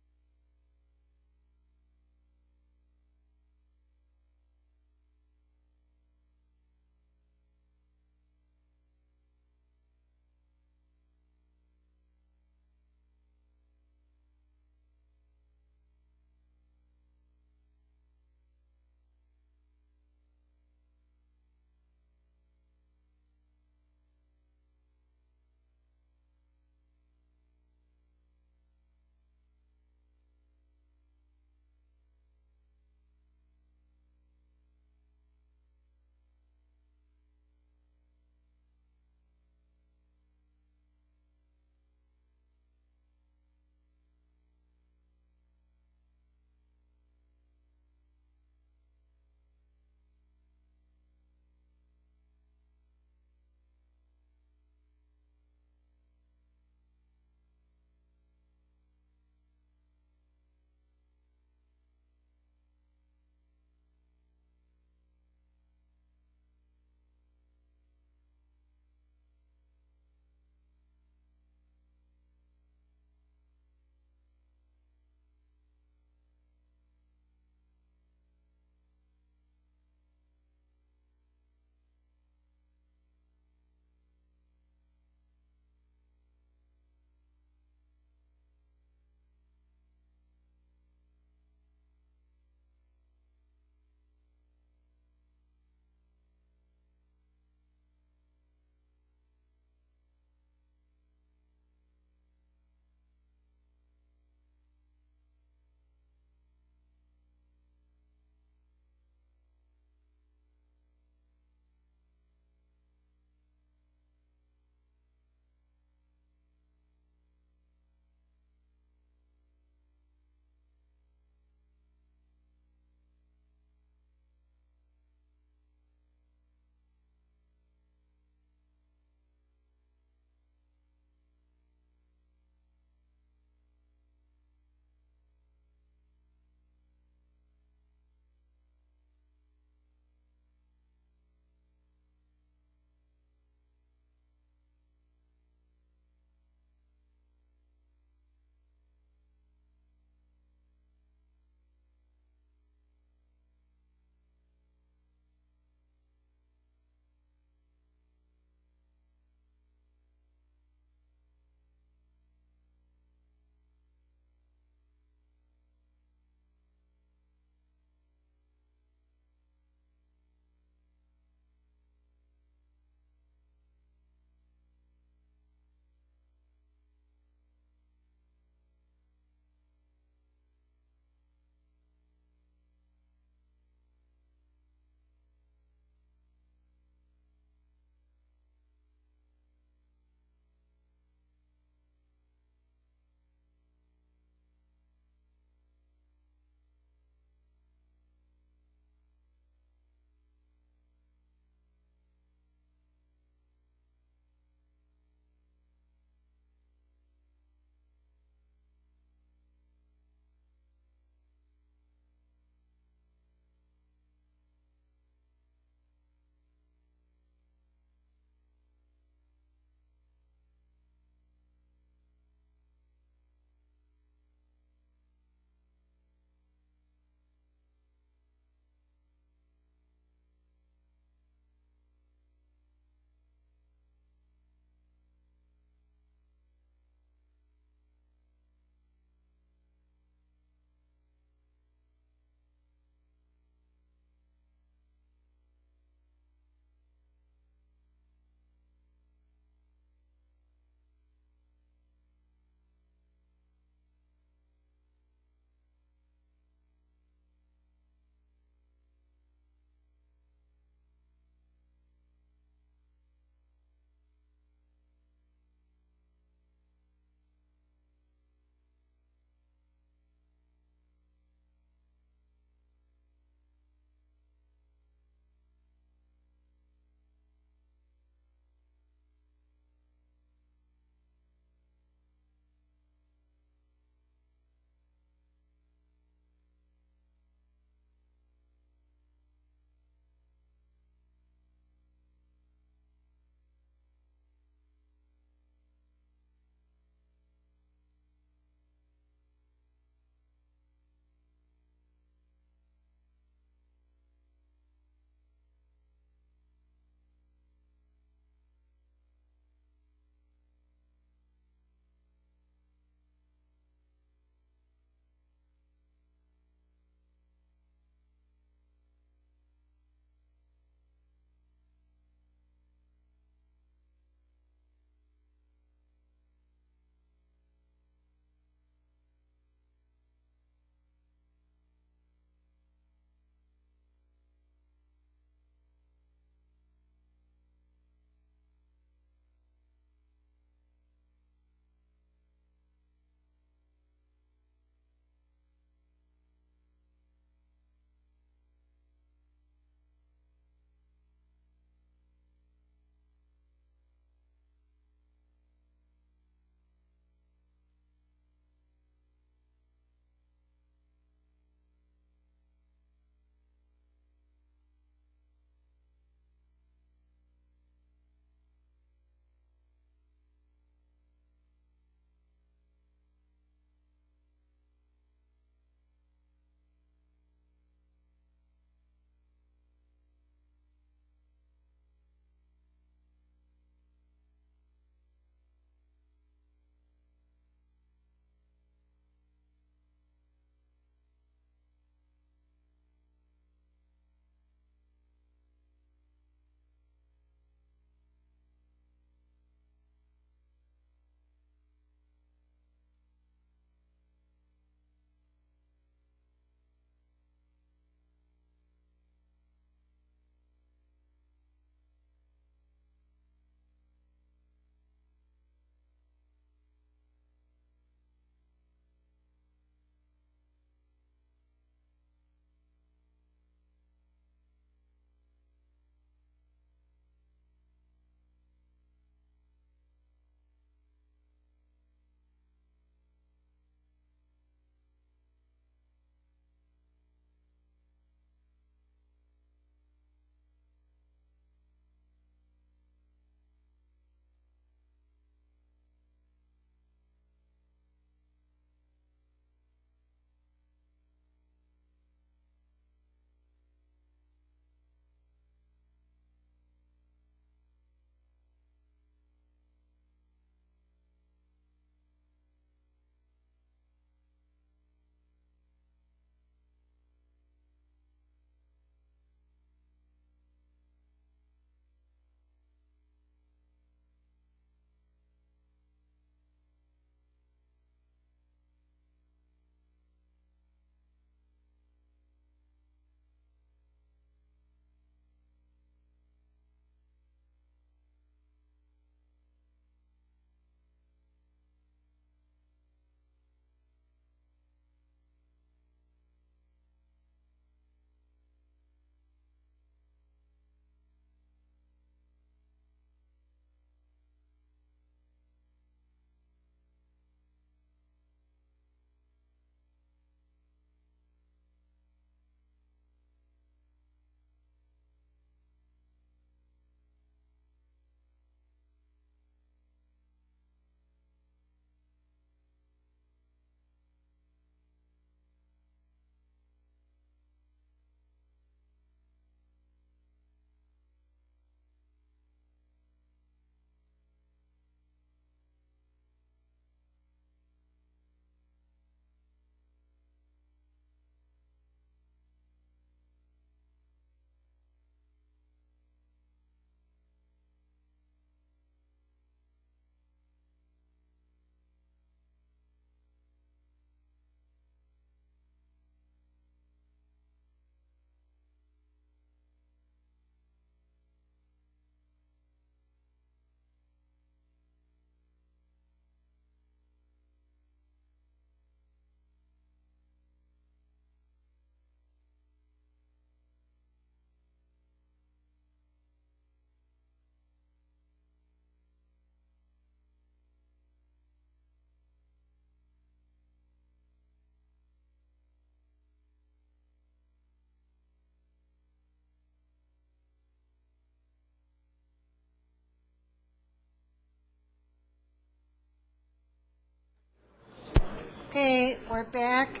Okay, we're back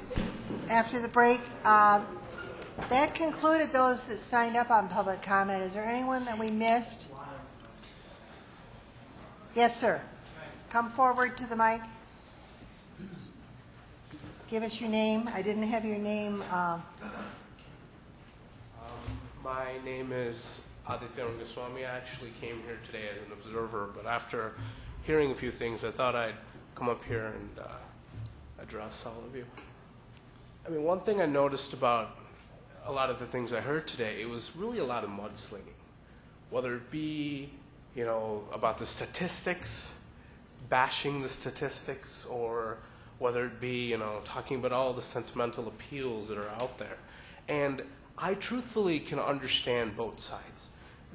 after the break. That concluded those that signed up on public comment. Is there anyone that we missed? Yes, sir. Come forward to the mic. Give us your name. I didn't have your name. My name is Aditya Rangaswamy. I actually came here today as an observer, but after hearing a few things, I thought I'd come up here and address all of you. I mean, one thing I noticed about a lot of the things I heard today, it was really a lot of mudslinging, whether it be, you know, about the statistics, bashing the statistics, or whether it be, you know, talking about all the sentimental appeals that are out there. And I truthfully can understand both sides.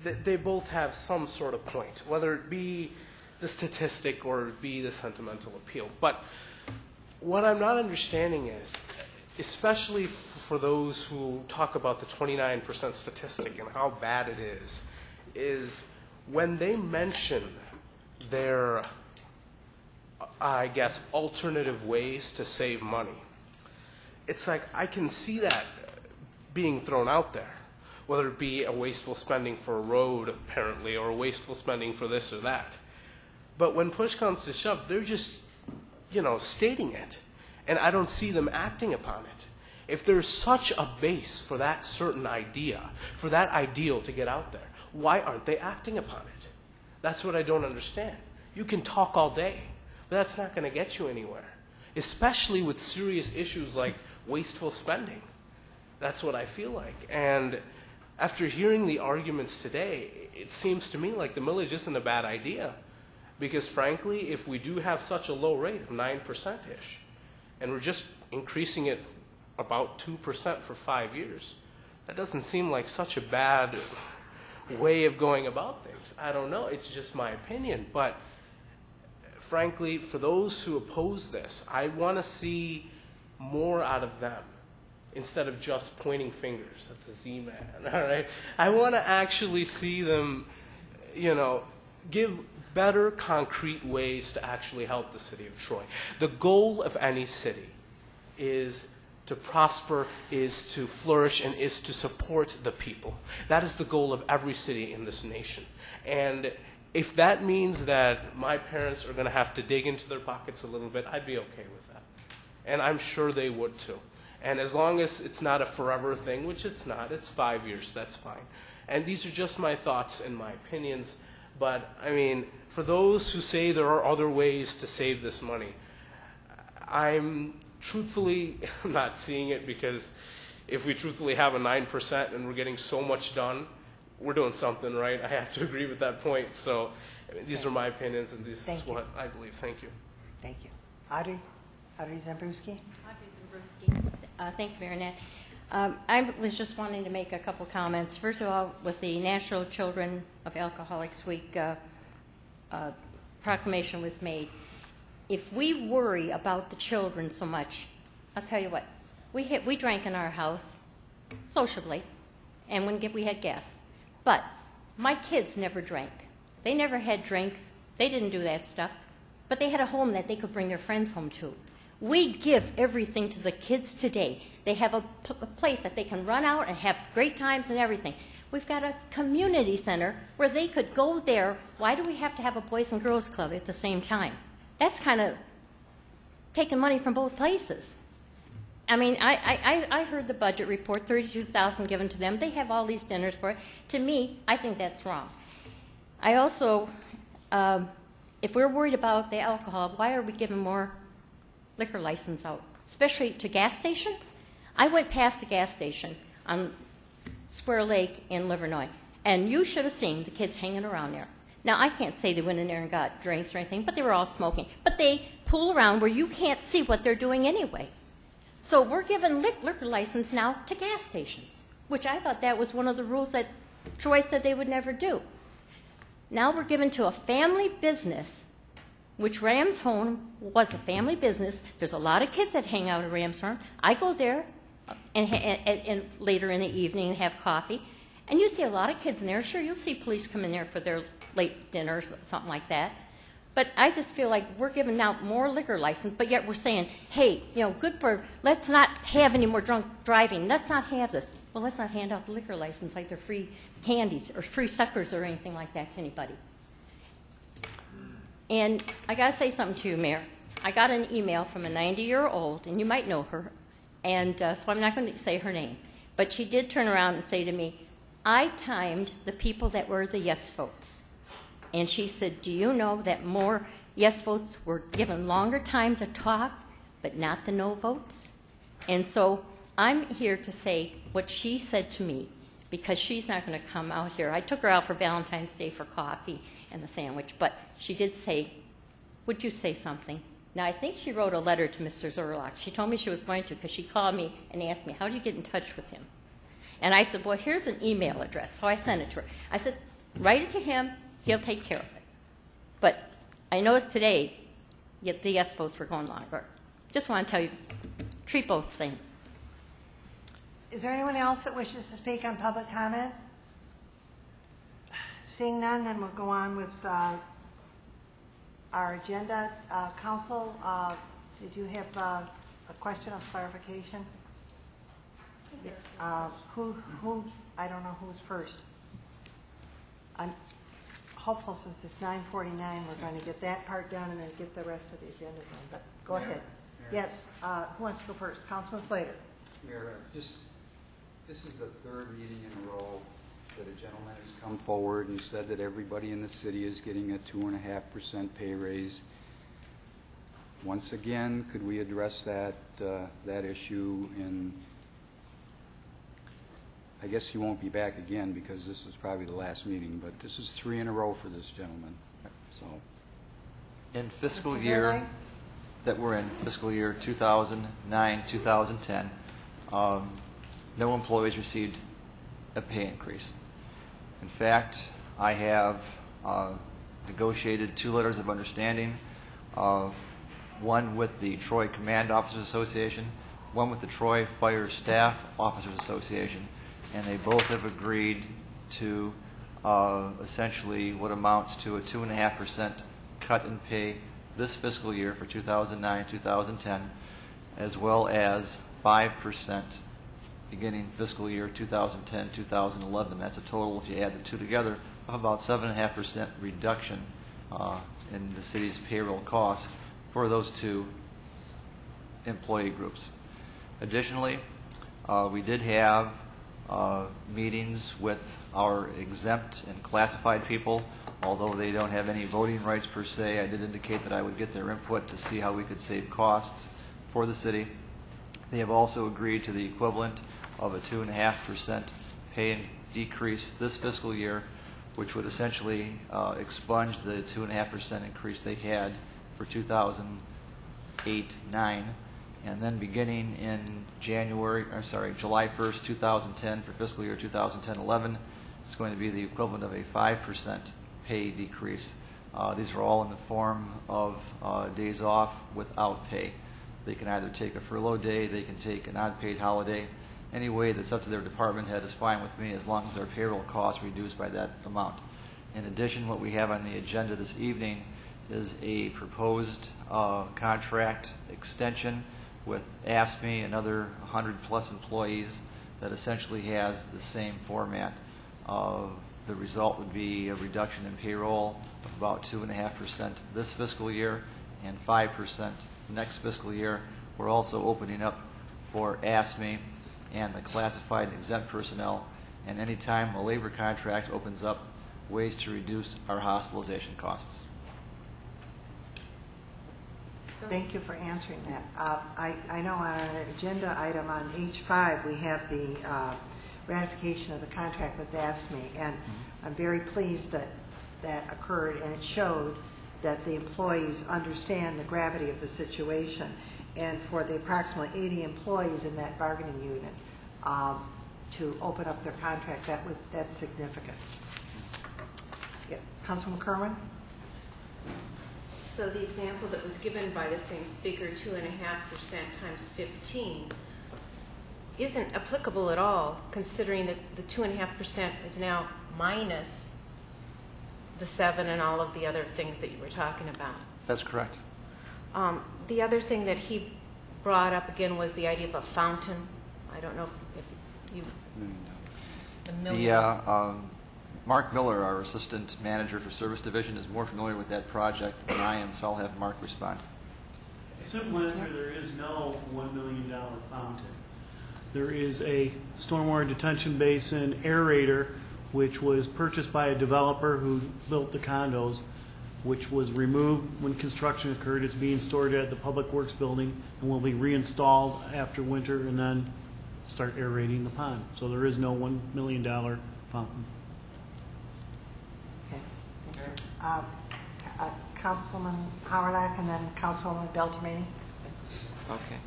They both have some sort of point, whether it be the statistic or it be the sentimental appeal. But what I'm not understanding is, especially for those who talk about the 29% statistic and how bad it is when they mention their, I guess, alternative ways to save money. It's like I can see that being thrown out there, whether it be a wasteful spending for a road, apparently, or a wasteful spending for this or that. But when push comes to shove, they're just, you know, stating it, and I don't see them acting upon it. If there's such a base for that certain idea, for that ideal to get out there, why aren't they acting upon it? That's what I don't understand. You can talk all day, but that's not going to get you anywhere, especially with serious issues like wasteful spending. That's what I feel like. And after hearing the arguments today, it seems to me like the millage isn't a bad idea, because frankly, if we do have such a low rate of 9%-ish, and we're just increasing it about 2% for 5 years, that doesn't seem like such a bad way of going about things. I don't know. It's just my opinion. But frankly, for those who oppose this, I want to see more out of them instead of just pointing fingers at the Z-Man. All right? I want to actually see them, you know, give better concrete ways to actually help the city of Troy. The goal of any city is to prosper, is to flourish, and is to support the people. That is the goal of every city in this nation. And if that means that my parents are going to have to dig into their pockets a little bit, I'd be okay with that. And I'm sure they would too. And as long as it's not a forever thing, which it's not, it's 5 years, that's fine. And these are just my thoughts and my opinions. But, I mean, for those who say there are other ways to save this money, I'm truthfully not seeing it, because if we truthfully have a 9% and we're getting so much done, we're doing something right. I have to agree with that point. So I mean, these are my opinions, and this is what I believe. Thank you. Thank you. Audrey Zambrowski. Thank you, Mayor Nett. I was just wanting to make a couple comments. First of all, with the National Children of Alcoholics Week proclamation was made, if we worry about the children so much, I'll tell you what, we drank in our house sociably, and we had guests. But my kids never drank. They never had drinks. They didn't do that stuff. But they had a home that they could bring their friends home to. We give everything to the kids today. They have a place that they can run out and have great times and everything. We've got a community center where they could go there. Why do we have to have a Boys and Girls Club at the same time? That's kind of taking money from both places. I mean, I heard the budget report, $32,000 given to them. They have all these dinners for it. To me, I think that's wrong. I also, if we're worried about the alcohol, why are we giving more liquor license out, especially to gas stations? I went past the gas station on Square Lake in Livernois, and you should have seen the kids hanging around there. Now, I can't say they went in there and got drinks or anything, but they were all smoking. But they pool around where you can't see what they're doing anyway. So we're giving liquor license now to gas stations, which I thought that was one of the rules that Troy said they would never do. Now we're giving to a family business, which Ramshorn was a family business. There's a lot of kids that hang out at Ramshorn. I go there and later in the evening and have coffee, and you see a lot of kids in there. Sure, you'll see police come in there for their late dinners, something like that. But I just feel like we're giving out more liquor license, but yet we're saying, hey, let's not have any more drunk driving. Let's not have this. Well, let's not hand out the liquor license like they're free candies or free suckers or anything like that to anybody. And I got to say something to you, Mayor. I got an email from a 90-year-old, and you might know her, and so I'm not going to say her name. But she did turn around and say to me, I timed the people that were the yes votes. And she said, do you know that more yes votes were given longer time to talk, but not the no votes? And so I'm here to say what she said to me, because she's not going to come out here. I took her out for Valentine's Day for coffee and the sandwich, but she did say, would you say something? Now, I think she wrote a letter to Mr. Zerlach. She told me she was going to because she called me and asked me, how do you get in touch with him? And I said, well, here's an email address. So I sent it to her. I said, write it to him. He'll take care of it. But I noticed today the yes votes were going longer. Just want to tell you, treat both the same. Is there anyone else that wishes to speak on public comment? Seeing none, then we'll go on with our agenda. Council, did you have a question of clarification? Who, I don't know who's first. I'm hopeful since it's 9:49, we're going to get that part done and then get the rest of the agenda done. But go ahead. Yes, who wants to go first? Councilman Slater. Mayor, this is the third meeting in a row that a gentleman has come forward and said that everybody in the city is getting a 2.5% pay raise. Once again, could we address that issue? And I guess he won't be back again because this is probably the last meeting, but this is 3 in a row for this gentleman. So, in fiscal year that we're in, fiscal year 2009-2010, no employees received a pay increase. In fact, I have negotiated 2 letters of understanding, one with the Troy Command Officers Association, one with the Troy Fire Staff Officers Association, and they both have agreed to essentially what amounts to a 2.5% cut in pay this fiscal year for 2009-2010, as well as 5% beginning fiscal year 2010-2011. That's a total, if you add the 2 together, of about 7.5% reduction in the city's payroll costs for those 2 employee groups. Additionally, we did have meetings with our exempt and classified people. Although they don't have any voting rights per se, I did indicate that I would get their input to see how we could save costs for the city. They have also agreed to the equivalent of a 2.5% pay decrease this fiscal year, which would essentially expunge the 2.5% increase they had for 2008-9. And then beginning in July 1st, 2010 for fiscal year 2010-11, it's going to be the equivalent of a 5% pay decrease. These are all in the form of days off without pay. They can either take a furlough day, they can take an unpaid holiday. Any way that's up to their department head is fine with me as long as their payroll costs reduced by that amount. In addition, what we have on the agenda this evening is a proposed contract extension with AFSCME and other 100-plus employees that essentially has the same format. The result would be a reduction in payroll of about 2.5% this fiscal year and 5% next fiscal year. We're also opening up for AFSCME and the classified exempt personnel, and any time a labor contract opens up, ways to reduce our hospitalization costs. Thank you for answering that. I know on an agenda item on H5 we have the ratification of the contract with AFSCME, and I'm very pleased that that occurred, and it showed that the employees understand the gravity of the situation. And for the approximately 80 employees in that bargaining unit to open up their contract, that's significant. Yeah. Councilman Kerwin? So the example that was given by the same speaker, 2.5% times 15, isn't applicable at all, considering that the 2.5% is now minus the 7 and all of the other things that you were talking about. That's correct. The other thing that he brought up again was the idea of a fountain. I don't know if you... Mark Miller, our assistant manager for service division, is more familiar with that project than I am, so I'll have Mark respond. Simple answer, there is no $1 million fountain. There is a stormwater detention basin aerator, which was purchased by a developer who built the condos, which was removed when construction occurred. It's being stored at the Public Works building and will be reinstalled after winter and then start aerating the pond. So there is no $1 million fountain. Councilman Howard and then Councilwoman Beltramini. Okay.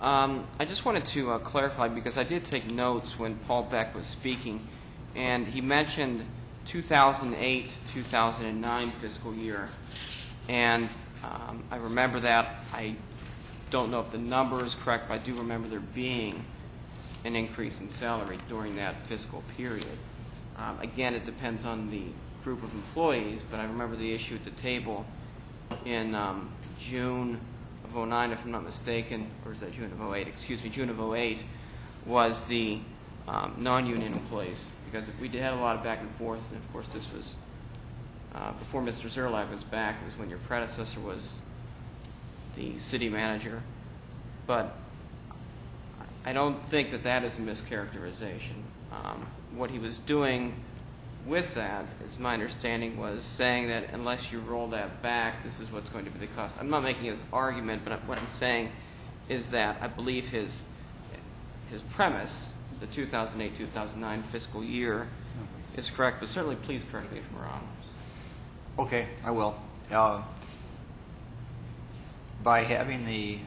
I just wanted to clarify, because I did take notes when Paul Beck was speaking, and he mentioned 2008-2009 fiscal year, and I remember that. I don't know if the number is correct, but I do remember there being an increase in salary during that fiscal period. Again, it depends on the group of employees, but I remember the issue at the table in June of 09, if I'm not mistaken, or is that June of 08? Excuse me, June of 08 was the non-union employees, because we did have a lot of back and forth, and of course this was before Mr. Zerlag was back. It was when your predecessor was the city manager, but I don't think that that is a mischaracterization. What he was doing with that, as my understanding, was saying that unless you roll that back, this is what's going to be the cost. I'm not making his argument, but what I'm saying is that I believe his premise, the 2008-2009 fiscal year, is correct, but certainly please correct me if I'm wrong. Okay, I will. By having the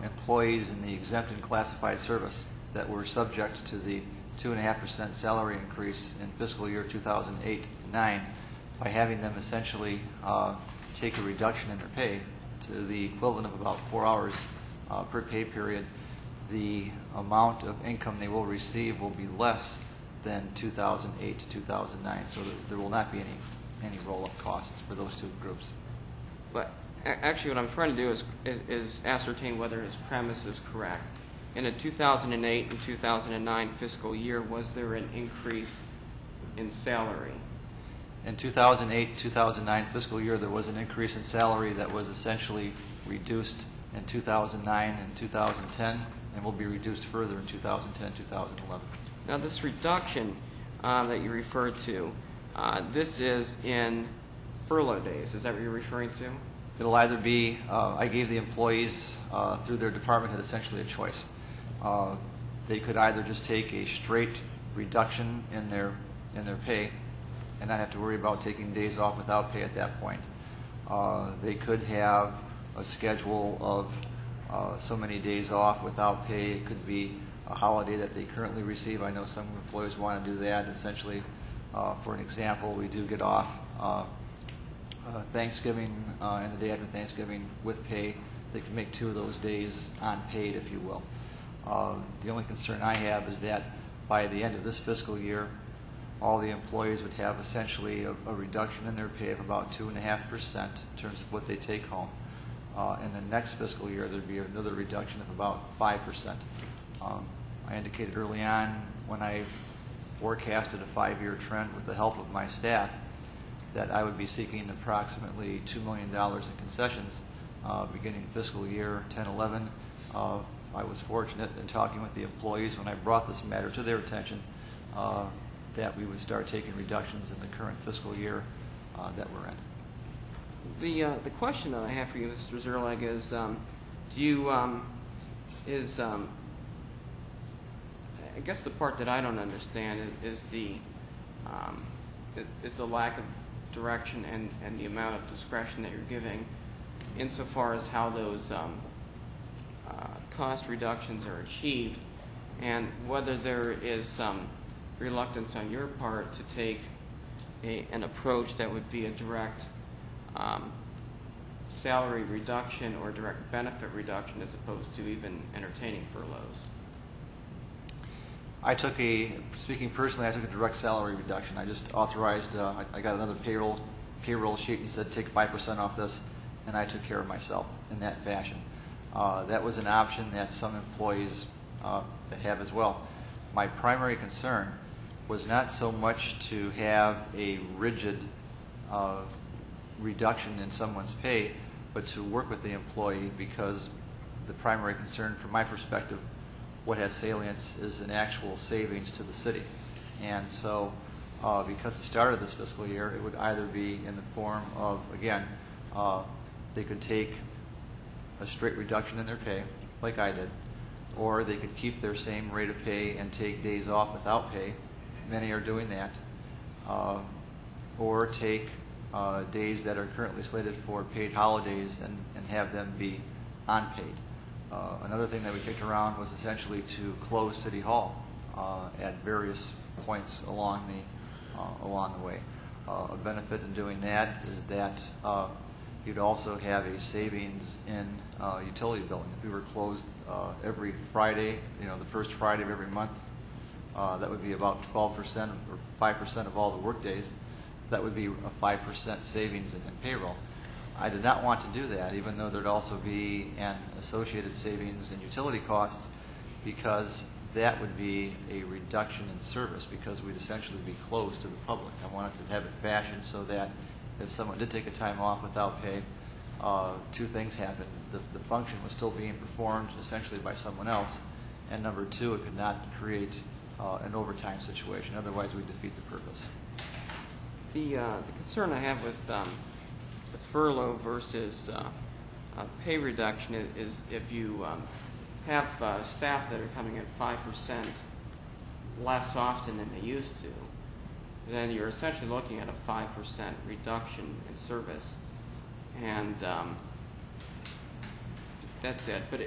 employees in the exempt and classified service that were subject to the 2.5% salary increase in fiscal year 2008-9, by having them essentially take a reduction in their pay to the equivalent of about 4 hours per pay period, the amount of income they will receive will be less than 2008 to 2009. So there will not be any roll-up costs for those two groups. But actually what I'm trying to do is ascertain whether his premise is correct. In the 2008 and 2009 fiscal year, was there an increase in salary? In 2008-2009 fiscal year, there was an increase in salary that was essentially reduced in 2009 and 2010, and will be reduced further in 2010-2011. Now, this reduction that you referred to, this is in furlough days. Is that what you're referring to? It'll either be, I gave the employees through their department head essentially a choice. They could either just take a straight reduction in their pay and not have to worry about taking days off without pay at that point. They could have a schedule of so many days off without pay. It could be a holiday that they currently receive. I know some employees want to do that. Essentially, for an example, we do get off Thanksgiving and the day after Thanksgiving with pay. They can make 2 of those days unpaid, if you will. The only concern I have is that by the end of this fiscal year, all the employees would have essentially a reduction in their pay of about 2.5% in terms of what they take home. In the next fiscal year, there'd be another reduction of about 5%. I indicated early on when I forecasted a 5-year trend with the help of my staff that I would be seeking approximately $2 million in concessions beginning fiscal year 10-11. I was fortunate in talking with the employees when I brought this matter to their attention that we would start taking reductions in the current fiscal year that we're in. The question that I have for you, Mr. Zerlag, is I guess the part that I don't understand is the lack of direction and the amount of discretion that you're giving insofar as how those cost reductions are achieved, and whether there is some reluctance on your part to take an approach that would be a direct salary reduction or direct benefit reduction as opposed to even entertaining furloughs. Speaking personally, I took a direct salary reduction. I just authorized, I got another payroll payroll sheet and said, take 5% off this, and I took care of myself in that fashion. That was an option that some employees have as well. My primary concern was not so much to have a rigid reduction in someone's pay, but to work with the employee, because the primary concern from my perspective, what has salience is an actual savings to the city. And so because the start of this fiscal year, it would either be in the form of, again, they could take a straight reduction in their pay, like I did, or they could keep their same rate of pay and take days off without pay. Many are doing that. Or take days that are currently slated for paid holidays and have them be unpaid. Another thing that we kicked around was essentially to close City Hall at various points along the way. A benefit in doing that is that you'd also have a savings in utility billing. If we were closed every Friday, the first Friday of every month, that would be about 12% or 5% of all the work days. That would be a 5% savings in payroll. I did not want to do that, even though there'd also be an associated savings in utility costs, because that would be a reduction in service, because we'd essentially be closed to the public. I wanted to have it fashioned so that if someone did take a time off without pay, two things happened. The function was still being performed essentially by someone else, and number two, it could not create an overtime situation. Otherwise, we'd defeat the purpose. The concern I have with furlough versus pay reduction is if you have staff that are coming at 5% less often than they used to, then you're essentially looking at a 5% reduction in service, and that's it. But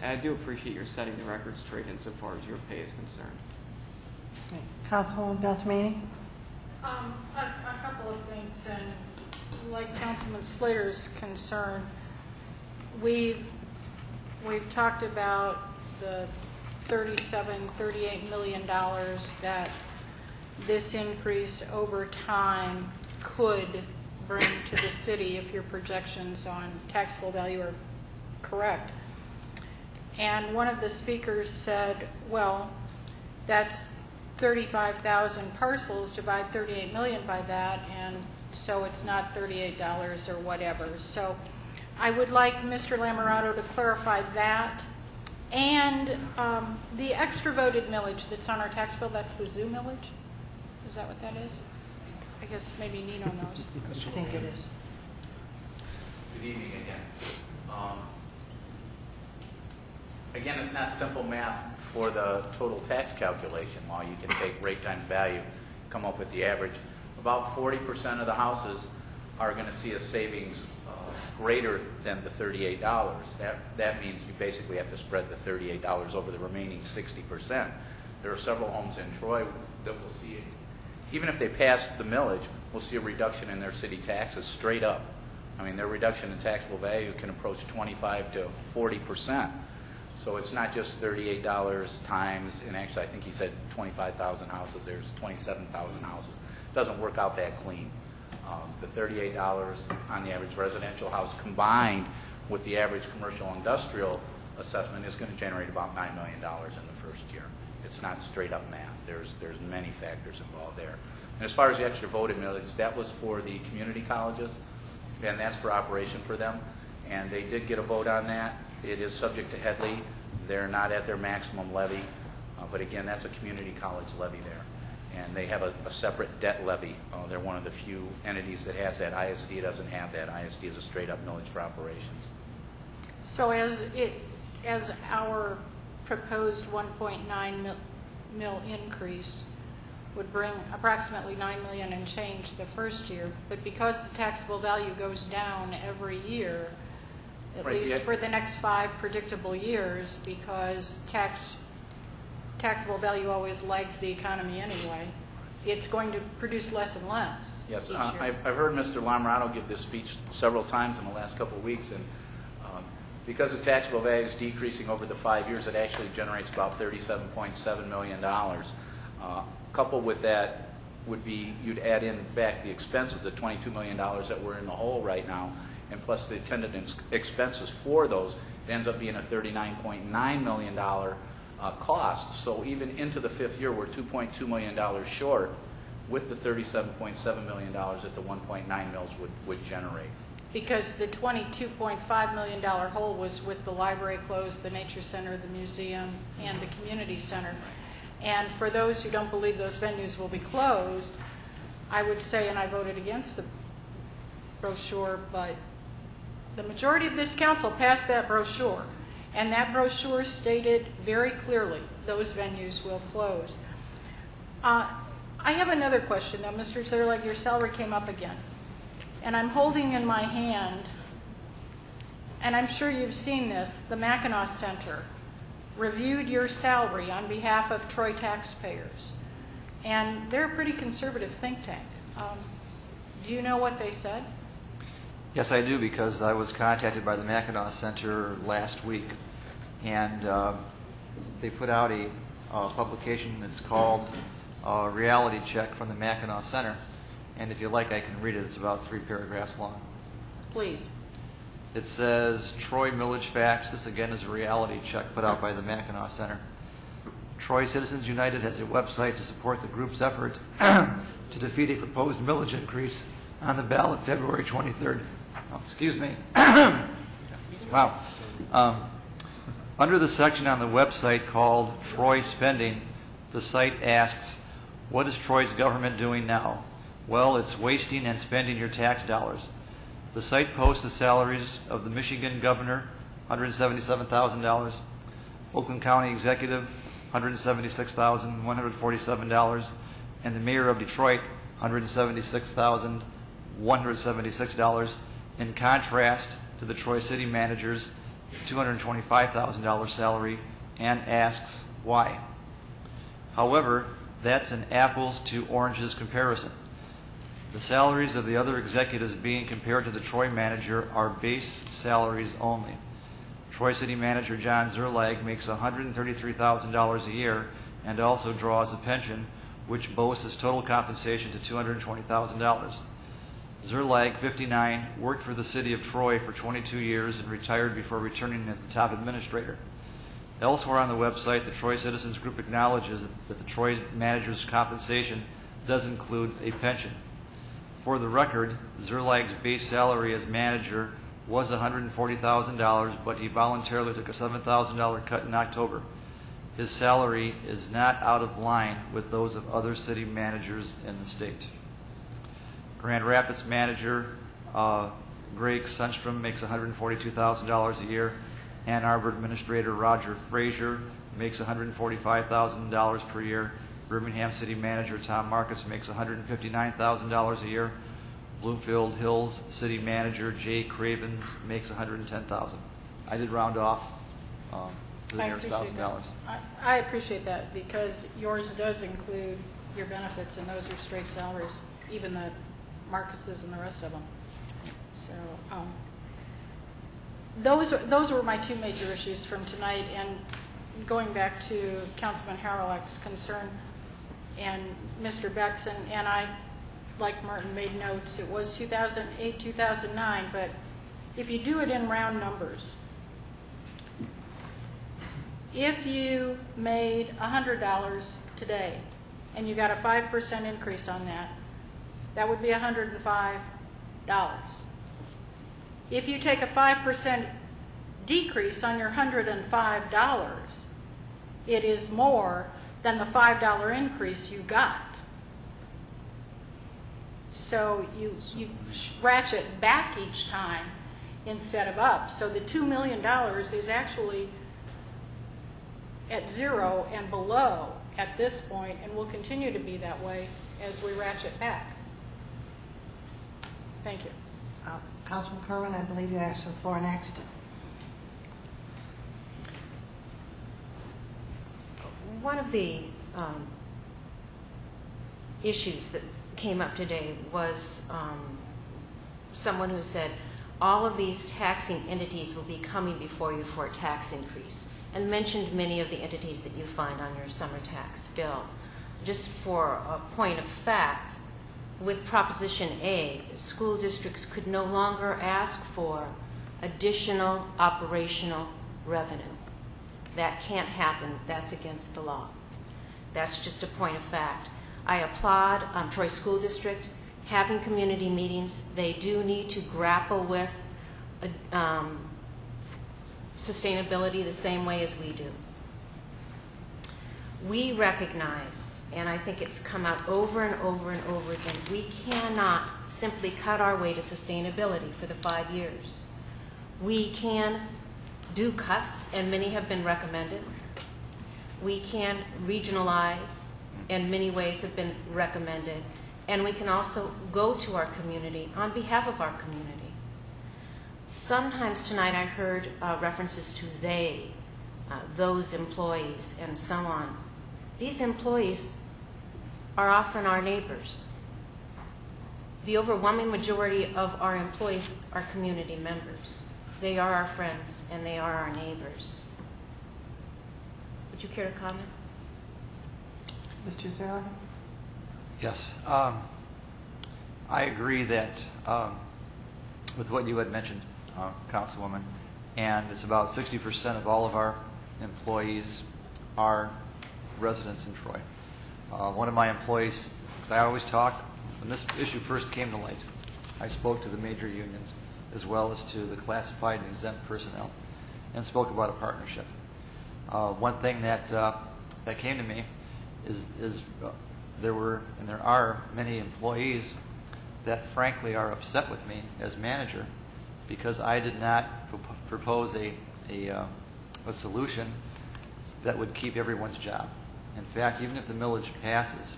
I do appreciate your setting the record straight insofar as your pay is concerned. Okay. Councilwoman Beltramini? A couple of things, and like Councilman Slater's concern, we've talked about the $38 million that this increase over time could bring to the city if your projections on taxable value are correct. And one of the speakers said, well, that's 35,000 parcels, divide 38 million by that, and so it's not $38 or whatever. So I would like Mr. Lamorato to clarify that. And the extra voted millage that's on our tax bill, that's the zoo millage? Is that what that is? I guess maybe Nino knows. I think it is. Good evening again. Again, it's not simple math for the total tax calculation. While you can take rate times value, come up with the average, about 40% of the houses are going to see a savings greater than the $38. That means you basically have to spread the $38 over the remaining 60%. There are several homes in Troy that will see it. Even if they pass the millage, we'll see a reduction in their city taxes straight up. I mean, their reduction in taxable value can approach 25 to 40%. So it's not just $38 times, and actually I think he said 25,000 houses, there's 27,000 houses. It doesn't work out that clean. The $38 on the average residential house combined with the average commercial industrial assessment is going to generate about $9 million in the first year. It's not straight up math. There's many factors involved there. And as far as the extra voted millage, that was for the community colleges, and that's for operation for them. And they did get a vote on that. It is subject to Headley. They're not at their maximum levy, but again, that's a community college levy there. And they have a separate debt levy. They're one of the few entities that has that. ISD doesn't have that. ISD is a straight up millage for operations. So as our proposed 1.9 mil increase would bring approximately $9 million and change the first year, but because the taxable value goes down every year, at least for the next 5 predictable years, because taxable value always lags the economy anyway, it's going to produce less and less. Yes, each year. I've heard Mr. Lamorato give this speech several times in the last couple of weeks, and because the taxable value is decreasing over the 5 years, it actually generates about $37.7 million. Coupled with that would be you'd add in back the expenses, the $22 million that we're in the hole right now, and plus the attendant expenses for those, it ends up being a $39.9 million cost. So even into the fifth year, we're $2.2 million short with the $37.7 million that the 1.9 mils would generate. Because the $22.5 million hole was with the library closed, the nature center, the museum, and the community center. And for those who don't believe those venues will be closed, I would say, and I voted against the brochure, but the majority of this council passed that brochure. And that brochure stated very clearly those venues will close. I have another question, though. Mr. Zerlag, your salary came up again. And I'm holding in my hand, and I'm sure you've seen this, the Mackinac Center reviewed your salary on behalf of Troy taxpayers. And they're a pretty conservative think tank. Do you know what they said? Yes, I do, because I was contacted by the Mackinac Center last week, and they put out a publication that's called Reality Check from the Mackinac Center. And if you like, I can read it. It's about 3 paragraphs long. Please. It says, Troy Millage Facts. This again is a reality check put out by the Mackinac Center. Troy Citizens United has a website to support the group's effort to defeat a proposed millage increase on the ballot February 23rd. Oh, excuse me. Wow. Under the section on the website called Troy Spending, the site asks, what is Troy's government doing now? Well, it's wasting and spending your tax dollars. The site posts the salaries of the Michigan governor, $177,000, Oakland County executive, $176,147, and the mayor of Detroit, $176,176, in contrast to the Troy city manager's $225,000 salary, and asks why. However, that's an apples to oranges comparison. The salaries of the other executives being compared to the Troy manager are base salaries only. Troy City Manager John Zerlag makes $133,000 a year and also draws a pension, which boasts his total compensation to $220,000. Zerlag, 59, worked for the city of Troy for 22 years and retired before returning as the top administrator. Elsewhere on the website, the Troy Citizens Group acknowledges that the Troy manager's compensation does include a pension. For the record, Zerlag's base salary as manager was $140,000, but he voluntarily took a $7,000 cut in October. His salary is not out of line with those of other city managers in the state. Grand Rapids manager Greg Sundstrom makes $142,000 a year. Ann Arbor administrator Roger Frazier makes $145,000 per year. Birmingham City Manager Tom Marcus makes $159,000 a year. Bloomfield Hills City Manager Jay Cravens makes $110,000. I did round off to the nearest $1,000. I appreciate that, because yours does include your benefits, and those are straight salaries, even the Marcuses and the rest of them. So those were my two major issues from tonight. And going back to Councilman Harrelak's concern, and Mr. Beckson, and I, like Martin, made notes. It was 2008, 2009, but if you do it in round numbers, if you made $100 today and you got a 5% increase on that, that would be $105. If you take a 5% decrease on your $105, it is more than the $5 increase you got. So you ratchet back each time instead of up. So the $2 million is actually at zero and below at this point, and will continue to be that way as we ratchet back. Thank you. Councilman Kerwin, I believe you asked for the floor next. One of the issues that came up today was someone who said all of these taxing entities will be coming before you for a tax increase, and mentioned many of the entities that you find on your summer tax bill. just for a point of fact, with Proposition A, school districts could no longer ask for additional operational revenue. That can't happen. That's against the law. That's just a point of fact. I applaud Troy School District having community meetings. They do need to grapple with sustainability the same way as we do. We recognize, and I think it's come out over and over and over again, we cannot simply cut our way to sustainability for the 5 years. We can do cuts, and many have been recommended. We can regionalize, and many ways have been recommended. And we can also go to our community on behalf of our community. Sometimes tonight I heard references to they, those employees, and so on. These employees are often our neighbors. The overwhelming majority of our employees are community members. They are our friends, and they are our neighbors. Would you care to comment? Mr. Zerler? Yes. I agree that with what you had mentioned, Councilwoman, and it's about 60% of all of our employees are residents in Troy. One of my employees, because I always talk, when this issue first came to light, I spoke to the major unions as well as to the classified and exempt personnel and spoke about a partnership. One thing that that came to me is there were and there are many employees that frankly are upset with me as manager because I did not propose a solution that would keep everyone's job. In fact, even if the millage passes,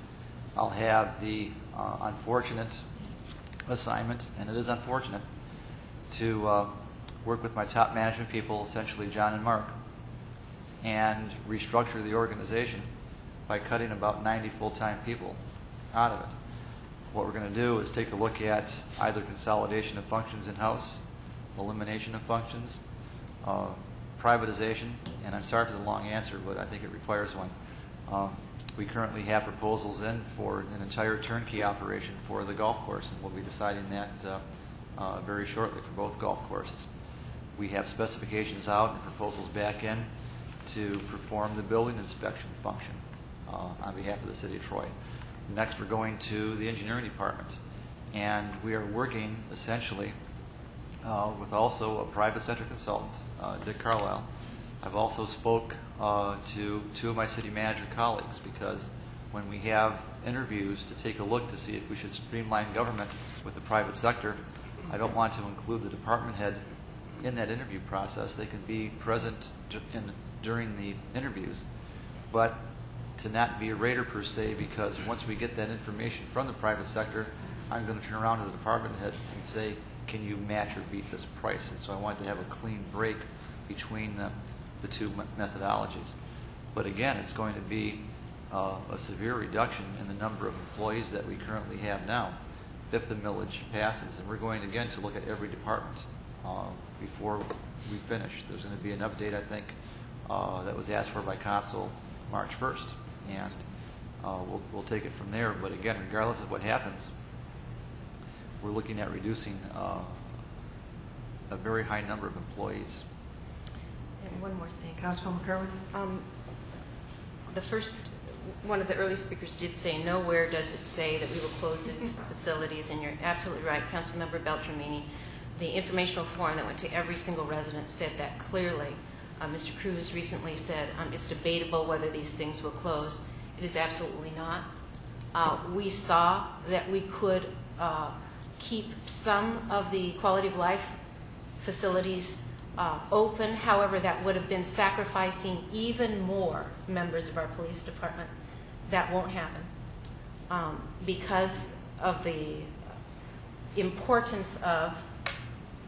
I'll have the unfortunate assignment, and it is unfortunate, to work with my top management people, essentially John and Mark, and restructure the organization by cutting about 90 full-time people out of it. What we're going to do is take a look at either consolidation of functions in-house, elimination of functions, privatization, and I'm sorry for the long answer, but I think it requires one. We currently have proposals in for an entire turnkey operation for the golf course, and we'll be deciding that very shortly for both golf courses. We have specifications out and proposals back in to perform the building inspection function on behalf of the City of Troy. Next, we're going to the engineering department, and we are working essentially with also a private sector consultant, Dick Carlisle. I've also spoke to two of my city manager colleagues because when we have interviews to take a look to see if we should streamline government with the private sector, I don't want to include the department head in that interview process. They can be present during the interviews, but to not be a raider per se, because once we get that information from the private sector, I'm going to turn around to the department head and say, can you match or beat this price? And so I wanted to have a clean break between the two methodologies. But again, it's going to be a severe reduction in the number of employees that we currently have now if the millage passes. And we're going again to look at every department before we finish. There's going to be an update, I think, that was asked for by Council March 1st. And we'll take it from there. But again, regardless of what happens, we're looking at reducing a very high number of employees. And one more thing. Councilwoman Kerwin? One of the early speakers did say, nowhere does it say that we will close these facilities, and you're absolutely right, Councilmember Beltramini. The informational form that went to every single resident said that clearly. Mr. Cruz recently said it's debatable whether these things will close. It is absolutely not. We saw that we could keep some of the quality of life facilities open. However, that would have been sacrificing even more members of our police department. That won't happen because of the importance of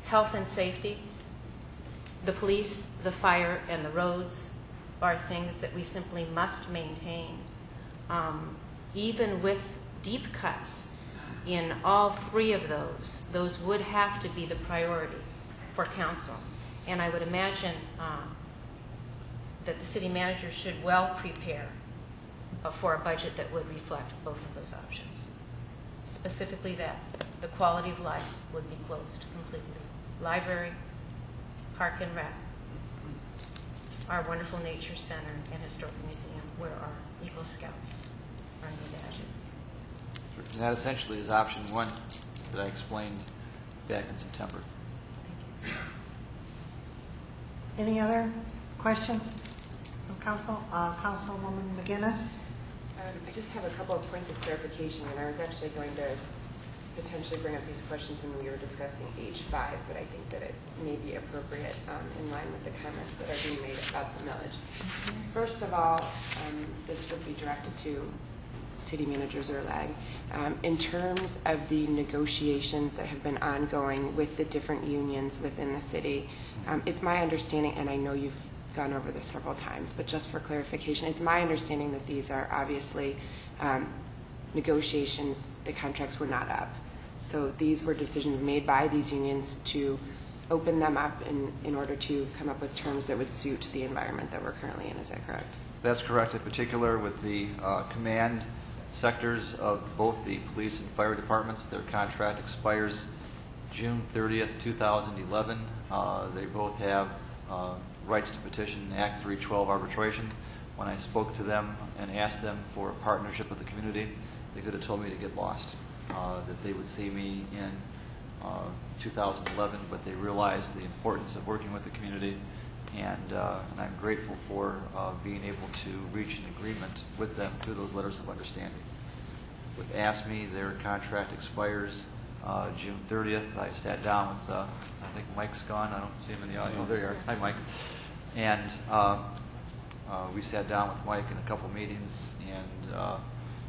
health and safety. The police, the fire, and the roads are things that we simply must maintain. Even with deep cuts in all three of those would have to be the priority for council. And I would imagine that the city manager should well prepare for a budget that would reflect both of those options. Specifically that the quality of life would be closed completely. Library, Park and Rec, our wonderful nature center, and historic museum, where our Eagle Scouts earn their badges. And that essentially is option one that I explained back in September. Any other questions from council? Councilwoman McGinnis? I just have a couple of points of clarification, and I was actually going to potentially bring up these questions when we were discussing H5, but I think that it may be appropriate in line with the comments that are being made about the millage. First of all, this would be directed to City Manager Zerlag. In terms of the negotiations that have been ongoing with the different unions within the city, it's my understanding, and I know you've gone over this several times, but just for clarification, it's my understanding that these are obviously negotiations, the contracts were not up. So these were decisions made by these unions to open them up in order to come up with terms that would suit the environment that we're currently in. Is that correct? That's correct, in particular with the command sectors of both the police and fire departments. Their contract expires June 30th, 2011. They both have rights to petition Act 312 arbitration. When I spoke to them and asked them for a partnership with the community, they could have told me to get lost, that they would see me in 2011, but they realized the importance of working with the community, and I'm grateful for being able to reach an agreement with them through those letters of understanding. With ASME, their contract expires June 30th. I sat down with, I think Mike's gone. I don't see him in the audience. Oh, there you are. Hi, Mike. And we sat down with Mike in a couple meetings and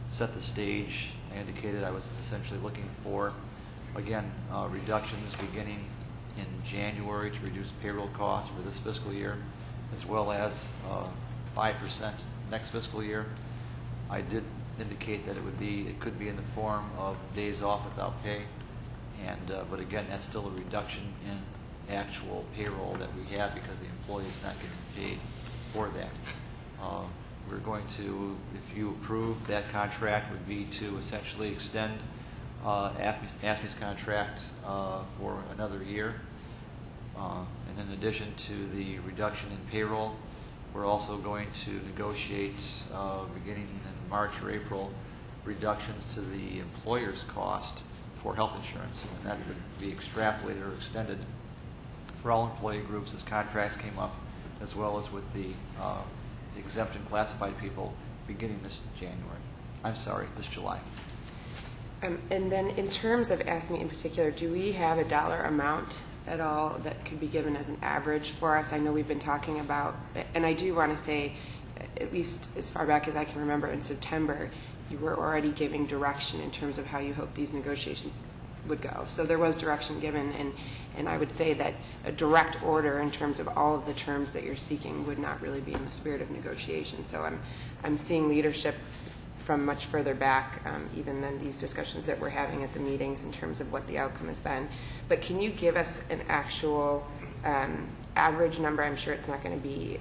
set the stage. I indicated I was essentially looking for, again, reductions beginning in January to reduce payroll costs for this fiscal year, as well as 5% next fiscal year. I did indicate that it could be in the form of days off without pay, and but again, that's still a reduction in actual payroll that we have because the employee is not getting paid for that. We're going to, if you approve, that contract would be to essentially extend ASME's contract for another year. And in addition to the reduction in payroll, we're also going to negotiate, beginning in March or April, reductions to the employer's cost for health insurance. And that would be extrapolated or extended for all employee groups as contracts came up, as well as with the exempt and classified people beginning this July. And then in terms of ASME in particular, do we have a dollar amount at all that could be given as an average for us? I know we've been talking about, and I do want to say, at least as far back as I can remember in September, you were already giving direction in terms of how you hope these negotiations would go. So there was direction given, and I would say that a direct order in terms of all of the terms that you're seeking would not really be in the spirit of negotiation. So I'm seeing leadership from much further back, even than these discussions that we're having at the meetings in terms of what the outcome has been. But can you give us an actual average number? I'm sure it's not going to be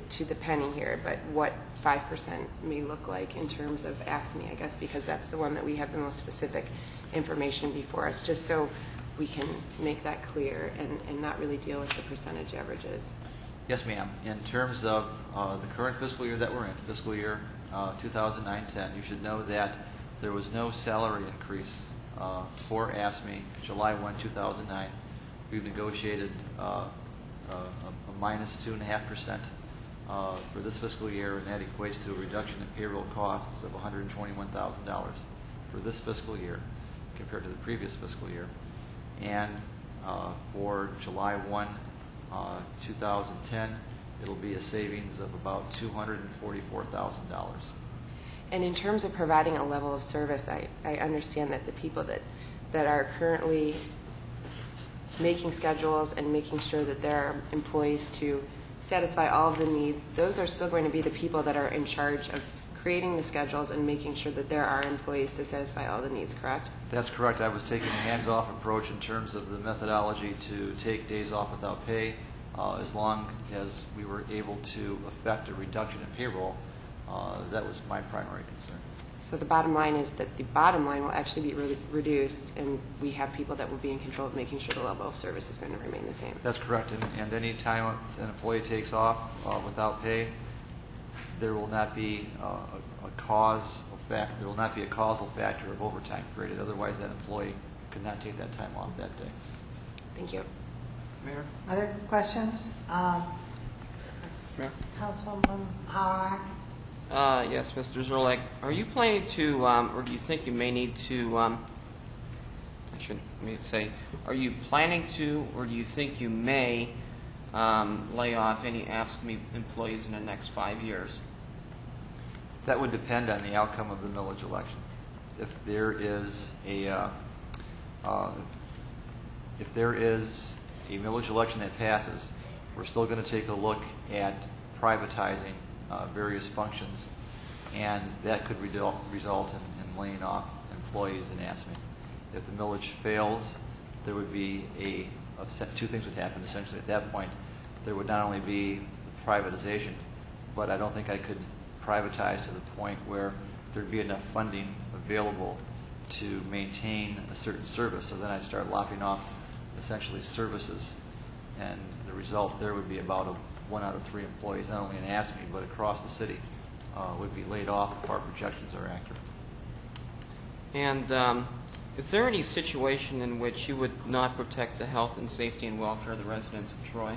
to the penny here, but what 5% may look like in terms of ASME, I guess, because that's the one that we have the most specific information before us, just so we can make that clear and not really deal with the percentage averages. Yes, ma'am. In terms of the current fiscal year that we're in, fiscal year 2009-10, you should know that there was no salary increase for ASME July 1, 2009. We've negotiated a minus 2.5% for this fiscal year, and that equates to a reduction in payroll costs of $121,000 for this fiscal year compared to the previous fiscal year. And for July 1, 2010, it'll be a savings of about $244,000. And in terms of providing a level of service, I understand that the people that are currently making schedules and making sure that there are employees to satisfy all of the needs, those are still going to be the people that are in charge of creating the schedules and making sure that there are employees to satisfy all the needs, correct? That's correct. I was taking a hands-off approach in terms of the methodology to take days off without pay. As long as we were able to effect a reduction in payroll, That was my primary concern. So the bottom line is that the bottom line will actually be reduced, and we have people that will be in control of making sure the level of service is going to remain the same. That's correct. And any time an employee takes off without pay, there will not be a causal factor of overtime created. Otherwise, that employee could not take that time off that day. Thank you. Mayor? Other questions? Mayor? Councilman Howard? Yes, Mr. Zerlak. Are you planning to, or do you think you may need to, are you planning to, or do you think you may lay off any AFSCME employees in the next 5 years? That would depend on the outcome of the millage election. If there is a millage election that passes, we're still going to take a look at privatizing various functions, and that could result in laying off employees in AFSCME. If the millage fails, there would be two things would happen essentially. At that point, there would not only be privatization, but I don't think I could privatize to the point where there'd be enough funding available to maintain a certain service. So then I'd start lopping off essentially services, and the result there would be about 1 out of 3 employees, not only in AFSCME but across the city, would be laid off if our projections are accurate. And is there any situation in which you would not protect the health and safety and welfare of the residents of Troy?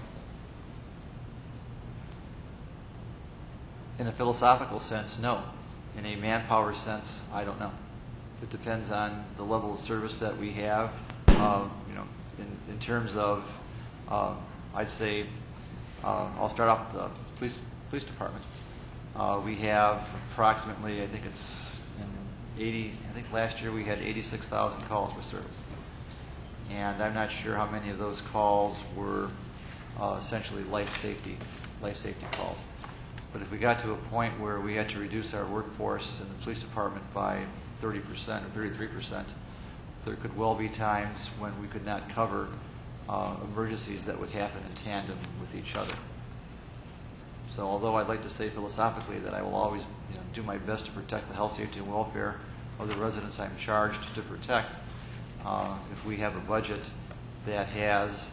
In a philosophical sense, no. In a manpower sense, I don't know. It depends on the level of service that we have. In terms of, I'd say, I'll start off with the police department. We have approximately, I think last year we had 86,000 calls for service. And I'm not sure how many of those calls were essentially life safety calls. But if we got to a point where we had to reduce our workforce in the police department by 30% or 33%, there could well be times when we could not cover emergencies that would happen in tandem with each other. So although I'd like to say philosophically that I will always do my best to protect the health, safety, and welfare of the residents I'm charged to protect, if we have a budget that has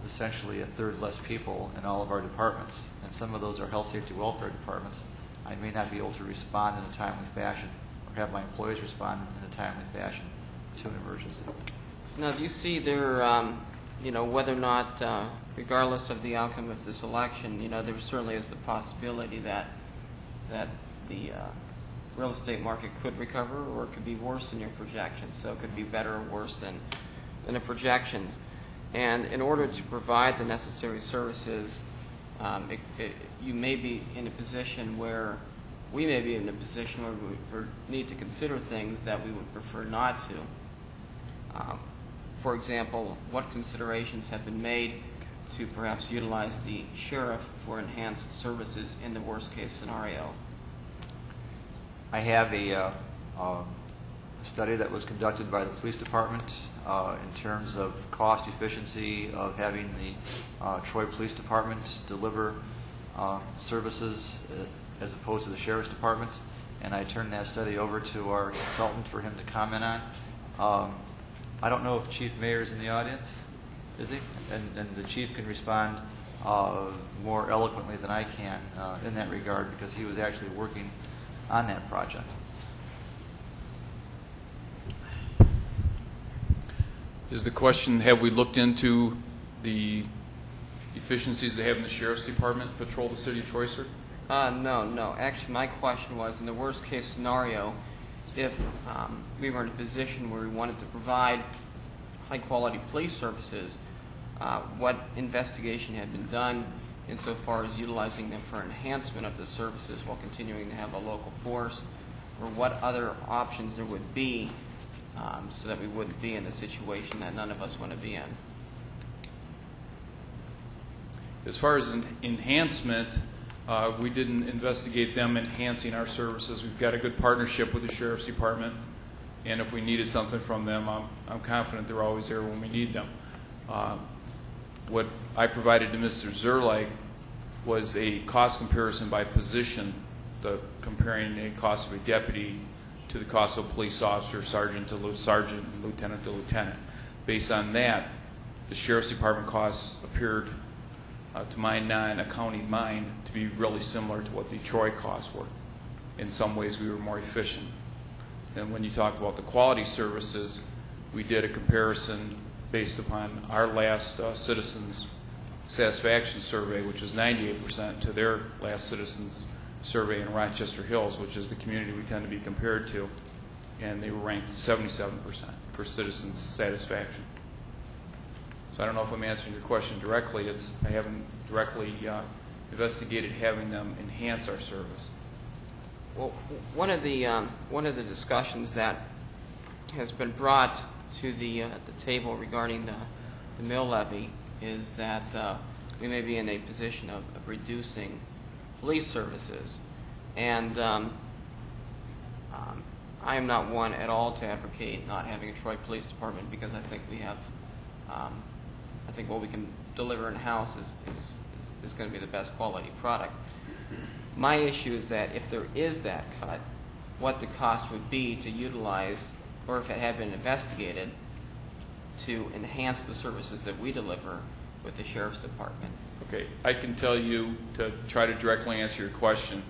essentially a third less people in all of our departments, and some of those are health, safety, welfare departments, I may not be able to respond in a timely fashion or have my employees respond in a timely fashion to an emergency. Now, do you see there, whether or not, regardless of the outcome of this election, there certainly is the possibility that the real estate market could recover, or it could be worse than your projections. So it could be better or worse than the projections. And in order to provide the necessary services, you may be in a position where we may be in a position where we need to consider things that we would prefer not to. For example, what considerations have been made to perhaps utilize the sheriff for enhanced services in the worst-case scenario? I have a study that was conducted by the police department in terms of cost efficiency of having the Troy Police Department deliver services as opposed to the Sheriff's Department, and I turned that study over to our consultant for him to comment on. I don't know if Chief Mayer is in the audience, is he? And the Chief can respond more eloquently than I can in that regard, because he was actually working on that project. Is the question, have we looked into the efficiencies they have in the Sheriff's Department patrol the city of Troy, sir? No. Actually, my question was, in the worst-case scenario, if we were in a position where we wanted to provide high-quality police services, what investigation had been done insofar as utilizing them for enhancement of the services while continuing to have a local force, or what other options there would be so that we wouldn't be in the situation that none of us want to be in. As far as enhancement, we didn't investigate them enhancing our services. We've got a good partnership with the Sheriff's Department, and if we needed something from them, I'm confident they're always there when we need them. What I provided to Mr. Zerlak was a cost comparison by position, comparing the cost of a deputy to the cost of a police officer, sergeant to sergeant, and lieutenant to lieutenant. Based on that, the Sheriff's Department costs appeared, to my non-accounting mind, to be really similar to what the Troy costs were. In some ways, we were more efficient. And when you talk about the quality services, we did a comparison based upon our last citizens satisfaction survey, which was 98%, to their last citizens survey in Rochester Hills, which is the community we tend to be compared to, and they were ranked 77% for citizens satisfaction. So I don't know if I'm answering your question directly. I haven't directly investigated having them enhance our service. Well, one of the discussions that has been brought to the table regarding the mill levy is that we may be in a position of reducing police services, and I am not one at all to advocate not having a Troy Police Department, because I think we have, I think what we can deliver in house is going to be the best quality product. My issue is that if there is that cut, what the cost would be to utilize, or if it had been investigated, to enhance the services that we deliver with the Sheriff's Department. Okay, I can tell you, to try to directly answer your question,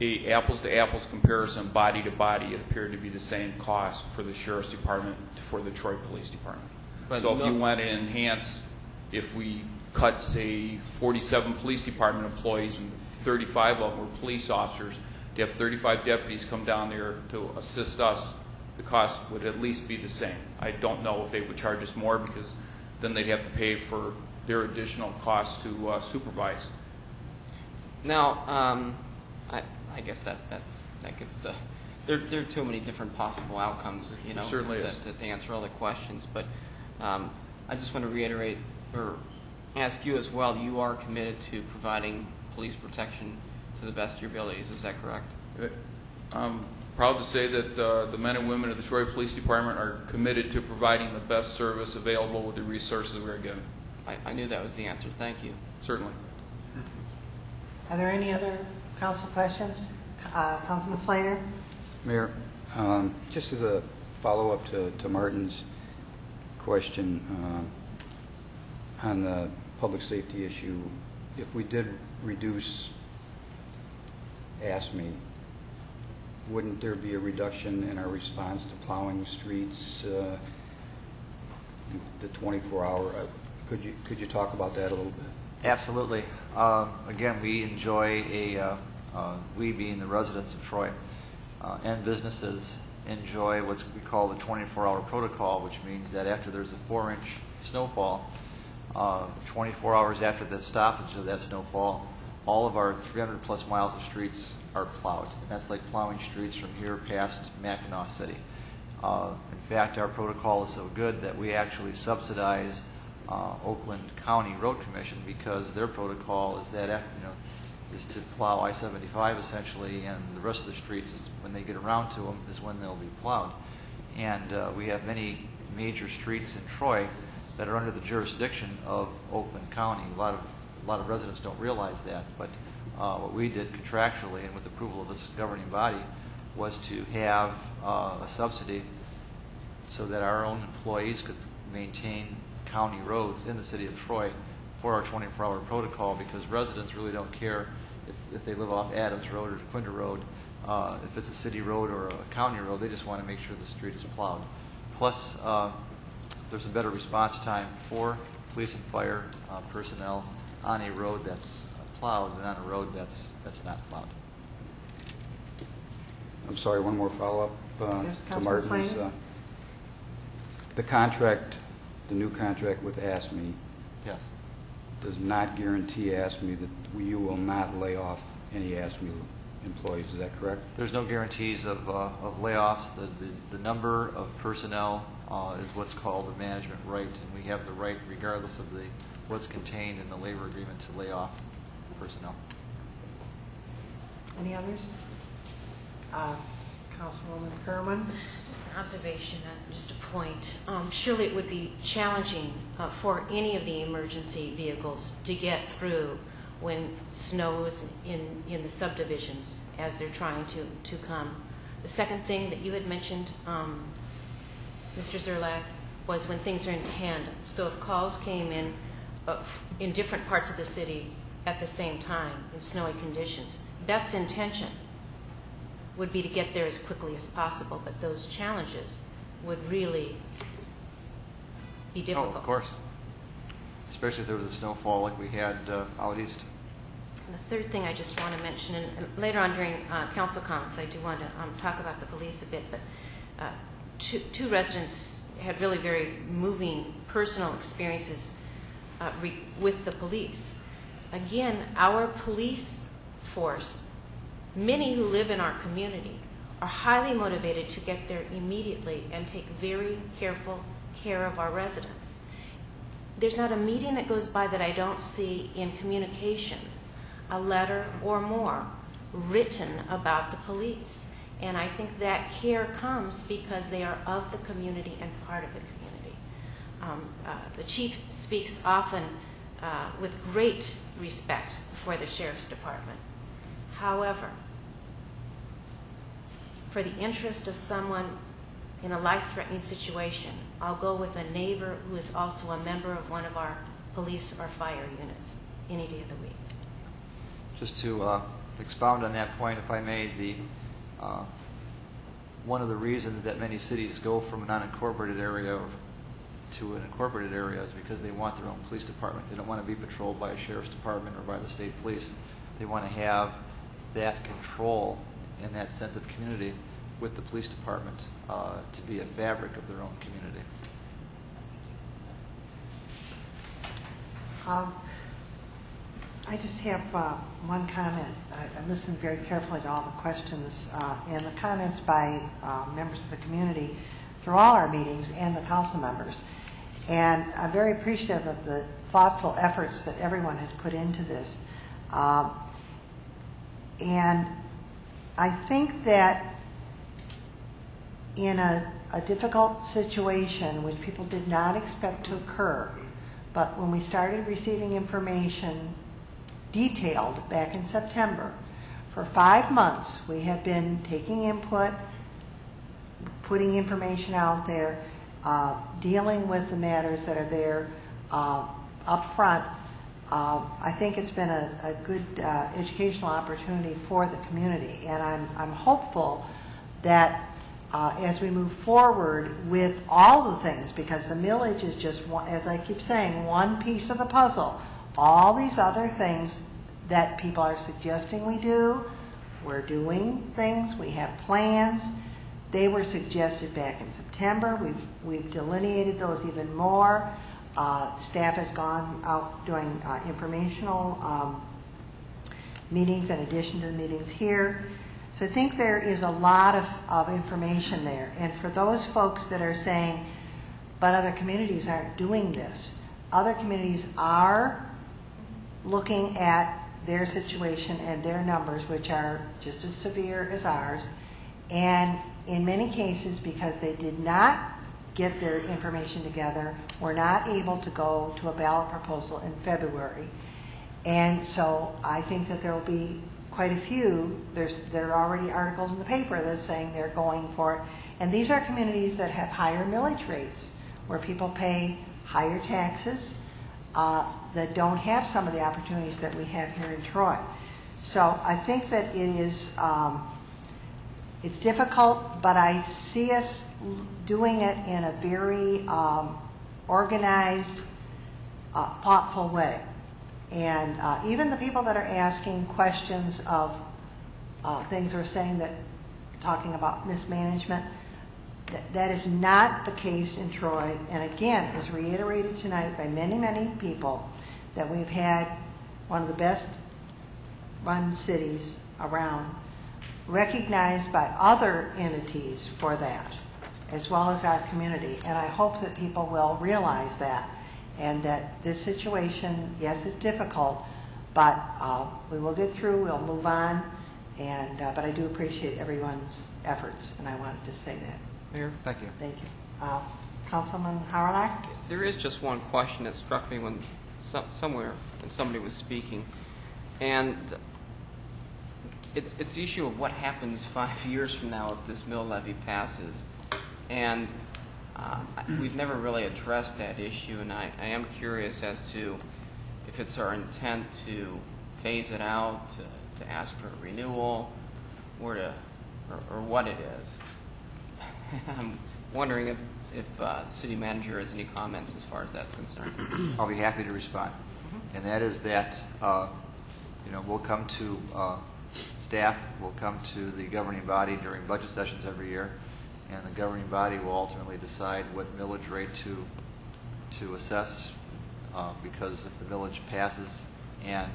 a apples-to-apples comparison, body to body, it appeared to be the same cost for the Sheriff's Department for the Troy Police Department. But so if you want to enhance, if we cut, say, 47 police department employees and 35 of them were police officers, to have 35 deputies come down there to assist us, the cost would at least be the same. I don't know if they would charge us more, because then they'd have to pay for their additional costs to supervise. Now, I guess that gets to, there are too many different possible outcomes, you know, to answer all the questions. But I just want to reiterate or ask you as well. You are committed to providing police protection to the best of your abilities. Is that correct? I'm proud to say that the men and women of the Troy Police Department are committed to providing the best service available with the resources we are given. I knew that was the answer. Thank you. Certainly. Are there any other council questions? Councilman Slater? Mayor, just as a follow-up to Martin's question on the public safety issue, if we did reduce ASME, wouldn't there be a reduction in our response to plowing streets, the 24-hour? Could you talk about that a little bit? Absolutely. Again, we enjoy we being the residents of Troy and businesses enjoy what we call the 24-hour protocol, which means that after there's a 4-inch snowfall, 24 hours after the stoppage of that snowfall, all of our 300-plus miles of streets are plowed. And that's like plowing streets from here past Mackinac City. In fact, our protocol is so good that we actually subsidize Oakland County Road Commission, because their protocol is that is to plow I-75 essentially, and the rest of the streets, when they get around to them, is when they'll be plowed. And we have many major streets in Troy that are under the jurisdiction of Oakland County. A lot of residents don't realize that, but what we did contractually and with approval of this governing body was to have a subsidy so that our own employees could maintain county roads in the city of Troy for our 24-hour protocol, because residents really don't care if they live off Adams Road or Quinder Road. If it's a city road or a county road, they just want to make sure the street is plowed. Plus, there's a better response time for police and fire personnel on a road that's plowed than on a road that's not plowed. I'm sorry, one more follow-up to Martin's. The contract, the new contract with ASME, yes, does not guarantee ASME that you will not lay off any ASME employees. Is that correct? There's no guarantees of layoffs. The number of personnel is what's called the management right, and we have the right, regardless of what's contained in the labor agreement, to lay off personnel. Any others? Councilwoman Kerman? Just an observation, just a point. Surely it would be challenging for any of the emergency vehicles to get through when snow is in the subdivisions as they're trying to come. The second thing that you had mentioned, Mr. Zerlak, was when things are in tandem. So if calls came in different parts of the city at the same time in snowy conditions, best intention would be to get there as quickly as possible, but those challenges would really be difficult. Oh, of course. Especially if there was a snowfall like we had out east. And the third thing I just want to mention, and later on during council comments, I do want to talk about the police a bit, but two residents had really very moving personal experiences with the police. Again, our police force, many who live in our community, are highly motivated to get there immediately and take very careful care of our residents. There's not a meeting that goes by that I don't see in communications a letter or more written about the police. And I think that care comes because they are of the community and part of the community. The chief speaks often with great respect for the sheriff's department. However, for the interest of someone in a life-threatening situation, I'll go with a neighbor who is also a member of one of our police or fire units any day of the week. Just to expound on that point, if I may, one of the reasons that many cities go from an unincorporated area to an incorporated area is because they want their own police department. They don't want to be patrolled by a sheriff's department or by the state police. They want to have that control and that sense of community with the police department to be a fabric of their own community. I just have one comment. I listened very carefully to all the questions and the comments by members of the community through all our meetings and the council members. And I'm very appreciative of the thoughtful efforts that everyone has put into this. And I think that in a difficult situation, which people did not expect to occur, but when we started receiving information detailed back in September, for 5 months we have been taking input, putting information out there, dealing with the matters that are there up front. I think it's been a good educational opportunity for the community, and I'm hopeful that as we move forward with all the things, because the millage is just one, as I keep saying, one piece of the puzzle. All these other things that people are suggesting we do, we're doing things, we have plans. They were suggested back in September. We've delineated those even more. Staff has gone out doing informational meetings in addition to the meetings here. So I think there is a lot of information there. And for those folks that are saying, but other communities aren't doing this, other communities are looking at their situation and their numbers, which are just as severe as ours. And in many cases, because they did not get their information together, were not able to go to a ballot proposal in February. And so I think that there will be quite a few. There are already articles in the paper that are saying they're going for it. And these are communities that have higher millage rates, where people pay higher taxes, that don't have some of the opportunities that we have here in Troy. So I think that it is, it's difficult, but I see us doing it in a very organized, thoughtful way. And even the people that are asking questions of things or saying that, talking about mismanagement, that is not the case in Troy. And again, it was reiterated tonight by many, many people that we've had one of the best run cities around, recognized by other entities for that, as well as our community. And I hope that people will realize that, and that this situation, yes, is difficult, but we will get through, we'll move on, and but I do appreciate everyone's efforts, and I wanted to say that. Mayor? Thank you. Thank you. Councilman Howard? There is just one question that struck me when somewhere when somebody was speaking. And it's the issue of what happens 5 years from now if this mill levy passes. And we've never really addressed that issue, and I am curious as to if it's our intent to phase it out, to ask for a renewal, or what it is. I'm wondering if the city manager has any comments as far as that's concerned. I'll be happy to respond. And that is that, we'll come to staff, will come to the governing body during budget sessions every year, and the governing body will ultimately decide what millage rate to assess, because if the millage passes and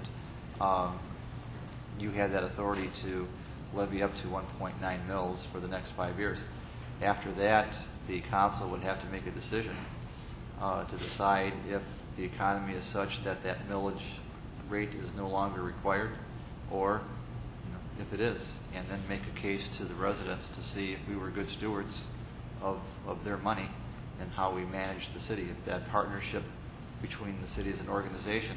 you have that authority to levy up to 1.9 mils for the next 5 years. After that, the council would have to make a decision to decide if the economy is such that that millage rate is no longer required, or if it is, and then make a case to the residents to see if we were good stewards of their money and how we manage the city. If that partnership between the city as an organization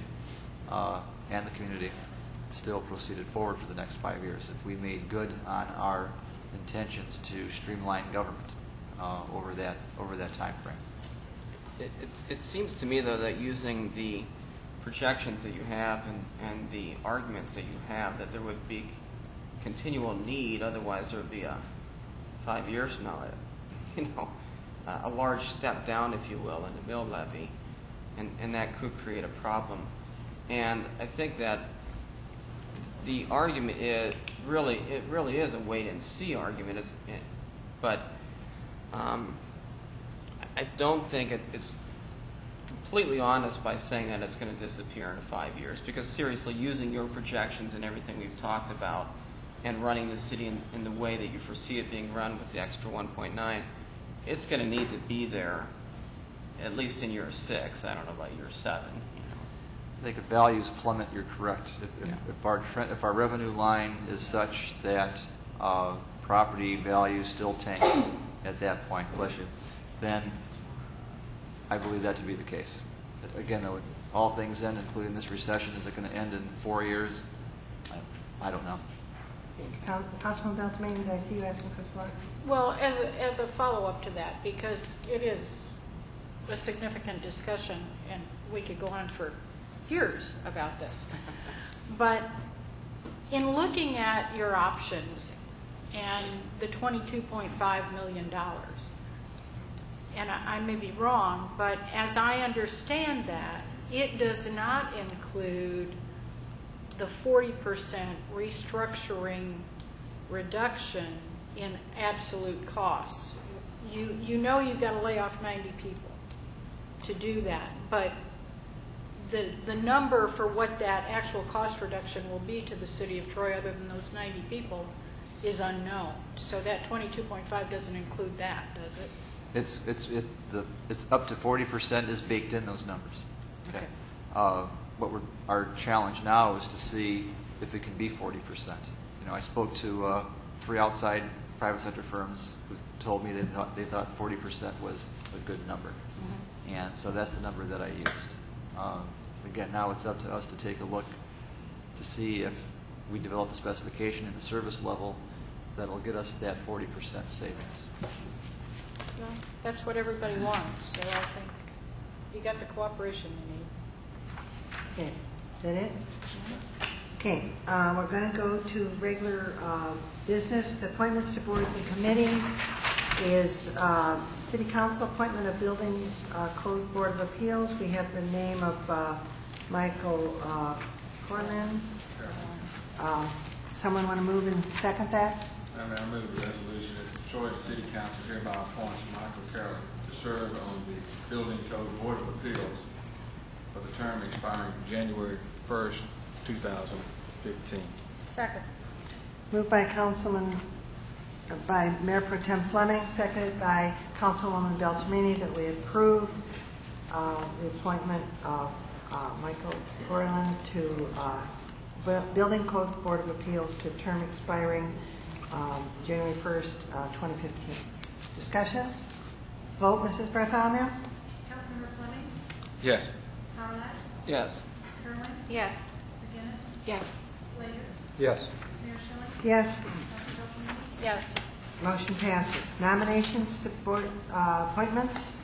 and the community still proceeded forward for the next 5 years, if we made good on our intentions to streamline government over that time frame. It seems to me, though, that using the projections that you have and the arguments that you have, that there would be continual need, otherwise there would be 5 years from now, a large step down, if you will, in the mill levy, and that could create a problem. And I think that the argument is really is a wait and see argument. But I don't think it's completely honest by saying that it's going to disappear in 5 years. Because seriously, using your projections and everything we've talked about, and running the city in the way that you foresee it being run with the extra 1.9, it's going to need to be there at least in year 6. I don't know about year 7. I think if values plummet, you're correct. If our revenue line is such that property values still tank at that point, bless you, then I believe that to be the case. Again, though, all things end, including this recession. Is it going to end in 4 years? I don't know. Councilman Beltrame, did I see you asking for the floor? Well, as a follow-up to that, because it is a significant discussion, and we could go on for years about this. But in looking at your options and the $22.5 million, and I may be wrong, but as I understand that, it does not include the 40% restructuring reduction in absolute costs. You know you've got to lay off 90 people to do that, but the number for what that actual cost reduction will be to the city of Troy, other than those 90 people, is unknown. So that 22.5 doesn't include that, does it? It's up to 40% is baked in those numbers. Okay. Our challenge now is to see if it can be 40%. I spoke to 3 outside private sector firms who told me they thought 40% was a good number, and so that's the number that I used. Again, now it's up to us to take a look to see if we develop a specification in the service level that'll get us that 40% savings. Well, that's what everybody wants, so I think you got the cooperation you need. Okay, is that it? Okay, we're going to go to regular business. The appointments to boards and committees is City Council appointment of Building Code Board of Appeals. We have the name of Michael Corlin. Someone want to move and second that? I move the resolution that the Troy City Council hereby appoints Michael Carroll to serve on the Building Code Board of Appeals for the term expiring January 1st, 2015. Second. Moved by by Mayor Pro Tem Fleming, seconded by Councilwoman Beltramini, that we approve the appointment of Michael Corlin to Building Code Board of Appeals to a term expiring January 1st, 2015. Discussion? Vote, Mrs. Bartholomew? Councilmember Fleming? Yes. Howard? Yes. Kerwin? Yes. McGinnis? Yes. Yes. Yes. Yes. Motion passes. Nominations to board, appointments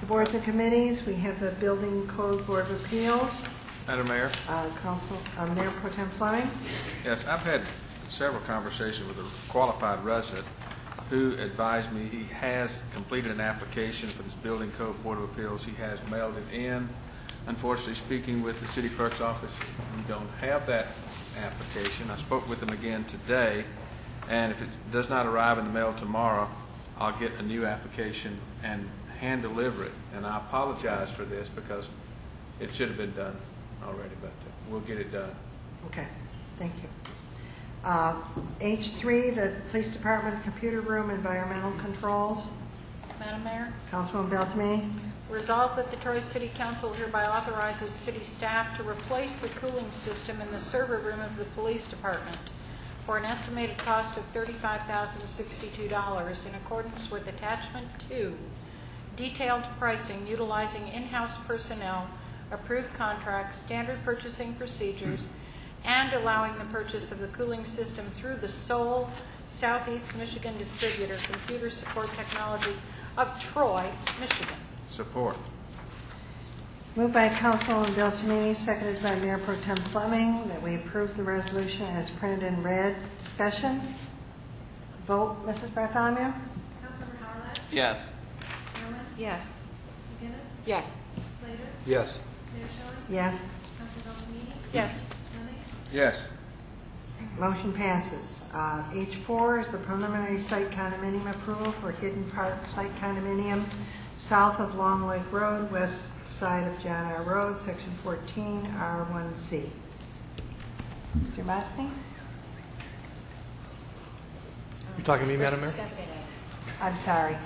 to boards and committees. We have the Building Code Board of Appeals. Madam Mayor? Mayor Pro Tem Fleming. Yes, I've had several conversations with a qualified resident who advised me he has completed an application for this Building Code Board of Appeals. He has mailed it in. Unfortunately, speaking with the city clerk's office, we don't have that application. I spoke with them again today, and if it does not arrive in the mail tomorrow, I'll get a new application and hand deliver it. And I apologize for this because it should have been done already, but we'll get it done. Okay, thank you. H3, the Police Department Computer Room Environmental Controls. Madam Mayor, Councilwoman Beltrame. resolved that the Troy City Council hereby authorizes city staff to replace the cooling system in the server room of the police department for an estimated cost of $35,062 in accordance with Attachment 2, detailed pricing utilizing in-house personnel, approved contracts, standard purchasing procedures, and allowing the purchase of the cooling system through the sole Southeast Michigan Distributor Computer Support Technology of Troy, Michigan. Support. Moved by Councilwoman Beltramini, seconded by Mayor Pro Tem Fleming, that we approve the resolution as printed in red. Discussion? Vote, Mrs. Bartholomew? Yes. Yes. Yes. Yes. Yes. Yes. Yes. Motion passes. H4 is the preliminary site condominium approval for Hidden Park Site Condominium, south of Long Lake Road, west side of John R. Road, Section 14, R1C. Mr. Matney? You talking to me, Madam Mayor? I'm sorry.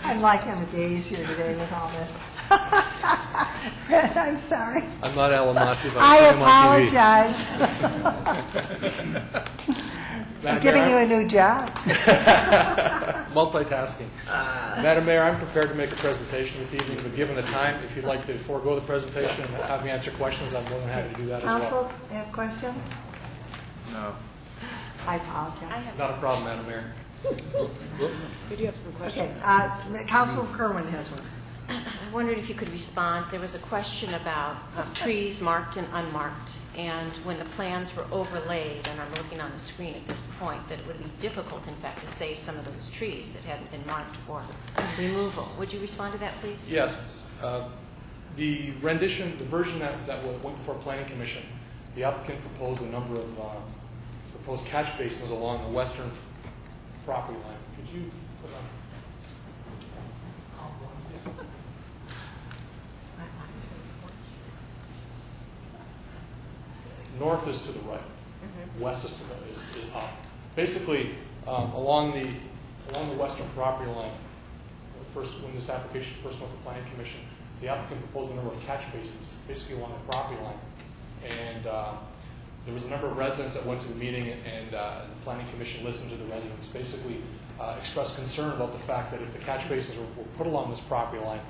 I'm like on the days here today with all this. I'm sorry. I'm not Alamazzi, but I I'm on apologize. I'm giving you a new job. Multitasking. Madam Mayor, I'm prepared to make a presentation this evening, but given the time, if you'd like to forego the presentation and have me answer questions, I'm more than happy to do that as well. Council, have questions? No. I apologize. Not a problem, Madam Mayor. We do have some questions. Okay, Councilman Kerwin has one. I wondered if you could respond. There was a question about trees marked and unmarked, and when the plans were overlaid, and I'm looking on the screen at this point, that it would be difficult, in fact, to save some of those trees that hadn't been marked for removal. Would you respond to that, please? Yes. The rendition, the version that went before Planning Commission, the applicant proposed a number of proposed catch basins along the western property line. Could you put on? North is to the right. West is is up. Basically, along the western property line, when this application first went to Planning Commission, the applicant proposed a number of catch basins, basically along the property line. And there was a number of residents that went to the meeting, and the Planning Commission listened to the residents, basically expressed concern about the fact that if the catch basins were put along this property line,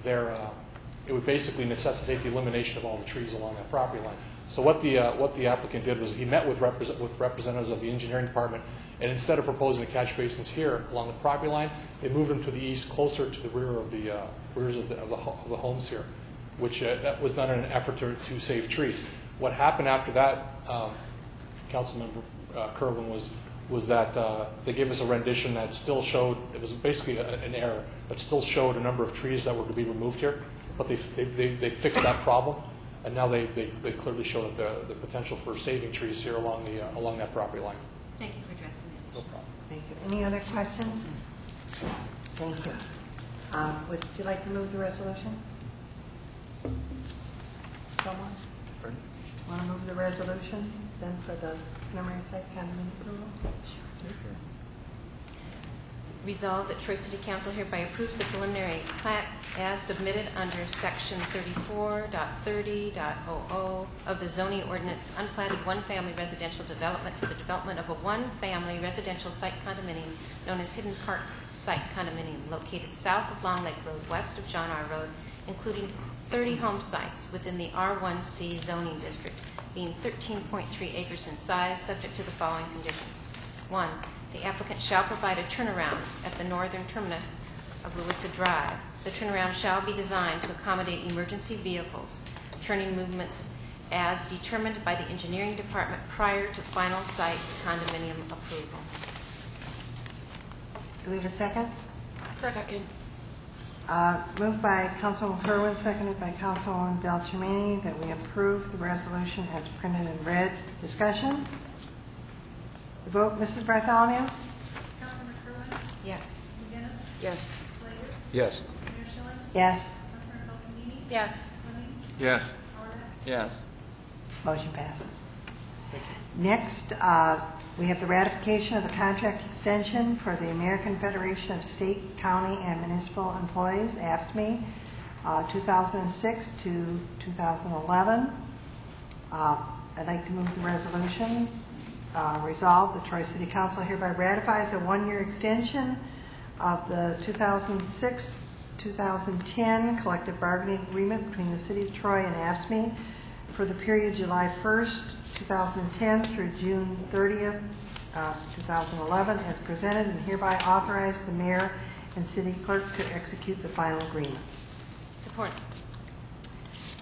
it would basically necessitate the elimination of all the trees along that property line. So what the applicant did was he met with representatives of the engineering department, and instead of proposing the catch basins here along the property line, they moved them to the east, closer to the rear of the the homes here, which that was done in an effort to save trees. What happened after that, Councilmember Kerwin, was that they gave us a rendition that still showed, it was basically an error, but still showed a number of trees that were to be removed here, but they fixed that problem, and now they clearly show that the potential for saving trees here along that property line. Thank you for addressing that. No problem. Thank you. Any other questions? Thank you. Would you like to move the resolution? Someone? Want to move the resolution then for the preliminary site condominium approval? Sure. Resolved that Troy City Council hereby approves the preliminary plat as submitted under Section 34.30.00 of the zoning ordinance, unplatted one-family residential development for the development of a one-family residential site condominium known as Hidden Park Site Condominium located south of Long Lake Road, west of John R. Road, including 30 home sites within the R1C zoning district, being 13.3 acres in size, subject to the following conditions. 1, the applicant shall provide a turnaround at the northern terminus of Louisa Drive. The turnaround shall be designed to accommodate emergency vehicles, turning movements as determined by the engineering department prior to final site condominium approval. Do we have a second? Second. Moved by Councilwoman Kerwin, seconded by Councilwoman Beltramini, that we approve the resolution as printed and read. Discussion? The vote, Mrs. Bartholomew? Councilmember Kerwin? Yes. McGinnis? Yes. Slater? Yes. Mayor Schilling? Yes. Councilmember Beltramini? Yes. Fleming? Yes. Horwath? Yes. Motion passes. Next, we have the ratification of the contract extension for the American Federation of State, County, and Municipal Employees, AFSCME, 2006 to 2011. I'd like to move the resolution. Resolved, the Troy City Council hereby ratifies a one-year extension of the 2006-2010 collective bargaining agreement between the City of Troy and AFSCME for the period July 1st, 2010 through June 30th, 2011, as presented, and hereby authorize the mayor and city clerk to execute the final agreement. Support.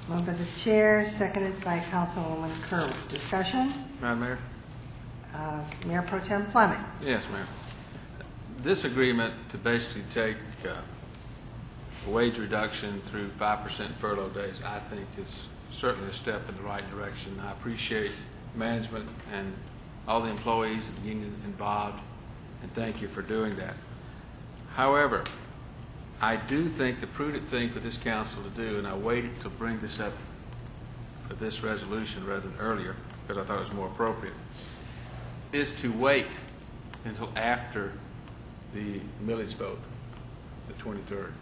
Moved by the chair, seconded by Councilwoman Kerwin. Discussion? Madam Mayor? Mayor Pro Tem Fleming. Yes, Mayor. This agreement to basically take wage reduction through 5% furlough days, I think is certainly a step in the right direction. I appreciate management and all the employees and the union involved, and thank you for doing that. However, I do think the prudent thing for this council to do, and I waited to bring this up for this resolution rather than earlier because I thought it was more appropriate, is to wait until after the millage vote, the 23rd,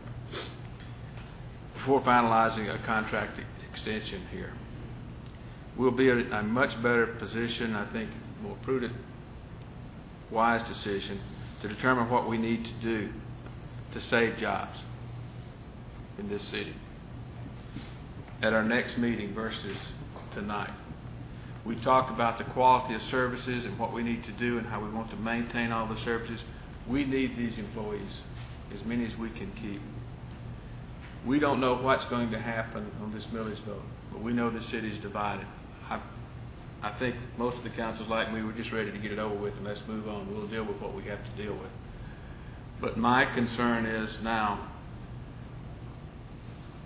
before finalizing a contract extension here. We'll be in a much better position, I think, more prudent, wise decision to determine what we need to do to save jobs in this city at our next meeting versus tonight. We talked about the quality of services and what we need to do and how we want to maintain all the services. We need these employees, as many as we can keep. We don't know what's going to happen on this millage vote, but we know the city's divided. I think most of the councils like me, we're just ready to get it over with and let's move on. We'll deal with what we have to deal with. But my concern is now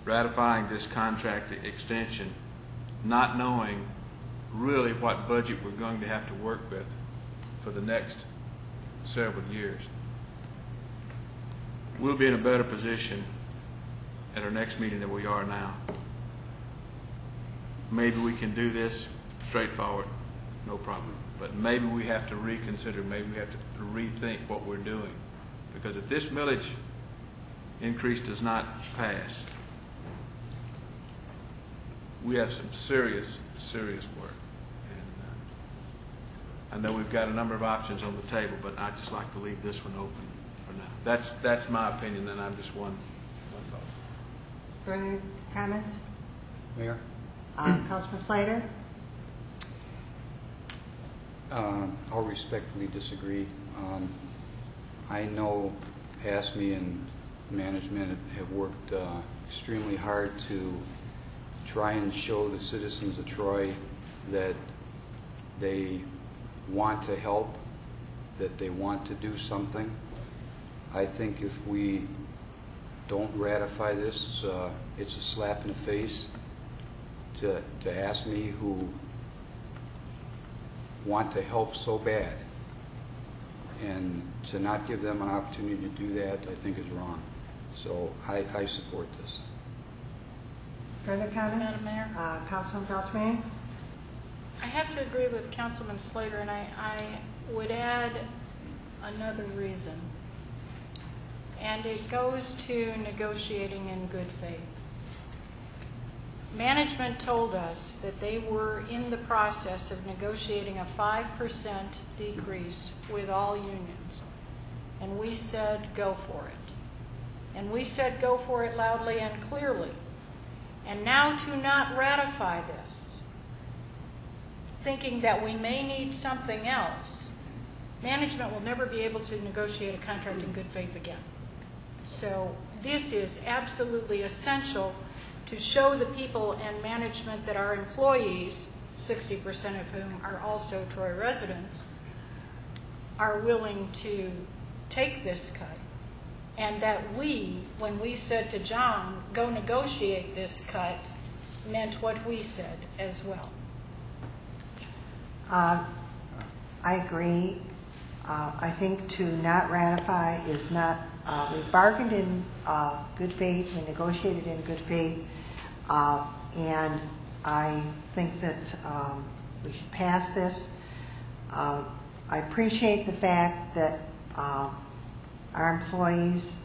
ratifying this contract extension, not knowing really what budget we're going to have to work with for the next several years. We'll be in a better position at our next meeting than we are now. Maybe we can do this straightforward, no problem. But maybe we have to reconsider, maybe we have to rethink what we're doing. Because if this millage increase does not pass, we have some serious, serious work. And I know we've got a number of options on the table, but I'd just like to leave this one open for now. That's my opinion, and I'm just one thought. Further comments? Mayor? Councilman Slater? I'll respectfully disagree. I know AFSCME and management have worked extremely hard to try and show the citizens of Troy that they want to help, that they want to do something. I think if we don't ratify this, it's a slap in the face to AFSCME, who want to help so bad, and to not give them an opportunity to do that, I think is wrong. So I support this. Further comments? Madam Mayor? Councilman Beltramini? I have to agree with Councilman Slater, and I would add another reason. And it goes to negotiating in good faith. Management told us that they were in the process of negotiating a 5% decrease with all unions. And we said, go for it. And we said, go for it loudly and clearly. And now to not ratify this, thinking that we may need something else, management will never be able to negotiate a contract in good faith again. So this is absolutely essential to show the people and management that our employees, 60% of whom are also Troy residents, are willing to take this cut. And that we, when we said to John, go negotiate this cut, meant what we said as well. I agree. I think to not ratify is not, we bargained in good faith, we negotiated in good faith, and I think that we should pass this. I appreciate the fact that our employees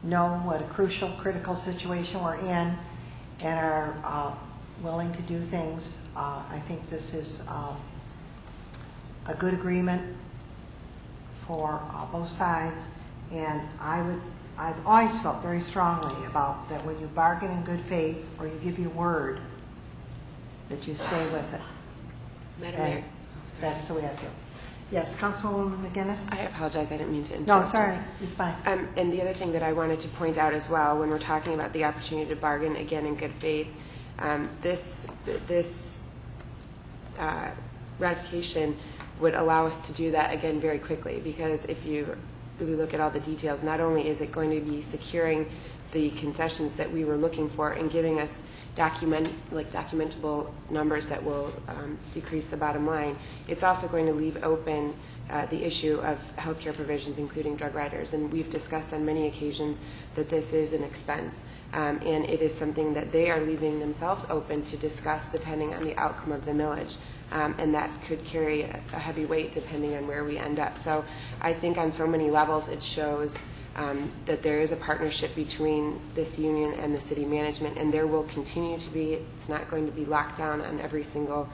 know what a crucial, critical situation we're in and are willing to do things. I think this is a good agreement for both sides, and I've always felt very strongly about that when you bargain in good faith or you give your word, that you stay with it. Madam Mayor. That's the way I feel. Yes, Councilwoman McGinnis? I apologize, I didn't mean to interrupt. No, it's all right. It's fine. And the other thing that I wanted to point out as well, when we're talking about the opportunity to bargain again in good faith, this ratification would allow us to do that again very quickly, because if you really look at all the details, not only is it going to be securing the concessions that we were looking for and giving us documentable numbers that will decrease the bottom line, it's also going to leave open the issue of healthcare provisions, including drug riders. And we've discussed on many occasions that this is an expense, and it is something that they are leaving themselves open to discuss depending on the outcome of the millage. And that could carry a heavy weight depending on where we end up. So I think on so many levels it shows that there is a partnership between this union and the city management, and there will continue to be. It's not going to be locked down on every single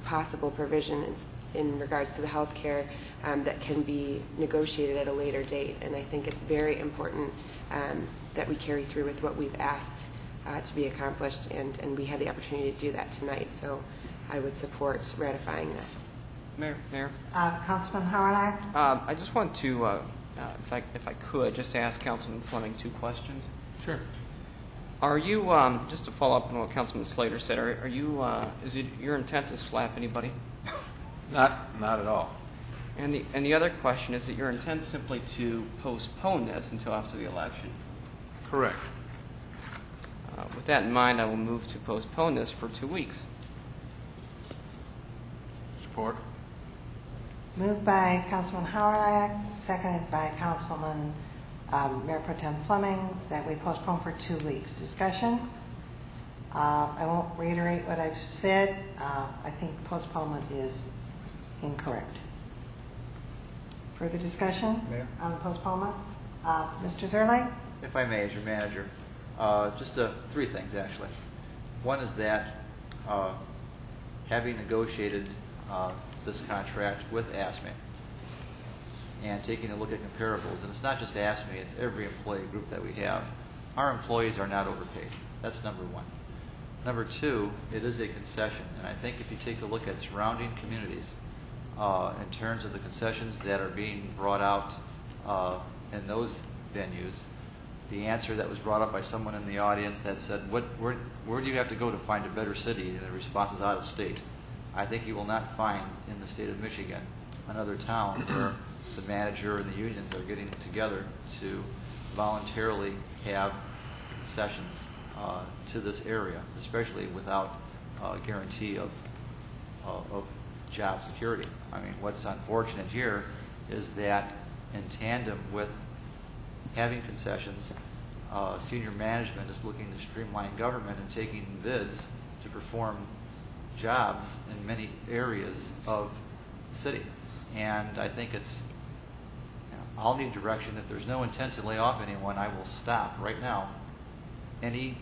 possible provision in regards to the health care that can be negotiated at a later date. And I think it's very important that we carry through with what we've asked to be accomplished, and we had the opportunity to do that tonight. So I would support ratifying this. Mayor? Councilman Howard? I just want to, if I could, just ask Councilman Fleming 2 questions. Sure. Are you, just to follow up on what Councilman Slater said, are you, is it your intent to slap anybody? Not at all. And the other question, is it your intent simply to postpone this until after the election? Correct. With that in mind, I will move to postpone this for 2 weeks. Support. Moved by Councilman Howard, seconded by Councilman Mayor Pro Tem Fleming, that we postpone for 2 weeks. Discussion? I won't reiterate what I've said. I think postponement is incorrect. Further discussion on the postponement? Mr. Zerle? If I may, as your manager, just 3 things actually. One is that having negotiated this contract with ASME and taking a look at comparables, and it's not just ASME, it's every employee group that we have, our employees are not overpaid. That's number 1. Number 2, it is a concession, and I think if you take a look at surrounding communities in terms of the concessions that are being brought out in those venues, the answer that was brought up by someone in the audience that said, where do you have to go to find a better city? And the response is out of state. I think you will not find in the state of Michigan another town where the manager and the unions are getting together to voluntarily have concessions to this area, especially without guarantee of job security. I mean, what's unfortunate here is that in tandem with having concessions, senior management is looking to streamline government and taking bids to perform jobs in many areas of the city. And I think it's, I'll need direction. If there's no intent to lay off anyone, I will stop right now any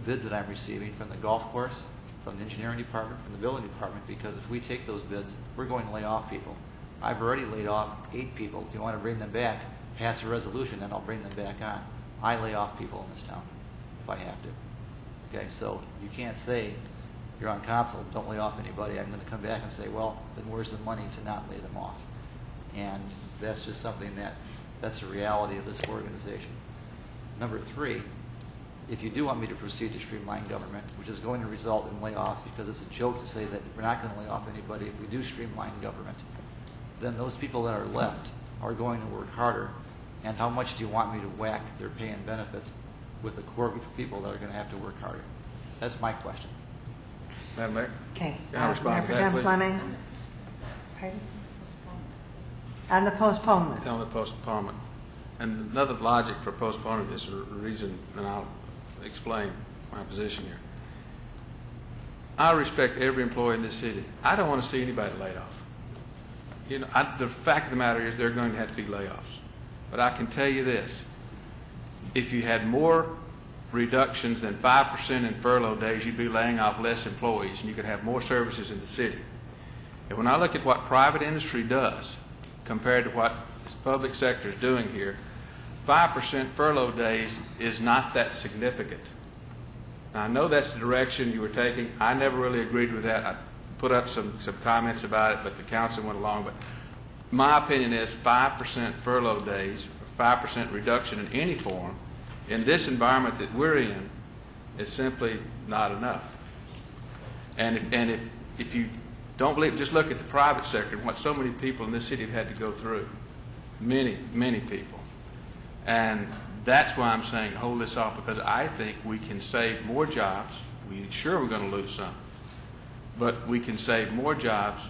bids that I'm receiving from the golf course, from the engineering department, from the building department, because if we take those bids, we're going to lay off people. I've already laid off 8 people. If you want to bring them back, pass a resolution, and I'll bring them back on. I lay off people in this town if I have to. Okay, so you can't say, you're on council, don't lay off anybody. I'm going to come back and say, well, then where's the money to not lay them off? And that's just something that's a reality of this organization. Number 3, if you do want me to proceed to streamline government, which is going to result in layoffs, because it's a joke to say that we're not going to lay off anybody if we do streamline government, then those people that are left are going to work harder. And how much do you want me to whack their pay and benefits with the core group of people that are going to have to work harder? That's my question. Madam Mayor? Okay. Can I respond to that, Representative please? Fleming? Pardon? On the postponement. On the postponement. And another logic for postponing this reason, and I'll explain my position here. I respect every employee in this city. I don't want to see anybody laid off. You know, the fact of the matter is there are going to have to be layoffs. But I can tell you this. If you had more reductions than 5% in furlough days, you'd be laying off less employees, and you could have more services in the city. And when I look at what private industry does compared to what the public sector is doing here, 5% furlough days is not that significant. Now, I know that's the direction you were taking. I never really agreed with that. I put up some comments about it, but the council went along. But my opinion is 5% furlough days, 5% reduction in any form, in this environment that we're in, is simply not enough. And if you don't believe it, just look at the private sector and what so many people in this city have had to go through. Many, many people. And that's why I'm saying hold this off, because I think we can save more jobs. We're going to lose some. But we can save more jobs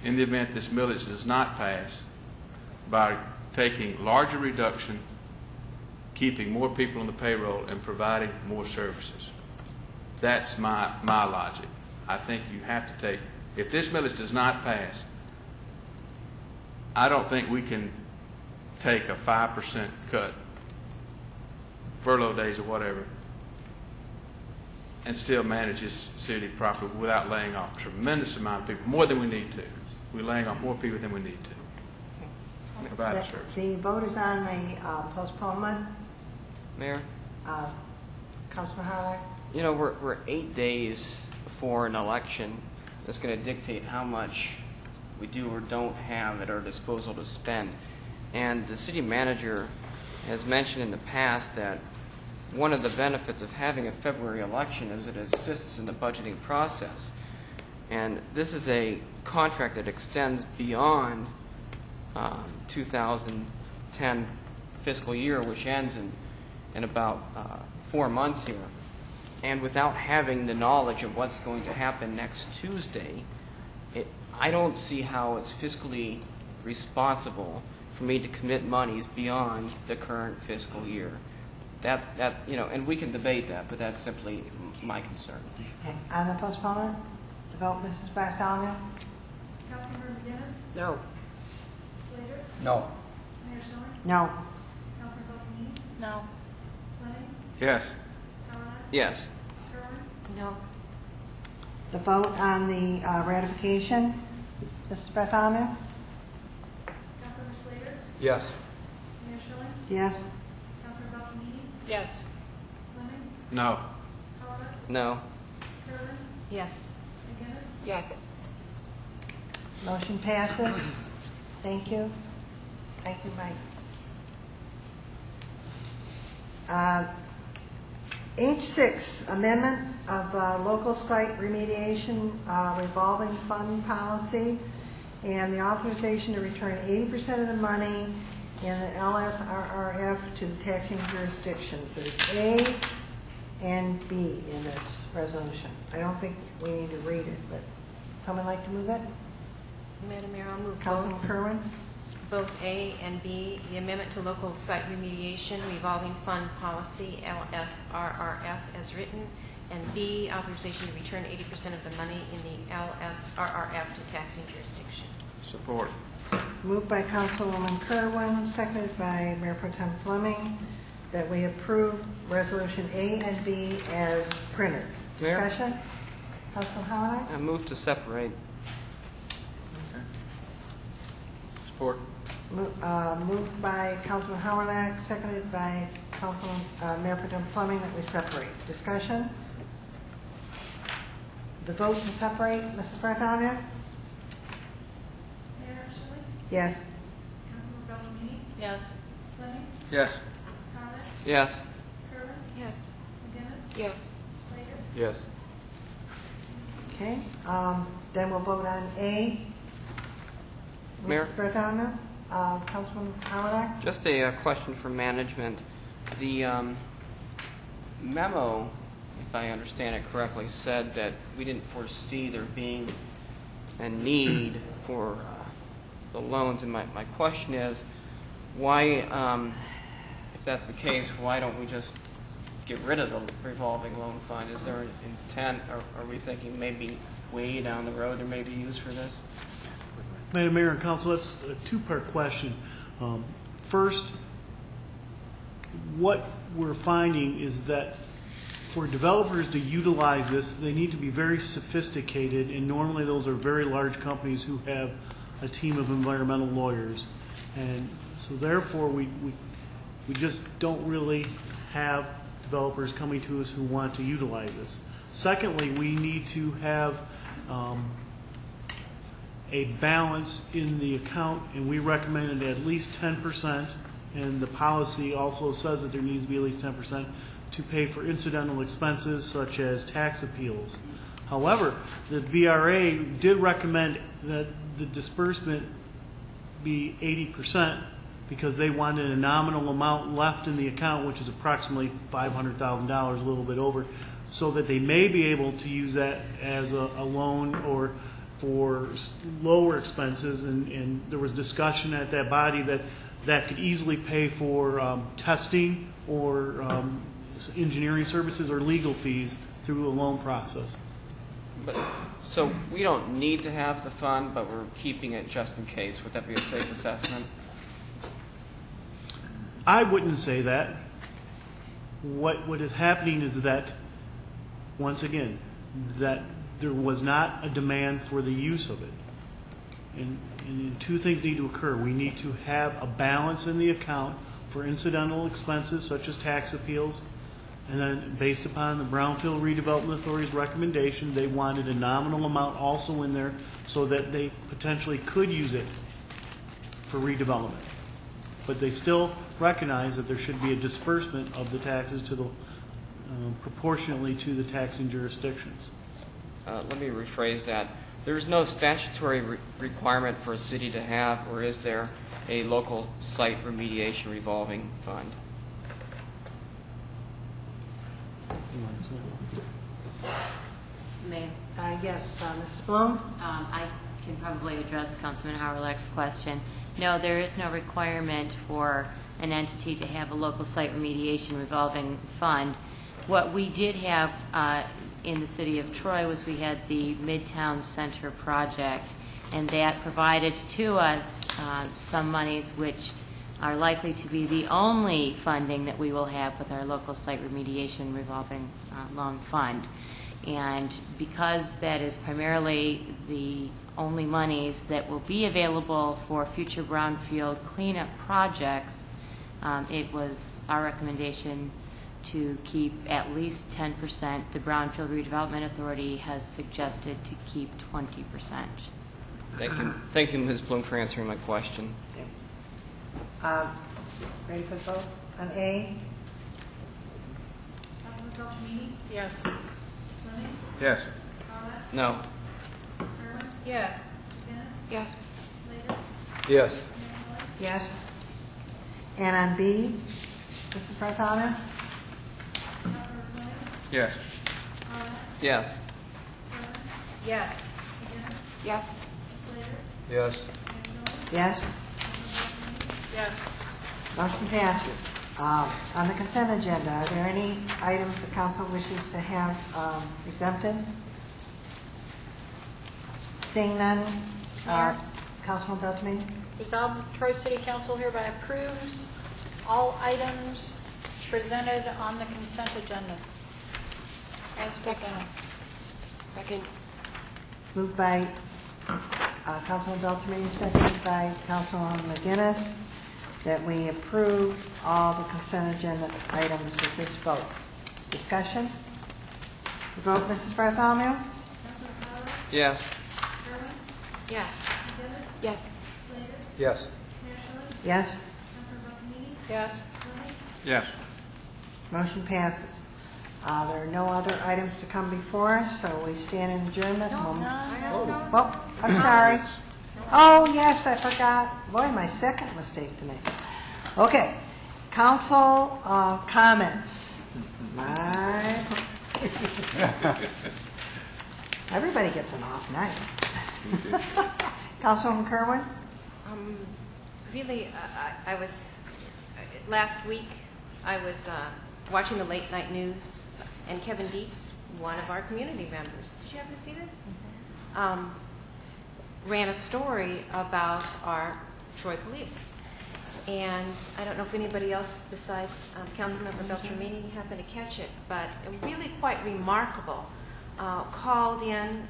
in the event this millage does not pass by taking larger reduction, keeping more people on the payroll, and providing more services. That's my logic. I think you have to take, if this millage does not pass, I don't think we can take a 5% cut, furlough days or whatever, and still manage this city properly without laying off a tremendous amount of people, more than we need to. We're laying off more people than we need to. Provide the service. The vote is on the postponement. Mayor? Councilman Harlech? You know, we're 8 days before an election that's going to dictate how much we do or don't have at our disposal to spend. And the city manager has mentioned in the past that one of the benefits of having a February election is it assists in the budgeting process. And this is a contract that extends beyond 2010 fiscal year, which ends in about 4 months here. And without having the knowledge of what's going to happen next Tuesday, I don't see how it's fiscally responsible for me to commit monies beyond the current fiscal year. That you know, and we can debate that, but that's simply my concern. Okay. On the postponement, the vote, Mrs. Bartholomew? Councilmember McGinnis? No. Slater? No. Mayor Schilling? No. Councilmember Buckingham? No. Fleming? Yes. Howard? Yes. Kerwin? No. The vote on the ratification, Mrs. Bartholomew? Councilmember Slater? Yes. Mayor Schilling? Yes. Councilmember Buckingham? Yes. Fleming? No. Howard? No. Kerwin? Yes. McGinnis? Yes. Motion passes. Thank you. Thank you, Mike. H6, amendment of local site remediation revolving fund policy and the authorization to return 80% of the money in the LSRRF to the taxing jurisdictions. There's A and B in this resolution. I don't think we need to read it, but someone like to move it? Madam Mayor, I'll move Councilman Kerwin? both A and B, the amendment to local site remediation revolving fund policy, LSRRF, as written, and B, authorization to return 80% of the money in the LSRRF to taxing jurisdiction. Support. Moved by Councilwoman Kerwin, seconded by Mayor Pro Tem Fleming, that we approve Resolution A and B as printed. Mayor? Discussion? Councilman Howard? I move to separate. Support. Moved by Councilman Howard, seconded by Mayor Pro Tem Fleming that we separate. Discussion? The vote to separate, Mrs. Bartholomew? Mayor Shelley? Yes. Councilmember Beltramini? Yes. Fleming? Yes. Howard? Yes. Kerwin? Yes. McGinnis? Yes. Slater? Yes. Okay, then we'll vote on A. Mayor? Mrs. Bartholomew? Councilman Howard? Just a question for management. The memo, if I understand it correctly, said that we didn't foresee there being a need for the loans. And my question is, why, if that's the case, why don't we just get rid of the revolving loan fund? Is there an intent, or are we thinking maybe way down the road there may be use for this? Madam Mayor and Council, that's a two-part question. First, what we're finding is that for developers to utilize this, they need to be very sophisticated, and normally those are very large companies who have a team of environmental lawyers. And so therefore, we just don't really have developers coming to us who want to utilize this. Secondly, we need to have a balance in the account, and we recommended at least 10%, and the policy also says that there needs to be at least 10% to pay for incidental expenses such as tax appeals. However, the BRA did recommend that the disbursement be 80% because they wanted a nominal amount left in the account, which is approximately $500,000, a little bit over, so that they may be able to use that as a loan or for lower expenses, and there was discussion at that body that could easily pay for testing or engineering services or legal fees through a loan process. But so we don't need to have the fund, but we're keeping it just in case. Would that be a safe assessment? I wouldn't say that. What is happening is that, once again, that there was not a demand for the use of it. And two things need to occur. We need to have a balance in the account for incidental expenses such as tax appeals, and then based upon the Brownfield Redevelopment Authority's recommendation, they wanted a nominal amount also in there so that they potentially could use it for redevelopment. But they still recognize that there should be a disbursement of the taxes to the proportionately to the taxing jurisdictions. Let me rephrase that. There's no statutory requirement for a city to have, or is there, a local site remediation revolving fund? Mayor? Yes, Mrs. Bloom? I can probably address Councilman Howrleck's question. No, there is no requirement for an entity to have a local site remediation revolving fund. What we did have in the city of Troy was we had the Midtown Center project, and that provided to us some monies which are likely to be the only funding that we will have with our local site remediation revolving loan fund. And because that is primarily the only monies that will be available for future brownfield cleanup projects, it was our recommendation to keep at least 10%. The Brownfield Redevelopment Authority has suggested to keep 20%. Thank you, Ms. Bloom, for answering my question. Ready for the vote on A? Councilmember Beltramini? Yes. Fleming? Yes. Howard? No. Kerwin? Yes. McGinnis? Yes. Slater? Yes. Yes. And on B, Mrs. Bartholomew? Councilmember Fleming? Yes. Howard? Yes. Kerwin? Yes. McGinnis? Yes. Slater? Yes. Yes. Yes. Motion passes. On the consent agenda, are there any items the council wishes to have exempted? Seeing none, Councilman Beltrame? Resolved that Troy City Council hereby approves all items presented on the consent agenda as presented. Second. Moved by Councilman Beltrame, seconded by Councilwoman McGinnis. that we approve all the consent agenda items with this vote. Discussion? The vote, Mrs. Bartholomew? Yes. Yes. Yes. Yes. Yes? Yes. Yes. Motion passes. There are no other items to come before us, so we stand in adjournment. Well, I'm sorry. Oh, yes, I forgot. Boy, my second mistake tonight. Okay, council comments. Everybody gets an off night. Councilwoman Kerwin? Really, I was, last week, I was watching the late night news, and Kevin Dietz, one of our community members, did you happen to see this? Ran a story about our Troy police. And I don't know if anybody else besides Councilmember Beltramini happened to catch it, but really quite remarkable. Called in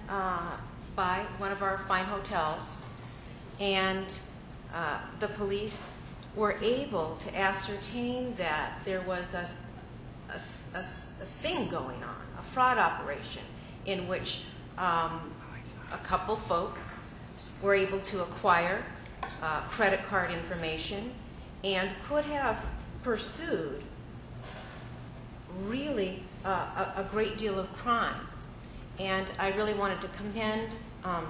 by one of our fine hotels, and the police were able to ascertain that there was a sting going on, a fraud operation, in which a couple folk were able to acquire credit card information and could have pursued really a great deal of crime. And I really wanted to commend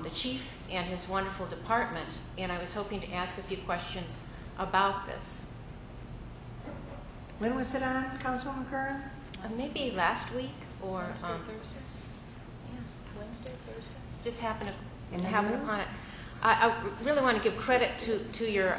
the chief and his wonderful department, and I was hoping to ask a few questions about this. When was it on, Councilwoman Kerwin? Maybe last week or Wednesday, Thursday? Yeah, Wednesday, Thursday? just happened In to the happen news? upon it. I really want to give credit to your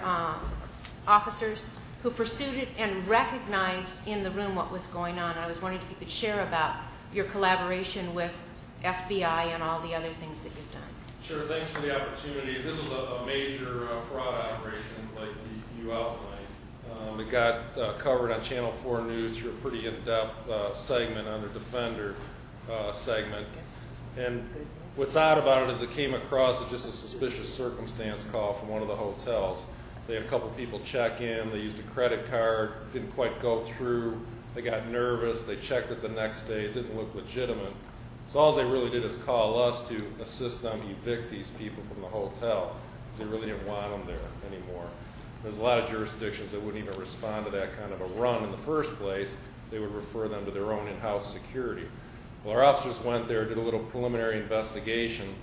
officers who pursued it and recognized in the room what was going on. I was wondering if you could share about your collaboration with FBI and all the other things that you've done. Sure, thanks for the opportunity. This was a major fraud operation like you outlined. It got covered on Channel 4 News through a pretty in-depth segment on the Defender segment. And what's odd about it is it came across as just a suspicious circumstance call from one of the hotels. They had a couple people check in, they used a credit card, didn't quite go through, they got nervous, they checked it the next day, it didn't look legitimate. So all they really did is call us to assist them evict these people from the hotel, because they really didn't want them there anymore. There's a lot of jurisdictions that wouldn't even respond to that kind of a run in the first place. They would refer them to their own in-house security. Well, our officers went there, did a little preliminary investigation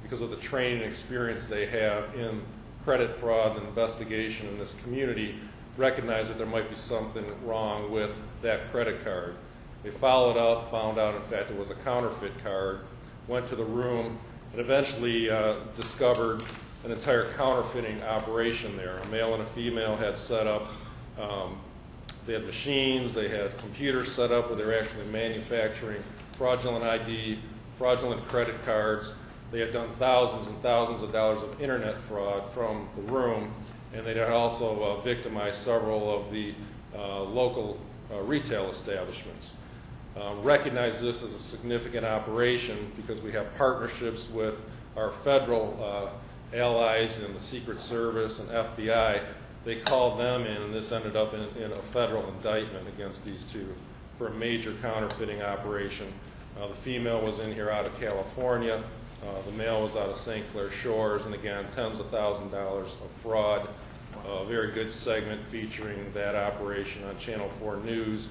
because of the training and experience they have in credit fraud and investigation in this community, recognized that there might be something wrong with that credit card. They followed up, found out, in fact, it was a counterfeit card, went to the room, and eventually discovered an entire counterfeiting operation there. A male and a female had set up, they had machines, they had computers set up where they were actually manufacturing fraudulent ID, fraudulent credit cards. They had done thousands and thousands of dollars of internet fraud from the room, and they had also victimized several of the local retail establishments. Recognize this as a significant operation because we have partnerships with our federal allies in the Secret Service and FBI. They called them in, and this ended up in a federal indictment against these two for a major counterfeiting operation. The female was in here out of California. The male was out of St. Clair Shores, and again, tens of thousands of dollars of fraud. A very good segment featuring that operation on Channel 4 News.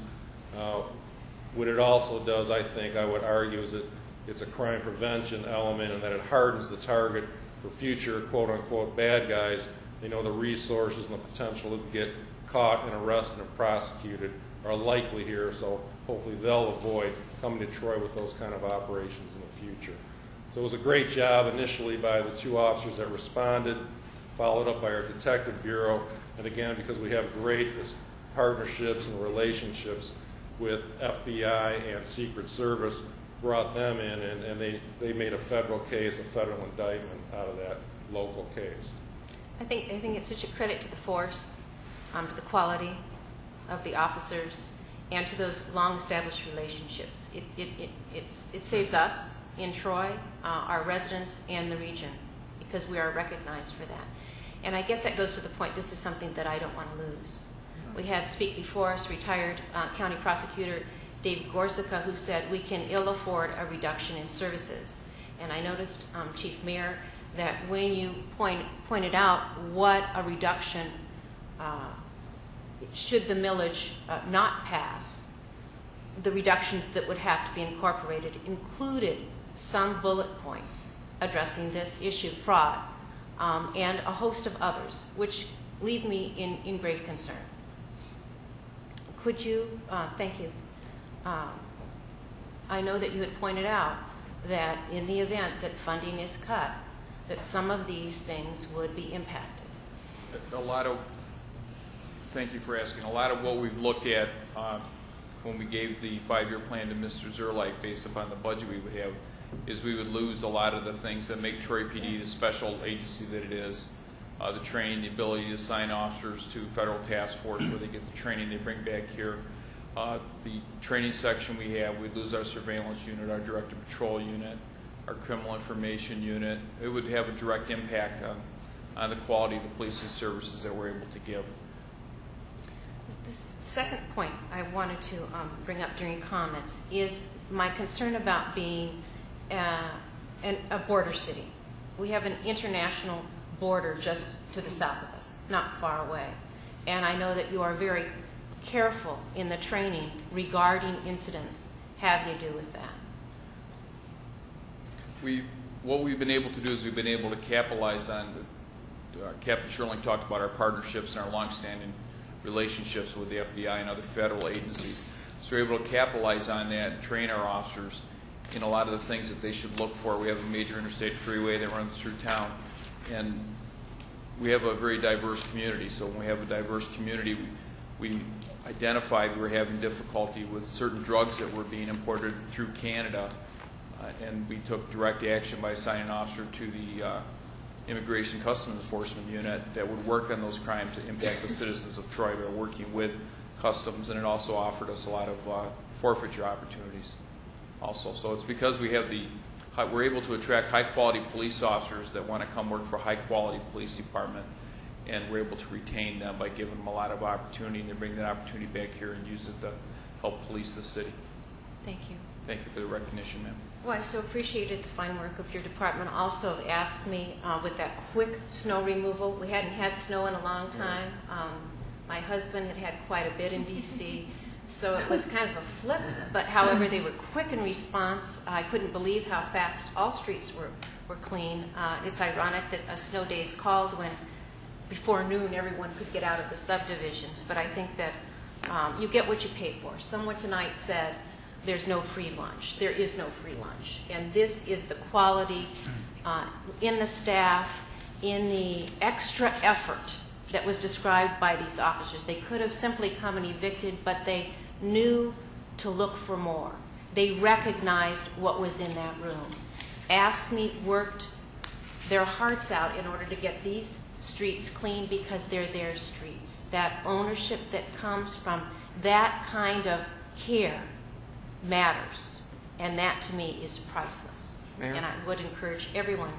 What it also does, I think, I would argue, is that it's a crime prevention element and that it hardens the target for future quote-unquote bad guys. They know the resources and the potential to get caught and arrested and prosecuted are likely here, so hopefully they'll avoid coming to Troy with those kind of operations in the future. So it was a great job initially by the two officers that responded, followed up by our detective bureau, and again, because we have great partnerships and relationships with FBI and Secret Service, brought them in, and they made a federal case, a federal indictment out of that local case. I think it's such a credit to the force, to the quality of the officers, and to those long-established relationships. It saves us in Troy, our residents, and the region, because we are recognized for that. And I guess that goes to the point, this is something that I don't want to lose. We had speak before us, retired county prosecutor David Gorsica, who said we can ill afford a reduction in services. And I noticed, Chief Mayor, that when you pointed out what a reduction, should the millage not pass, the reductions that would have to be incorporated included some bullet points addressing this issue, fraud, and a host of others, which leave me in grave concern. Could you, thank you. I know that you had pointed out that in the event that funding is cut, that some of these things would be impacted. Thank you for asking. A lot of what we've looked at when we gave the 5-year plan to Mr. Zerlike based upon the budget we would have is we would lose a lot of the things that make Troy PD the special agency that it is. The training, the ability to assign officers to federal task force where they get the training they bring back here. The training section we have, we'd lose our surveillance unit, our directed patrol unit, our criminal information unit. It would have a direct impact on the quality of the policing services that we're able to give. The second point I wanted to bring up during comments is my concern about being a border city. We have an international border just to the south of us, not far away. And I know that you are very careful in the training regarding incidents having to do with that. What we've been able to do is we've been able to capitalize on, Captain Sherling talked about our partnerships and our longstanding relationships with the FBI and other federal agencies. So we're able to capitalize on that and train our officers in a lot of the things that they should look for. We have a major interstate freeway that runs through town, and we have a very diverse community. So when we have a diverse community, we identified we were having difficulty with certain drugs that were being imported through Canada, and we took direct action by assigning an officer to the Immigration Customs Enforcement Unit that would work on those crimes that impact the citizens of Troy. They're working with Customs, and it also offered us a lot of forfeiture opportunities also. So it's because we have we're able to attract high-quality police officers that want to come work for a high-quality police department, and we're able to retain them by giving them a lot of opportunity, and they bring that opportunity back here and use it to help police the city. Thank you. Thank you for the recognition, ma'am. Well, I so appreciated the fine work of your department. Also asked me with that quick snow removal. We hadn't had snow in a long time. My husband had had quite a bit in D.C., so it was kind of a flip. But however, they were quick in response. I couldn't believe how fast all streets were clean. It's ironic that a snow day is called when before noon everyone could get out of the subdivisions. But I think that you get what you pay for. Someone tonight said, there's no free lunch. There is no free lunch. And this is the quality in the staff, in the extra effort that was described by these officers. They could have simply come and evicted, but they knew to look for more. They recognized what was in that room. AFSCME worked their hearts out in order to get these streets clean because they're their streets. That ownership that comes from that kind of care matters, and that to me is priceless. Mayor? And I would encourage everyone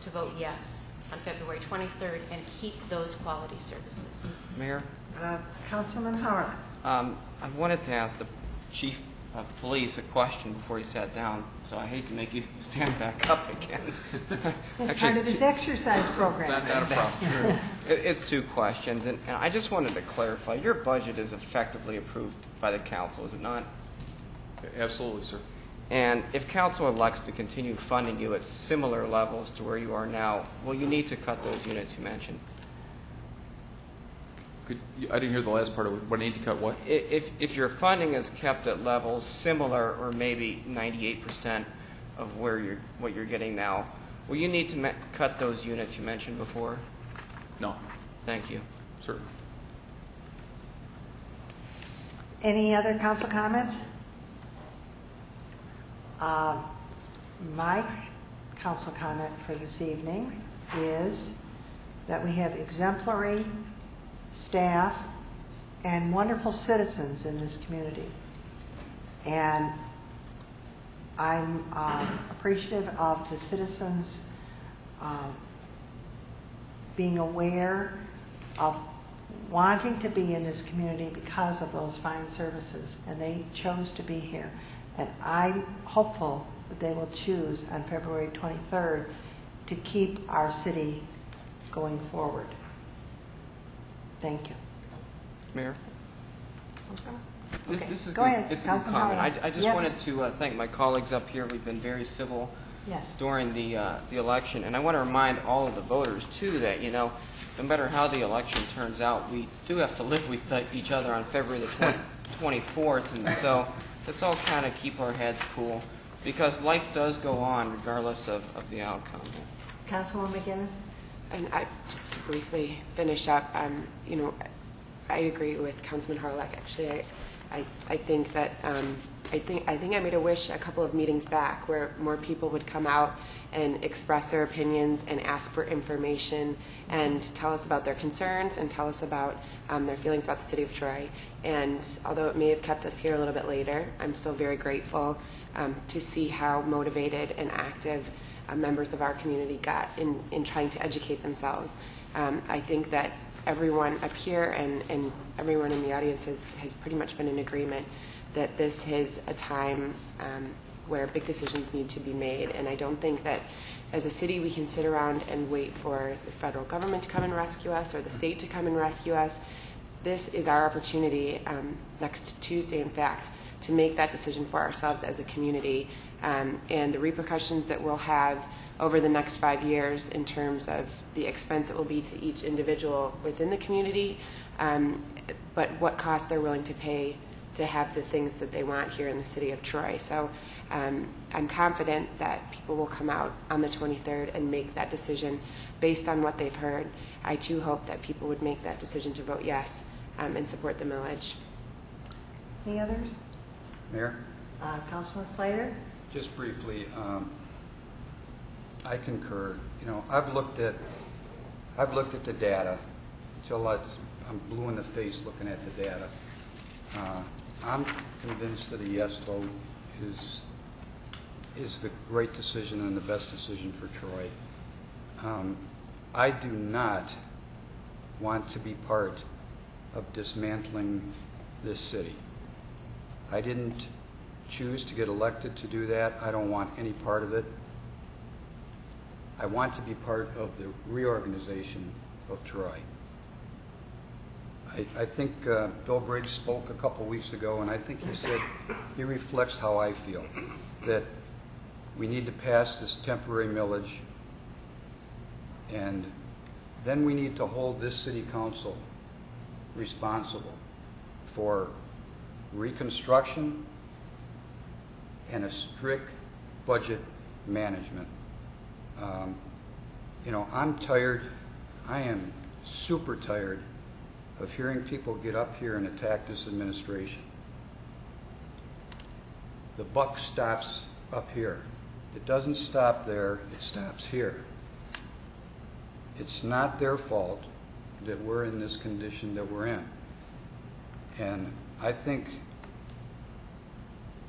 to vote yes on February 23rd and keep those quality services. Mayor? Councilman Howard. I wanted to ask the Chief of Police a question before he sat down, so I hate to make you stand back up again. It's part of his exercise program. Not a problem. It's two questions, and I just wanted to clarify. Your budget is effectively approved by the council, is it not? Absolutely, sir. And if council elects to continue funding you at similar levels to where you are now, will you need to cut those units you mentioned? I didn't hear the last part of it. What, I need to cut what? If your funding is kept at levels similar or maybe 98% of what you're getting now, will you need to cut those units you mentioned before? No. Thank you. Sir. Any other council comments? My council comment for this evening is that we have exemplary staff and wonderful citizens in this community. And I'm appreciative of the citizens' being aware of wanting to be in this community because of those fine services, and they chose to be here. And I'm hopeful that they will choose on February 23rd to keep our city going forward. Thank you. Mayor? Okay. This is Go ahead, It's a Councilman good comment. Howard. I just Yes. wanted to thank my colleagues up here. We've been very civil Yes. during the election. And I want to remind all of the voters, too, that, you know, no matter how the election turns out, we do have to live with each other on February the 24th. And so let's all kind of keep our heads cool, because life does go on regardless of the outcome. Councilwoman McGinnis? And just to briefly finish up, you know, I agree with Councilman Harlech. Actually, I think that I think I made a wish a couple of meetings back where more people would come out and express their opinions and ask for information and tell us about their concerns and tell us about their feelings about the city of Troy. And although it may have kept us here a little bit later, I'm still very grateful to see how motivated and active members of our community got in trying to educate themselves. I think that everyone up here and everyone in the audience has pretty much been in agreement that this is a time where big decisions need to be made. And I don't think that as a city we can sit around and wait for the federal government to come and rescue us or the state to come and rescue us. This is our opportunity, next Tuesday, in fact, to make that decision for ourselves as a community, and the repercussions that we'll have over the next 5 years in terms of the expense it will be to each individual within the community, but what cost they're willing to pay to have the things that they want here in the city of Troy. So I'm confident that people will come out on the 23rd and make that decision based on what they've heard. I too hope that people would make that decision to vote yes and support the millage. Any others? Mayor? Councilman Slater? Just briefly, I concur. You know, I've looked at the data until I'm blue in the face looking at the data. I'm convinced that a yes vote is the right decision and the best decision for Troy. I do not want to be part of dismantling this city. I didn't choose to get elected to do that. I don't want any part of it. I want to be part of the reorganization of Troy. I think Bill Briggs spoke a couple weeks ago, and I think he said he reflects how I feel, that we need to pass this temporary millage, and then we need to hold this city council responsible for reconstruction and a strict budget management. You know, I'm tired. I am super tired of hearing people get up here and attack this administration. The buck stops up here. It doesn't stop there, it stops here. It's not their fault that we're in this condition that we're in. And I think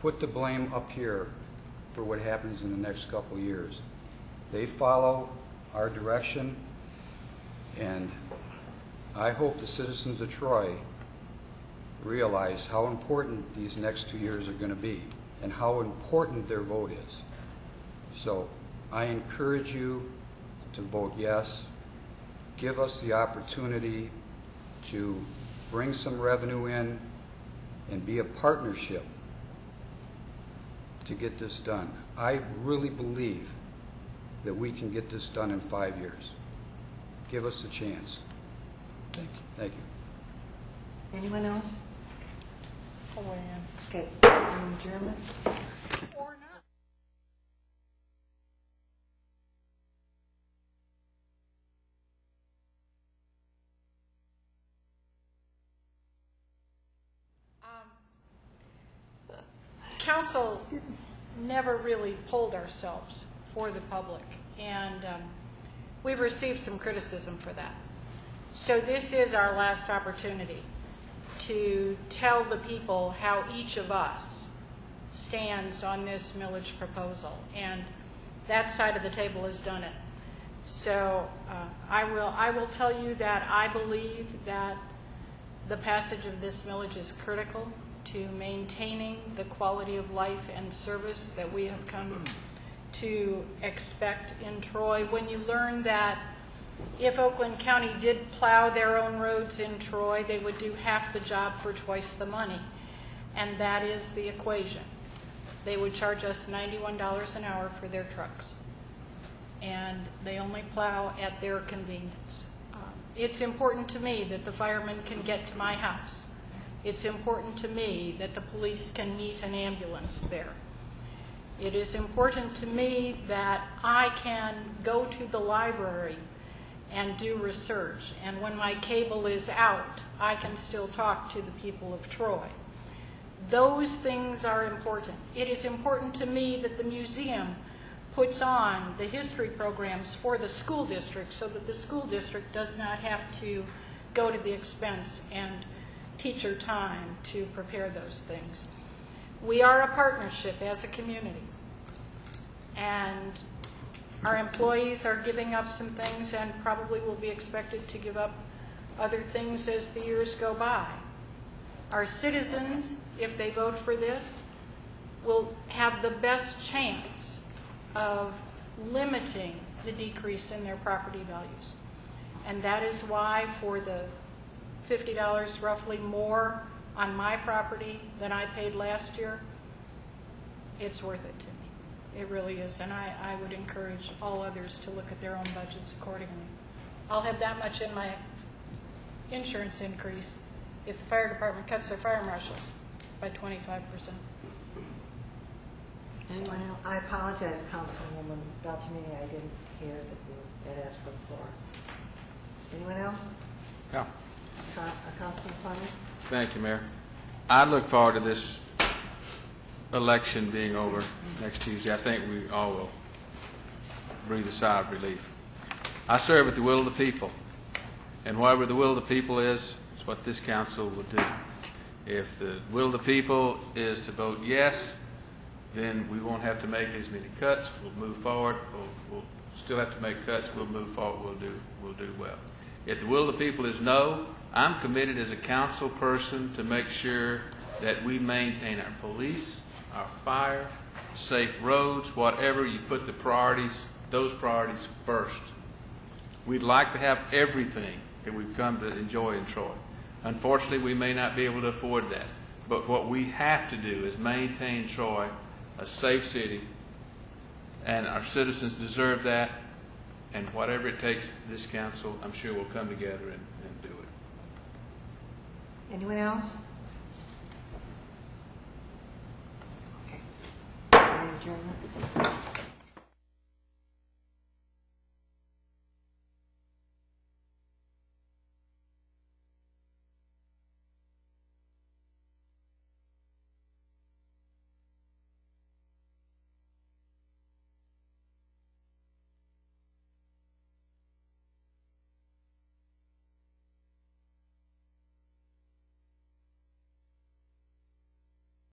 put the blame up here for what happens in the next couple of years. They follow our direction, and I hope the citizens of Troy realize how important these next 2 years are going to be and how important their vote is. So I encourage you to vote yes. Give us the opportunity to bring some revenue in and be a partnership to get this done. I really believe that we can get this done in 5 years. Give us a chance. Thank you. Thank you. Anyone else? Oh, yeah. Okay, adjournment? Or not. Council never really polled ourselves for the public, and we've received some criticism for that. So this is our last opportunity to tell the people how each of us stands on this millage proposal, and that side of the table has done it. So I will tell you that I believe that the passage of this millage is critical to maintaining the quality of life and service that we have come to expect in Troy. When you learn that if Oakland County did plow their own roads in Troy, they would do half the job for twice the money. And that is the equation. They would charge us $91 an hour for their trucks. And they only plow at their convenience. It's important to me that the firemen can get to my house. It's important to me that the police can meet an ambulance there. It is important to me that I can go to the library and do research. And when my cable is out, I can still talk to the people of Troy. Those things are important. It is important to me that the museum puts on the history programs for the school district so that the school district does not have to go to the expense and teacher time to prepare those things. We are a partnership as a community, and our employees are giving up some things and probably will be expected to give up other things as the years go by. Our citizens, if they vote for this, will have the best chance of limiting the decrease in their property values. And that is why for the $50 roughly more on my property than I paid last year, it's worth it to me. It really is. And I would encourage all others to look at their own budgets accordingly. I'll have that much in my insurance increase if the fire department cuts their fire marshals by 25%. Anyone else? I apologize, Councilwoman Beltramini, I didn't hear that you had asked for the floor. Anyone else? Yeah. Councilman Fleming? Thank you, Mayor. I look forward to this election being over next Tuesday. I think we all will breathe a sigh of relief. I serve at the will of the people, and whatever the will of the people is what this council will do. If the will of the people is to vote yes, then we won't have to make as many cuts. We'll move forward. We'll still have to make cuts. We'll move forward. We'll do well. If the will of the people is no, I'm committed as a council person to make sure that we maintain our police, our fire, safe roads, whatever. You put the priorities, those priorities first. We'd like to have everything that we've come to enjoy in Troy. Unfortunately, we may not be able to afford that. But what we have to do is maintain Troy a safe city, and our citizens deserve that, and whatever it takes, this council, I'm sure, will come together and do it. Anyone else? Okay. Adjournment.